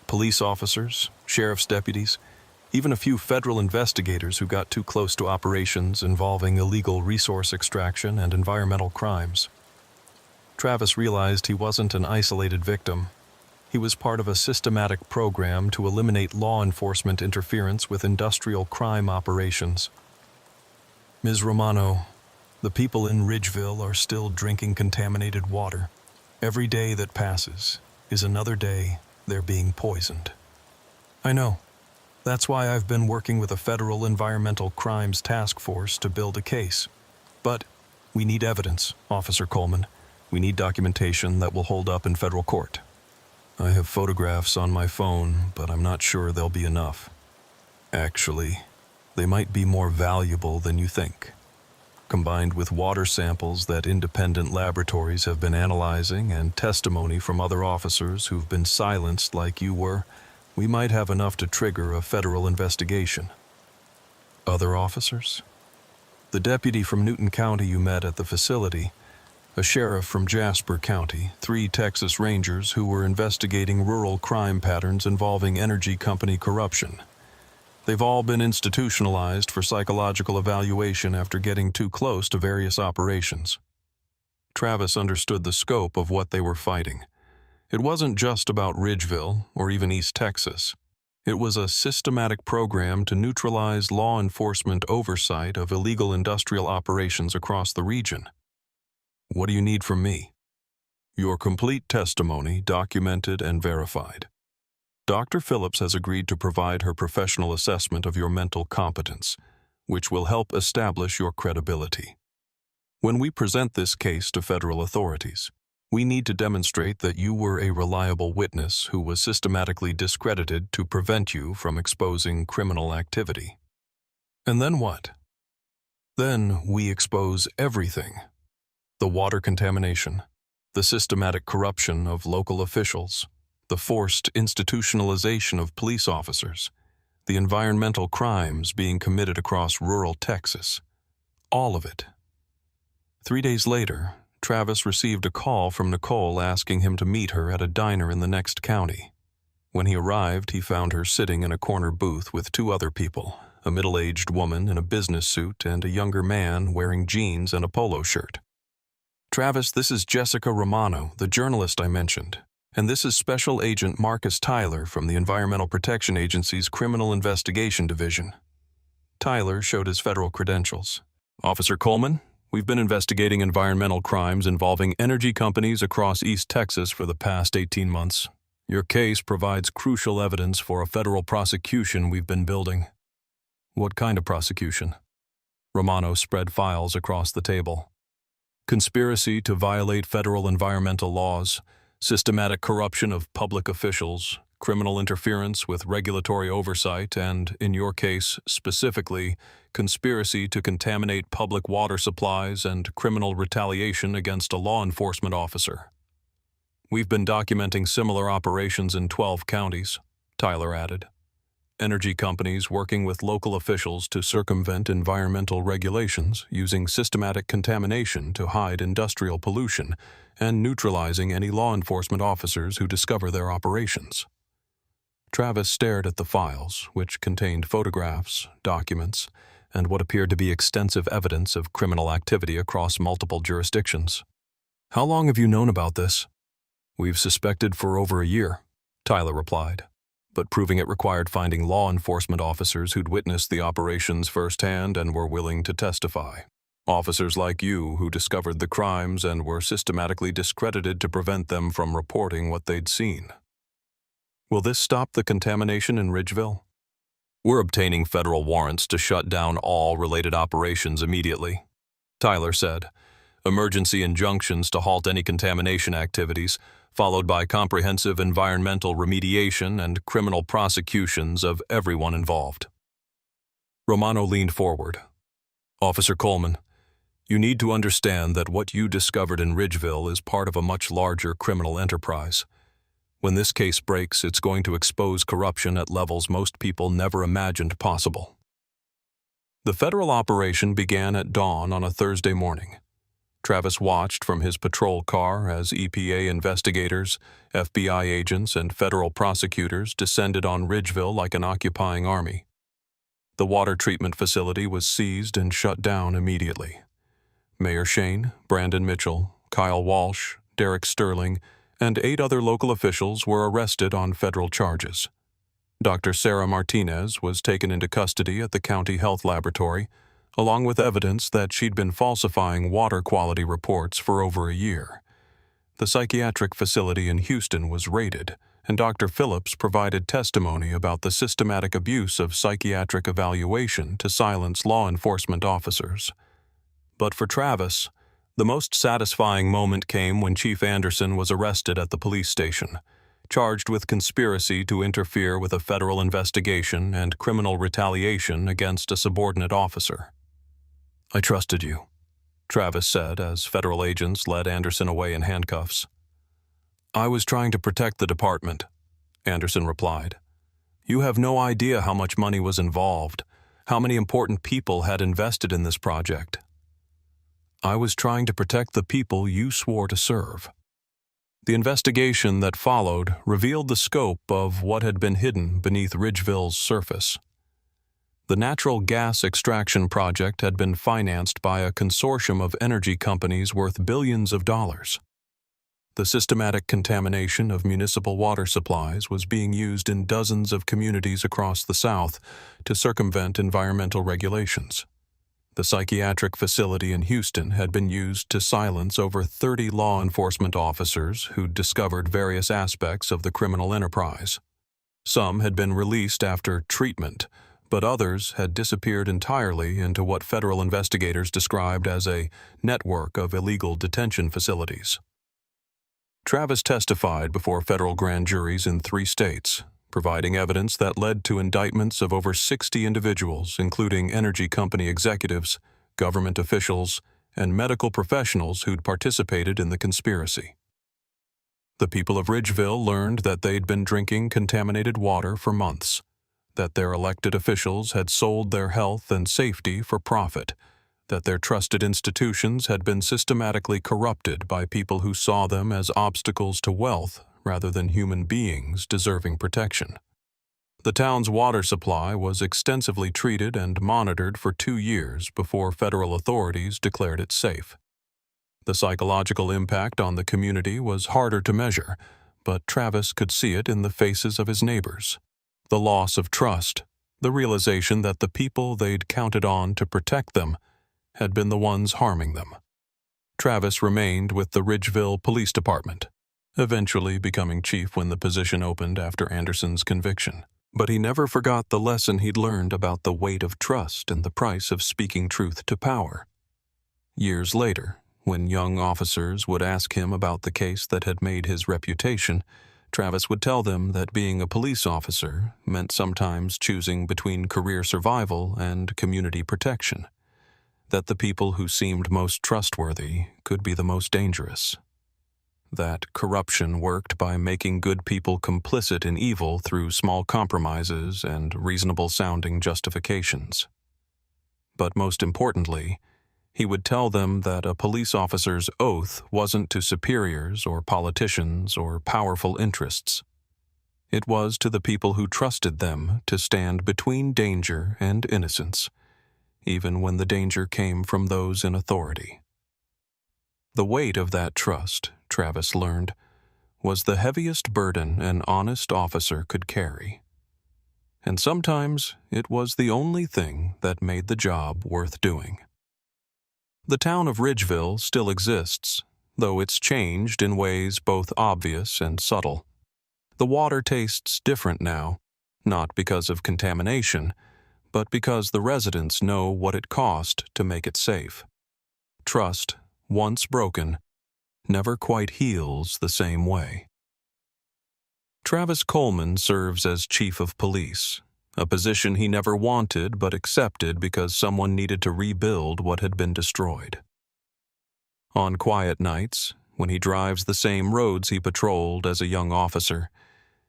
S1: Police officers, sheriff's deputies, even a few federal investigators who got too close to operations involving illegal resource extraction and environmental crimes. Travis realized he wasn't an isolated victim. He was part of a systematic program to eliminate law enforcement interference with industrial crime operations. "Ms. Romano, The people in Ridgeville are still drinking contaminated water. Every day that passes is another day they're being poisoned. I know. That's why I've been working with a federal environmental crimes task force to build a case. But we need evidence, Officer Coleman. We need documentation that will hold up in federal court. I have photographs on my phone, but I'm not sure they'll be enough. Actually, they might be more valuable than you think. Combined with water samples that independent laboratories have been analyzing and testimony from other officers who've been silenced like you were, we might have enough to trigger a federal investigation. Other officers? The deputy from Newton County you met at the facility, a sheriff from Jasper County, 3 Texas Rangers who were investigating rural crime patterns involving energy company corruption. They've all been institutionalized for psychological evaluation after getting too close to various operations. Travis understood the scope of what they were fighting. It wasn't just about Ridgeville or even East Texas. It was a systematic program to neutralize law enforcement oversight of illegal industrial operations across the region. What do you need from me? Your complete testimony, documented and verified. Dr. Phillips has agreed to provide her professional assessment of your mental competence, which will help establish your credibility. When we present this case to federal authorities, we need to demonstrate that you were a reliable witness who was systematically discredited to prevent you from exposing criminal activity. And then what? Then we expose everything. The water contamination, the systematic corruption of local officials, the forced institutionalization of police officers, the environmental crimes being committed across rural Texas. All of it. 3 days later, Travis received a call from Nicole asking him to meet her at a diner in the next county. When he arrived, he found her sitting in a corner booth with 2 other people, a middle-aged woman in a business suit and a younger man wearing jeans and a polo shirt. Travis, this is Jessica Romano, the journalist I mentioned. And this is Special Agent Marcus Tyler from the Environmental Protection Agency's Criminal Investigation Division. Tyler showed his federal credentials. Officer Coleman, we've been investigating environmental crimes involving energy companies across East Texas for the past 18 months. Your case provides crucial evidence for a federal prosecution we've been building. What kind of prosecution? Romano spread files across the table. Conspiracy to violate federal environmental laws, systematic corruption of public officials, criminal interference with regulatory oversight, and, in your case specifically, conspiracy to contaminate public water supplies and criminal retaliation against a law enforcement officer. We've been documenting similar operations in 12 counties, Tyler added. Energy companies working with local officials to circumvent environmental regulations, using systematic contamination to hide industrial pollution, and neutralizing any law enforcement officers who discover their operations. Travis stared at the files, which contained photographs, documents, and what appeared to be extensive evidence of criminal activity across multiple jurisdictions. How long have you known about this? We've suspected for over a year, Tyler replied, but proving it required finding law enforcement officers who'd witnessed the operations firsthand and were willing to testify. Officers like you who discovered the crimes and were systematically discredited to prevent them from reporting what they'd seen. Will this stop the contamination in Ridgeville? We're obtaining federal warrants to shut down all related operations immediately, Tyler said. Emergency injunctions to halt any contamination activities, followed by comprehensive environmental remediation and criminal prosecutions of everyone involved. Romano leaned forward. Officer Coleman, you need to understand that what you discovered in Ridgeville is part of a much larger criminal enterprise. When this case breaks, it's going to expose corruption at levels most people never imagined possible. The federal operation began at dawn on a Thursday morning. Travis watched from his patrol car as EPA investigators, FBI agents, and federal prosecutors descended on Ridgeville like an occupying army. The water treatment facility was seized and shut down immediately. Mayor Shane, Brandon Mitchell, Kyle Walsh, Derek Sterling, and 8 other local officials were arrested on federal charges. Dr. Sarah Martinez was taken into custody at the county health laboratory, along with evidence that she'd been falsifying water quality reports for over a year. The psychiatric facility in Houston was raided, and Dr. Phillips provided testimony about the systematic abuse of psychiatric evaluation to silence law enforcement officers. But for Travis, the most satisfying moment came when Chief Anderson was arrested at the police station, charged with conspiracy to interfere with a federal investigation and criminal retaliation against a subordinate officer. "I trusted you," Travis said as federal agents led Anderson away in handcuffs. "I was trying to protect the department," Anderson replied. "You have no idea how much money was involved, how many important people had invested in this project." "I was trying to protect the people you swore to serve." The investigation that followed revealed the scope of what had been hidden beneath Ridgeville's surface. The natural gas extraction project had been financed by a consortium of energy companies worth billions of dollars. The systematic contamination of municipal water supplies was being used in dozens of communities across the South to circumvent environmental regulations. The psychiatric facility in Houston had been used to silence over 30 law enforcement officers who'd discovered various aspects of the criminal enterprise. Some had been released after treatment, but others had disappeared entirely into what federal investigators described as a network of illegal detention facilities. Travis testified before federal grand juries in 3 states, providing evidence that led to indictments of over 60 individuals, including energy company executives, government officials, and medical professionals who'd participated in the conspiracy. The people of Ridgeville learned that they'd been drinking contaminated water for months, that their elected officials had sold their health and safety for profit, that their trusted institutions had been systematically corrupted by people who saw them as obstacles to wealth rather than human beings deserving protection. The town's water supply was extensively treated and monitored for 2 years before federal authorities declared it safe. The psychological impact on the community was harder to measure, but Travis could see it in the faces of his neighbors. The loss of trust, the realization that the people they'd counted on to protect them had been the ones harming them. Travis remained with the Ridgeville Police Department, eventually becoming chief when the position opened after Anderson's conviction. But he never forgot the lesson he'd learned about the weight of trust and the price of speaking truth to power. Years later, when young officers would ask him about the case that had made his reputation, Travis would tell them that being a police officer meant sometimes choosing between career survival and community protection, that the people who seemed most trustworthy could be the most dangerous, that corruption worked by making good people complicit in evil through small compromises and reasonable-sounding justifications. But most importantly, he would tell them that a police officer's oath wasn't to superiors or politicians or powerful interests. It was to the people who trusted them to stand between danger and innocence, even when the danger came from those in authority. The weight of that trust, Travis learned, was the heaviest burden an honest officer could carry. And sometimes it was the only thing that made the job worth doing. The town of Ridgeville still exists, though it's changed in ways both obvious and subtle. The water tastes different now, not because of contamination, but because the residents know what it cost to make it safe. Trust, once broken, never quite heals the same way. Travis Coleman serves as chief of police, a position he never wanted but accepted because someone needed to rebuild what had been destroyed. On quiet nights, when he drives the same roads he patrolled as a young officer,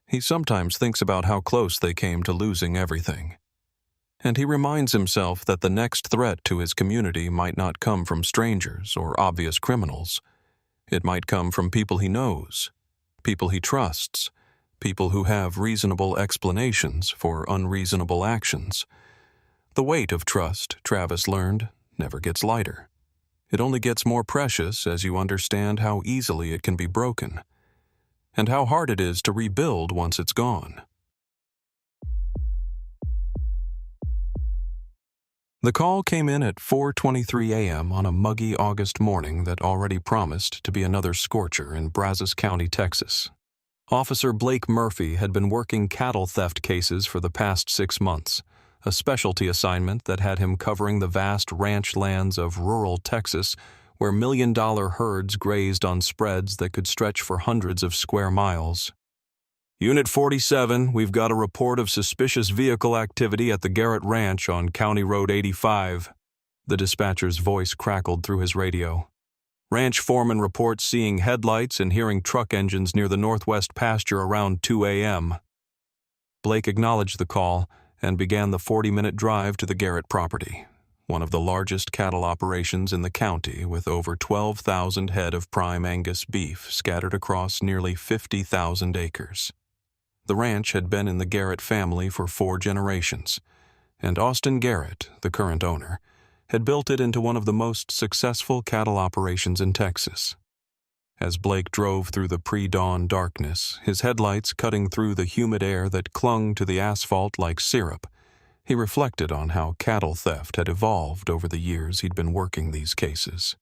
S1: he sometimes thinks about how close they came to losing everything. And he reminds himself that the next threat to his community might not come from strangers or obvious criminals. It might come from people he knows, people he trusts, people who have reasonable explanations for unreasonable actions. The weight of trust, Travis learned, never gets lighter. It only gets more precious as you understand how easily it can be broken, and how hard it is to rebuild once it's gone. The call came in at 4:23 a.m. on a muggy August morning that already promised to be another scorcher in Brazos County, Texas. Officer Blake Murphy had been working cattle theft cases for the past 6 months, a specialty assignment that had him covering the vast ranch lands of rural Texas where million-dollar herds grazed on spreads that could stretch for hundreds of square miles. Unit 47, we've got a report of suspicious vehicle activity at the Garrett Ranch on County Road 85. The dispatcher's voice crackled through his radio. Ranch foreman reports seeing headlights and hearing truck engines near the northwest pasture around 2 a.m. Blake acknowledged the call and began the 40-minute drive to the Garrett property, one of the largest cattle operations in the county with over 12,000 head of prime Angus beef scattered across nearly 50,000 acres. The ranch had been in the Garrett family for 4 generations, and Austin Garrett, the current owner, had built it into one of the most successful cattle operations in Texas. As Blake drove through the pre-dawn darkness, his headlights cutting through the humid air that clung to the asphalt like syrup, he reflected on how cattle theft had evolved over the years he'd been working these cases.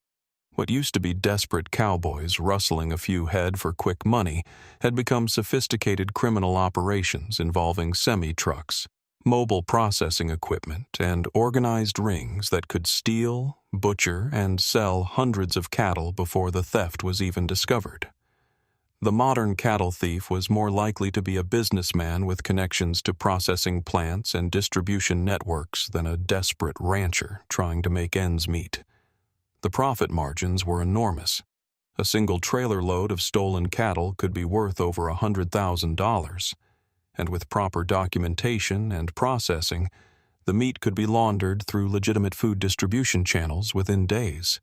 S1: What used to be desperate cowboys rustling a few head for quick money had become sophisticated criminal operations involving semi-trucks, mobile processing equipment, and organized rings that could steal, butcher, and sell hundreds of cattle before the theft was even discovered. The modern cattle thief was more likely to be a businessman with connections to processing plants and distribution networks than a desperate rancher trying to make ends meet. The profit margins were enormous. A single trailer load of stolen cattle could be worth over $100,000, and with proper documentation and processing, the meat could be laundered through legitimate food distribution channels within days.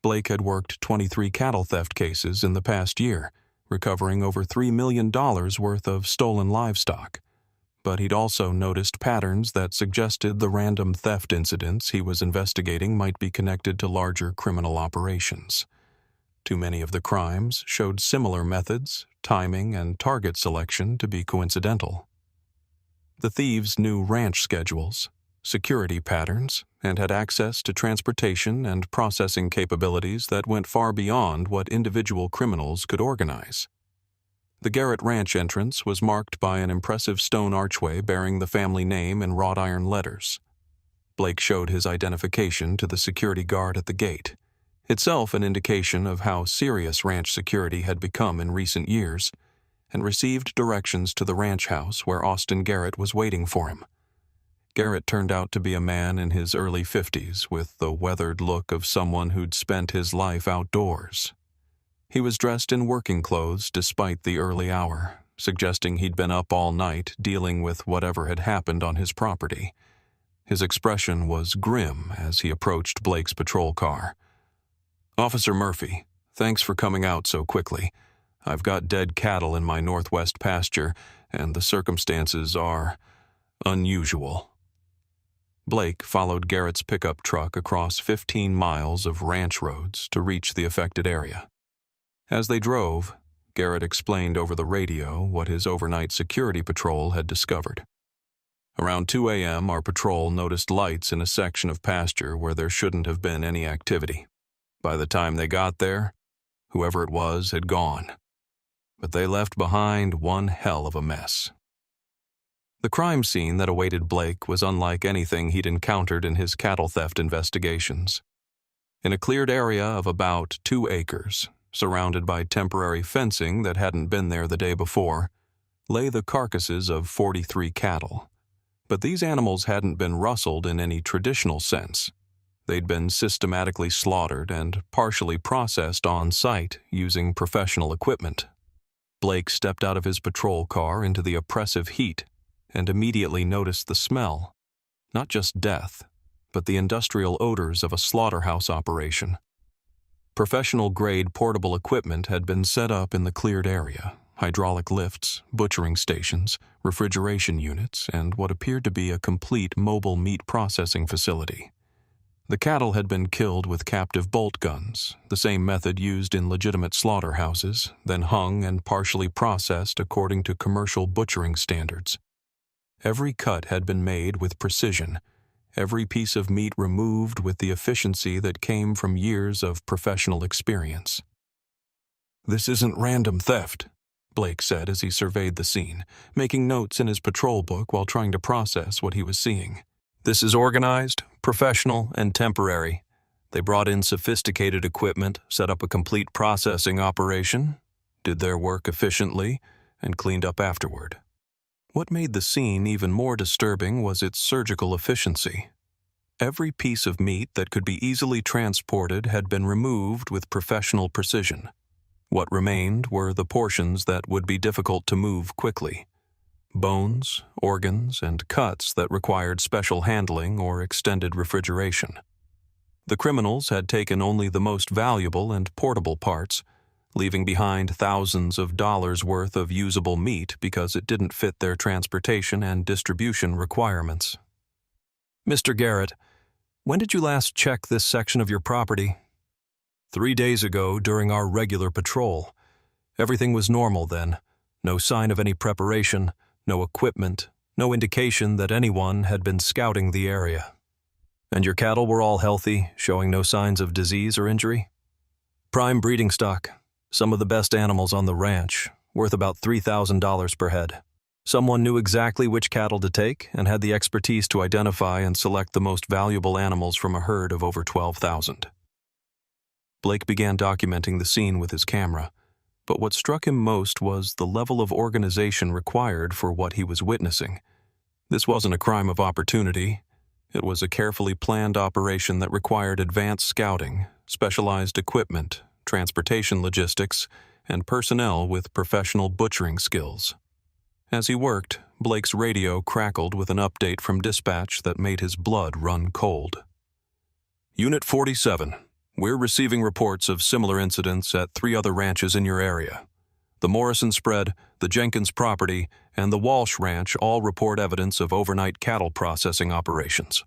S1: Blake had worked 23 cattle theft cases in the past year, recovering over $3 million worth of stolen livestock. But he'd also noticed patterns that suggested the random theft incidents he was investigating might be connected to larger criminal operations. Too many of the crimes showed similar methods, timing, and target selection to be coincidental. The thieves knew ranch schedules, security patterns, and had access to transportation and processing capabilities that went far beyond what individual criminals could organize. The Garrett Ranch entrance was marked by an impressive stone archway bearing the family name in wrought iron letters. Blake showed his identification to the security guard at the gate, itself an indication of how serious ranch security had become in recent years, and received directions to the ranch house where Austin Garrett was waiting for him. Garrett turned out to be a man in his early 50s with the weathered look of someone who'd spent his life outdoors. He was dressed in working clothes despite the early hour, suggesting he'd been up all night dealing with whatever had happened on his property. His expression was grim as he approached Blake's patrol car. "Officer Murphy, thanks for coming out so quickly. I've got dead cattle in my northwest pasture, and the circumstances are unusual." Blake followed Garrett's pickup truck across 15 miles of ranch roads to reach the affected area. As they drove, Garrett explained over the radio what his overnight security patrol had discovered. Around 2 a.m., our patrol noticed lights in a section of pasture where there shouldn't have been any activity. By the time they got there, whoever it was had gone. But they left behind one hell of a mess. The crime scene that awaited Blake was unlike anything he'd encountered in his cattle theft investigations. In a cleared area of about 2 acres, surrounded by temporary fencing that hadn't been there the day before, lay the carcasses of 43 cattle. But these animals hadn't been rustled in any traditional sense. They'd been systematically slaughtered and partially processed on site using professional equipment. Blake stepped out of his patrol car into the oppressive heat and immediately noticed the smell, not just death, but the industrial odors of a slaughterhouse operation. Professional-grade portable equipment had been set up in the cleared area, hydraulic lifts, butchering stations, refrigeration units, and what appeared to be a complete mobile meat processing facility. The cattle had been killed with captive bolt guns, the same method used in legitimate slaughterhouses, then hung and partially processed according to commercial butchering standards. Every cut had been made with precision, every piece of meat removed with the efficiency that came from years of professional experience. "This isn't random theft," Blake said as he surveyed the scene, making notes in his patrol book while trying to process what he was seeing. "This is organized, professional, and temporary. They brought in sophisticated equipment, set up a complete processing operation, did their work efficiently, and cleaned up afterward." What made the scene even more disturbing was its surgical efficiency. Every piece of meat that could be easily transported had been removed with professional precision. What remained were the portions that would be difficult to move quickly: bones, organs, and cuts that required special handling or extended refrigeration. The criminals had taken only the most valuable and portable parts, leaving behind thousands of dollars worth of usable meat because it didn't fit their transportation and distribution requirements. "Mr. Garrett, when did you last check this section of your property?" 3 days ago during our regular patrol. Everything was normal then. No sign of any preparation, no equipment, no indication that anyone had been scouting the area." "And your cattle were all healthy, showing no signs of disease or injury?" "Prime breeding stock. Some of the best animals on the ranch, worth about $3,000 per head. Someone knew exactly which cattle to take and had the expertise to identify and select the most valuable animals from a herd of over 12,000. Blake began documenting the scene with his camera, but what struck him most was the level of organization required for what he was witnessing. This wasn't a crime of opportunity. It was a carefully planned operation that required advanced scouting, specialized equipment, transportation logistics, and personnel with professional butchering skills. As he worked, Blake's radio crackled with an update from dispatch that made his blood run cold. "Unit 47, we're receiving reports of similar incidents at 3 other ranches in your area. The Morrison spread, the Jenkins property, and the Walsh ranch all report evidence of overnight cattle processing operations."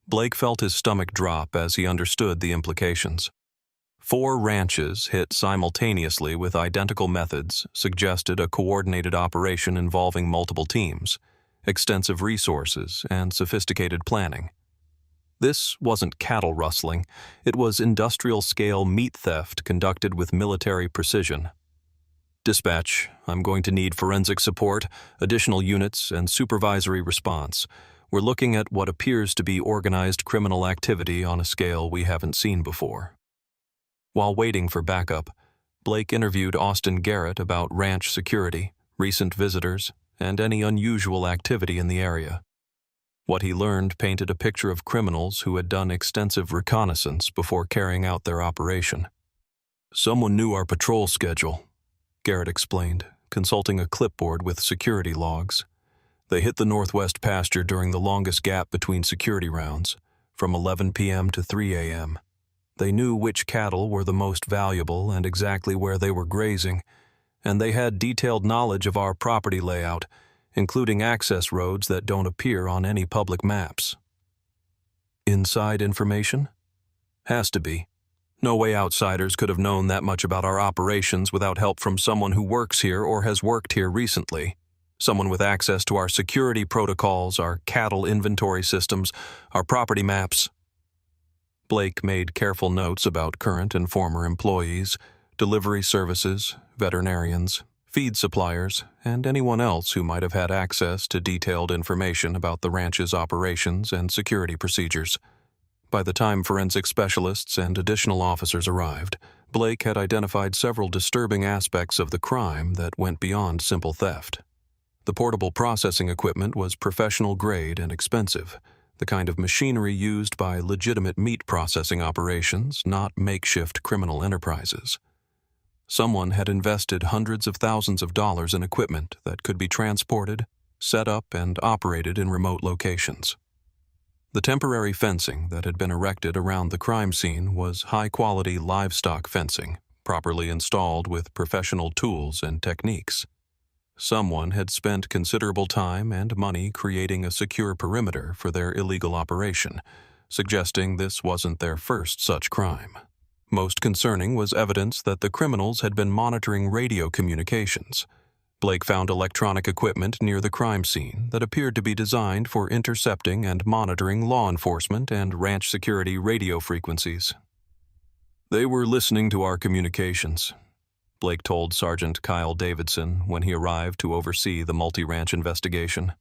S1: Blake felt his stomach drop as he understood the implications. 4 ranches hit simultaneously with identical methods suggested a coordinated operation involving multiple teams, extensive resources, and sophisticated planning. This wasn't cattle rustling, it was industrial-scale meat theft conducted with military precision. "Dispatch, I'm going to need forensic support, additional units, and supervisory response. We're looking at what appears to be organized criminal activity on a scale we haven't seen before." While waiting for backup, Blake interviewed Austin Garrett about ranch security, recent visitors, and any unusual activity in the area. What he learned painted a picture of criminals who had done extensive reconnaissance before carrying out their operation. "Someone knew our patrol schedule," Garrett explained, consulting a clipboard with security logs. "They hit the northwest pasture during the longest gap between security rounds, from 11 p.m. to 3 a.m. They knew which cattle were the most valuable and exactly where they were grazing, and they had detailed knowledge of our property layout, including access roads that don't appear on any public maps." "Inside information?" "Has to be. No way outsiders could have known that much about our operations without help from someone who works here or has worked here recently. Someone with access to our security protocols, our cattle inventory systems, our property maps." Blake made careful notes about current and former employees, delivery services, veterinarians, feed suppliers, and anyone else who might have had access to detailed information about the ranch's operations and security procedures. By the time forensic specialists and additional officers arrived, Blake had identified several disturbing aspects of the crime that went beyond simple theft. The portable processing equipment was professional grade and expensive, the kind of machinery used by legitimate meat processing operations, not makeshift criminal enterprises. Someone had invested hundreds of thousands of dollars in equipment that could be transported, set up, and operated in remote locations. The temporary fencing that had been erected around the crime scene was high-quality livestock fencing, properly installed with professional tools and techniques. Someone had spent considerable time and money creating a secure perimeter for their illegal operation, suggesting this wasn't their first such crime. Most concerning was evidence that the criminals had been monitoring radio communications. Blake found electronic equipment near the crime scene that appeared to be designed for intercepting and monitoring law enforcement and ranch security radio frequencies. "They were listening to our communications," Blake told Sergeant Kyle Davidson when he arrived to oversee the multi-ranch investigation.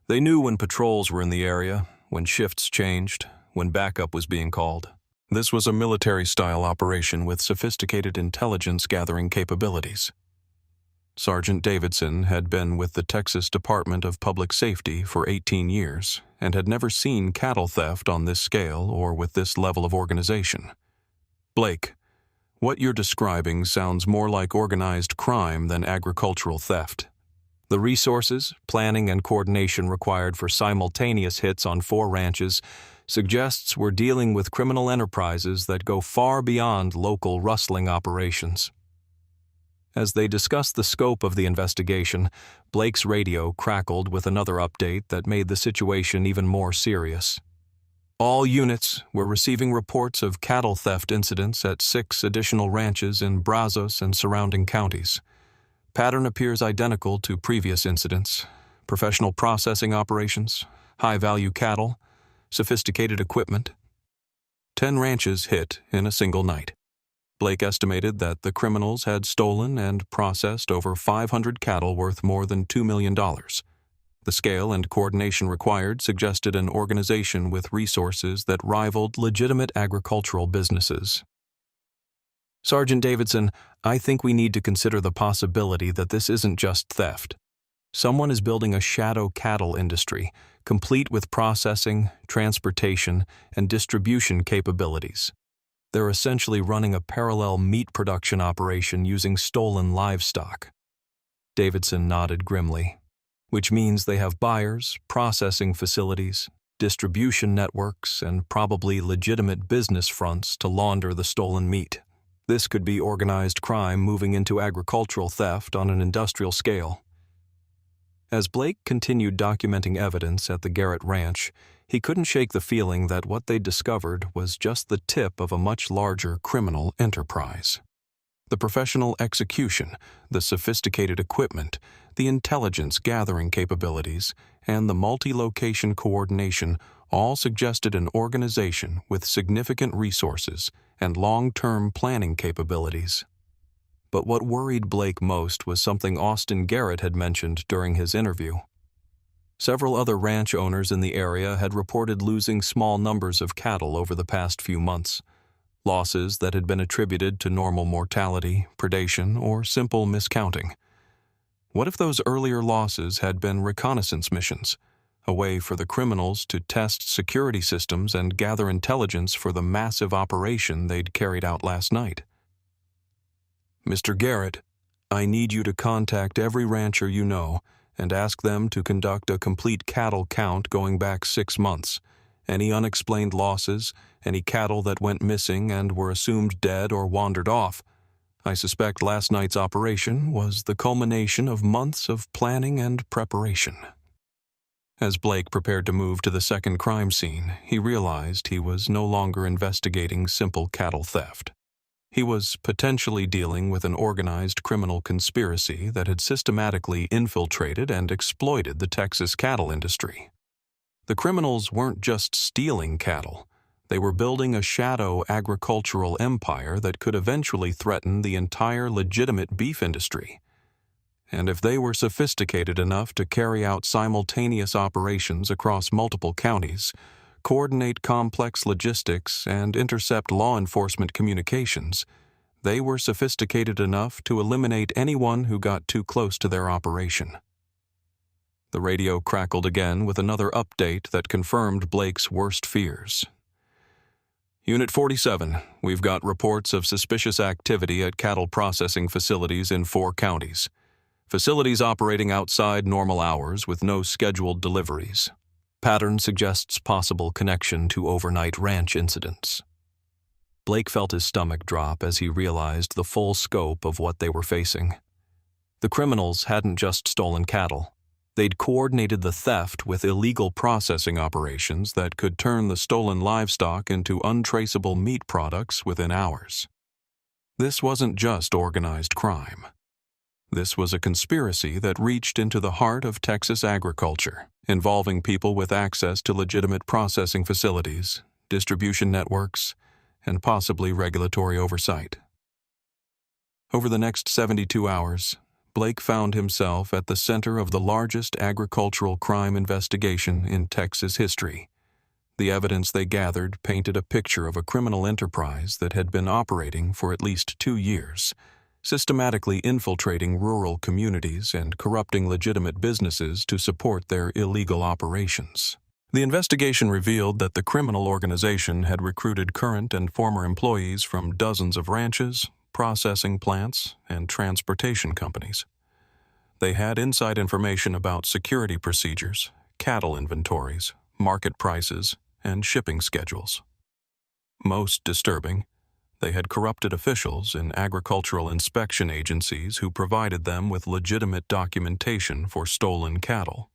S1: "They knew when patrols were in the area, when shifts changed, when backup was being called. This was a military-style operation with sophisticated intelligence-gathering capabilities." Sergeant Davidson had been with the Texas Department of Public Safety for 18 years and had never seen cattle theft on this scale or with this level of organization. "Blake, what you're describing sounds more like organized crime than agricultural theft. The resources, planning, and coordination required for simultaneous hits on 4 ranches suggests we're dealing with criminal enterprises that go far beyond local rustling operations." As they discussed the scope of the investigation, Blake's radio crackled with another update that made the situation even more serious. "All units were receiving reports of cattle theft incidents at 6 additional ranches in Brazos and surrounding counties. Pattern appears identical to previous incidents: professional processing operations, high-value cattle, sophisticated equipment. 10 ranches hit in a single night. Blake estimated that the criminals had stolen and processed over 500 cattle worth more than $2 million. The scale and coordination required suggested an organization with resources that rivaled legitimate agricultural businesses. "Sergeant Davidson, I think we need to consider the possibility that this isn't just theft. Someone is building a shadow cattle industry, complete with processing, transportation, and distribution capabilities. They're essentially running a parallel meat production operation using stolen livestock." Davidson nodded grimly. "Which means they have buyers, processing facilities, distribution networks, and probably legitimate business fronts to launder the stolen meat. This could be organized crime moving into agricultural theft on an industrial scale." As Blake continued documenting evidence at the Garrett Ranch, he couldn't shake the feeling that what they'd discovered was just the tip of a much larger criminal enterprise. The professional execution, the sophisticated equipment, the intelligence-gathering capabilities, and the multi-location coordination all suggested an organization with significant resources and long-term planning capabilities. But what worried Blake most was something Austin Garrett had mentioned during his interview. Several other ranch owners in the area had reported losing small numbers of cattle over the past few months, losses that had been attributed to normal mortality, predation, or simple miscounting. What if those earlier losses had been reconnaissance missions, a way for the criminals to test security systems and gather intelligence for the massive operation they'd carried out last night? "Mr. Garrett, I need you to contact every rancher you know and ask them to conduct a complete cattle count going back 6 months. Any unexplained losses, any cattle that went missing and were assumed dead or wandered off. I suspect last night's operation was the culmination of months of planning and preparation." As Blake prepared to move to the second crime scene, he realized he was no longer investigating simple cattle theft. He was potentially dealing with an organized criminal conspiracy that had systematically infiltrated and exploited the Texas cattle industry. The criminals weren't just stealing cattle. They were building a shadow agricultural empire that could eventually threaten the entire legitimate beef industry. And if they were sophisticated enough to carry out simultaneous operations across multiple counties, coordinate complex logistics, and intercept law enforcement communications, they were sophisticated enough to eliminate anyone who got too close to their operation. The radio crackled again with another update that confirmed Blake's worst fears. "Unit 47, we've got reports of suspicious activity at cattle processing facilities in 4 counties. Facilities operating outside normal hours with no scheduled deliveries. Pattern suggests possible connection to overnight ranch incidents." Blake felt his stomach drop as he realized the full scope of what they were facing. The criminals hadn't just stolen cattle. They'd coordinated the theft with illegal processing operations that could turn the stolen livestock into untraceable meat products within hours. This wasn't just organized crime. This was a conspiracy that reached into the heart of Texas agriculture, involving people with access to legitimate processing facilities, distribution networks, and possibly regulatory oversight. Over the next 72 hours, Blake found himself at the center of the largest agricultural crime investigation in Texas history. The evidence they gathered painted a picture of a criminal enterprise that had been operating for at least 2 years, systematically infiltrating rural communities and corrupting legitimate businesses to support their illegal operations. The investigation revealed that the criminal organization had recruited current and former employees from dozens of ranches, processing plants, and transportation companies. They had inside information about security procedures, cattle inventories, market prices, and shipping schedules. Most disturbing, they had corrupted officials in agricultural inspection agencies who provided them with legitimate documentation for stolen cattle.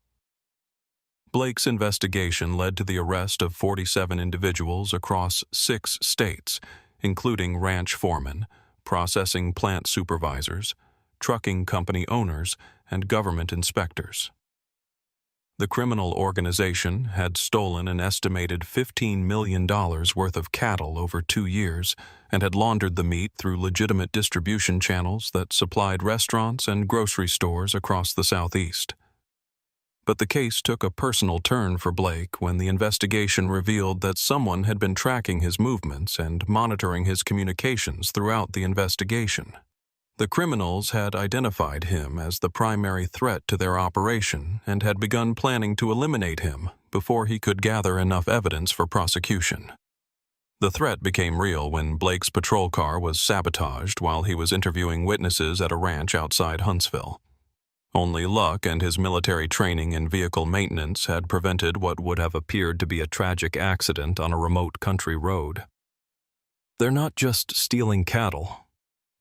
S1: Blake's investigation led to the arrest of 47 individuals across 6 states, including ranch foremen, processing plant supervisors, trucking company owners, and government inspectors. The criminal organization had stolen an estimated $15 million worth of cattle over 2 years and had laundered the meat through legitimate distribution channels that supplied restaurants and grocery stores across the Southeast. But the case took a personal turn for Blake when the investigation revealed that someone had been tracking his movements and monitoring his communications throughout the investigation. The criminals had identified him as the primary threat to their operation and had begun planning to eliminate him before he could gather enough evidence for prosecution. The threat became real when Blake's patrol car was sabotaged while he was interviewing witnesses at a ranch outside Huntsville. Only luck and his military training in vehicle maintenance had prevented what would have appeared to be a tragic accident on a remote country road. "They're not just stealing cattle,"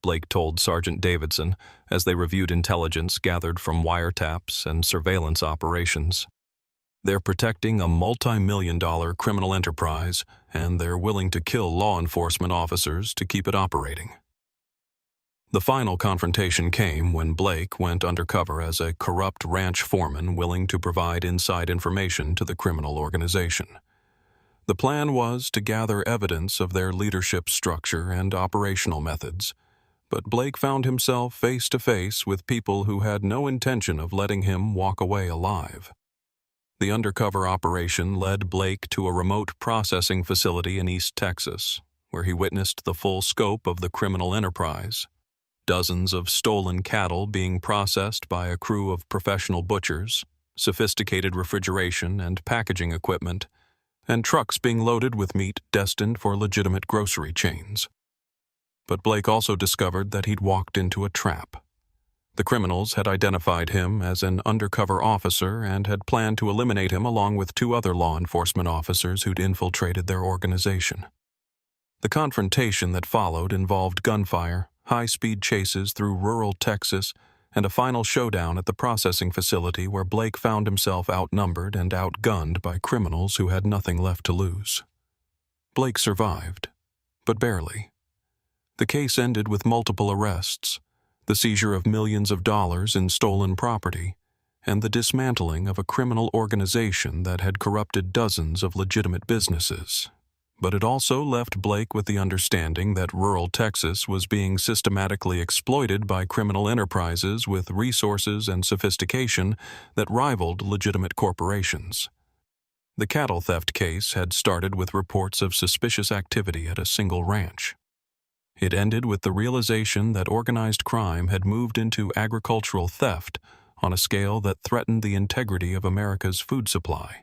S1: Blake told Sergeant Davidson as they reviewed intelligence gathered from wiretaps and surveillance operations. "They're protecting a multi-million-dollar criminal enterprise, and they're willing to kill law enforcement officers to keep it operating." The final confrontation came when Blake went undercover as a corrupt ranch foreman willing to provide inside information to the criminal organization. The plan was to gather evidence of their leadership structure and operational methods, but Blake found himself face to face with people who had no intention of letting him walk away alive. The undercover operation led Blake to a remote processing facility in East Texas, where he witnessed the full scope of the criminal enterprise. Dozens of stolen cattle being processed by a crew of professional butchers, sophisticated refrigeration and packaging equipment, and trucks being loaded with meat destined for legitimate grocery chains. But Blake also discovered that he'd walked into a trap. The criminals had identified him as an undercover officer and had planned to eliminate him along with 2 other law enforcement officers who'd infiltrated their organization. The confrontation that followed involved gunfire, high-speed chases through rural Texas, and a final showdown at the processing facility where Blake found himself outnumbered and outgunned by criminals who had nothing left to lose. Blake survived, but barely. The case ended with multiple arrests, the seizure of millions of dollars in stolen property, and the dismantling of a criminal organization that had corrupted dozens of legitimate businesses. But it also left Blake with the understanding that rural Texas was being systematically exploited by criminal enterprises with resources and sophistication that rivaled legitimate corporations. The cattle theft case had started with reports of suspicious activity at a single ranch. It ended with the realization that organized crime had moved into agricultural theft on a scale that threatened the integrity of America's food supply.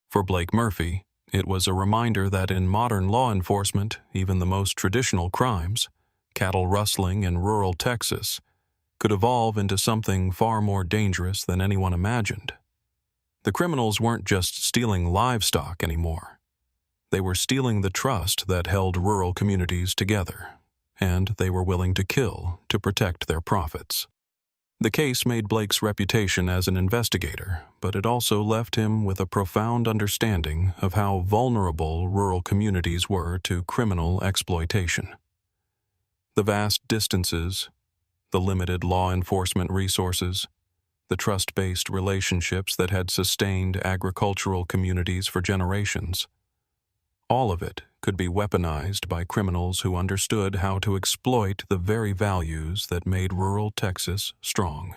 S1: For Blake Murphy, it was a reminder that in modern law enforcement, even the most traditional crimes, cattle rustling in rural Texas, could evolve into something far more dangerous than anyone imagined. The criminals weren't just stealing livestock anymore. They were stealing the trust that held rural communities together, and they were willing to kill to protect their profits. The case made Blake's reputation as an investigator, but it also left him with a profound understanding of how vulnerable rural communities were to criminal exploitation. The vast distances, the limited law enforcement resources, the trust-based relationships that had sustained agricultural communities for generations. All of it could be weaponized by criminals who understood how to exploit the very values that made rural Texas strong.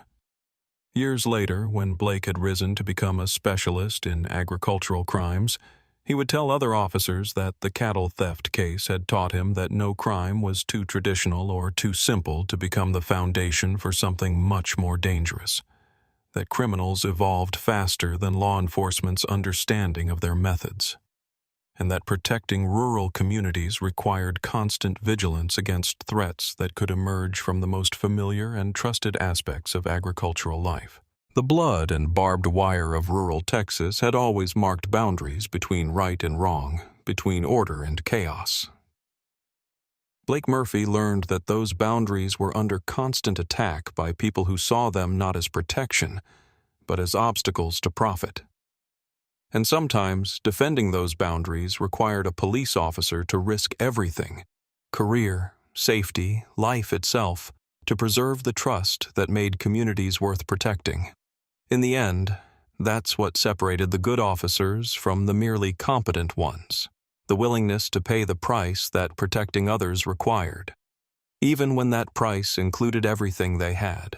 S1: Years later, when Blake had risen to become a specialist in agricultural crimes, he would tell other officers that the cattle theft case had taught him that no crime was too traditional or too simple to become the foundation for something much more dangerous, that criminals evolved faster than law enforcement's understanding of their methods, and that protecting rural communities required constant vigilance against threats that could emerge from the most familiar and trusted aspects of agricultural life. The blood and barbed wire of rural Texas had always marked boundaries between right and wrong, between order and chaos. Blake Murphy learned that those boundaries were under constant attack by people who saw them not as protection, but as obstacles to profit. And sometimes, defending those boundaries required a police officer to risk everything, career, safety, life itself, to preserve the trust that made communities worth protecting. In the end, that's what separated the good officers from the merely competent ones, the willingness to pay the price that protecting others required, even when that price included everything they had.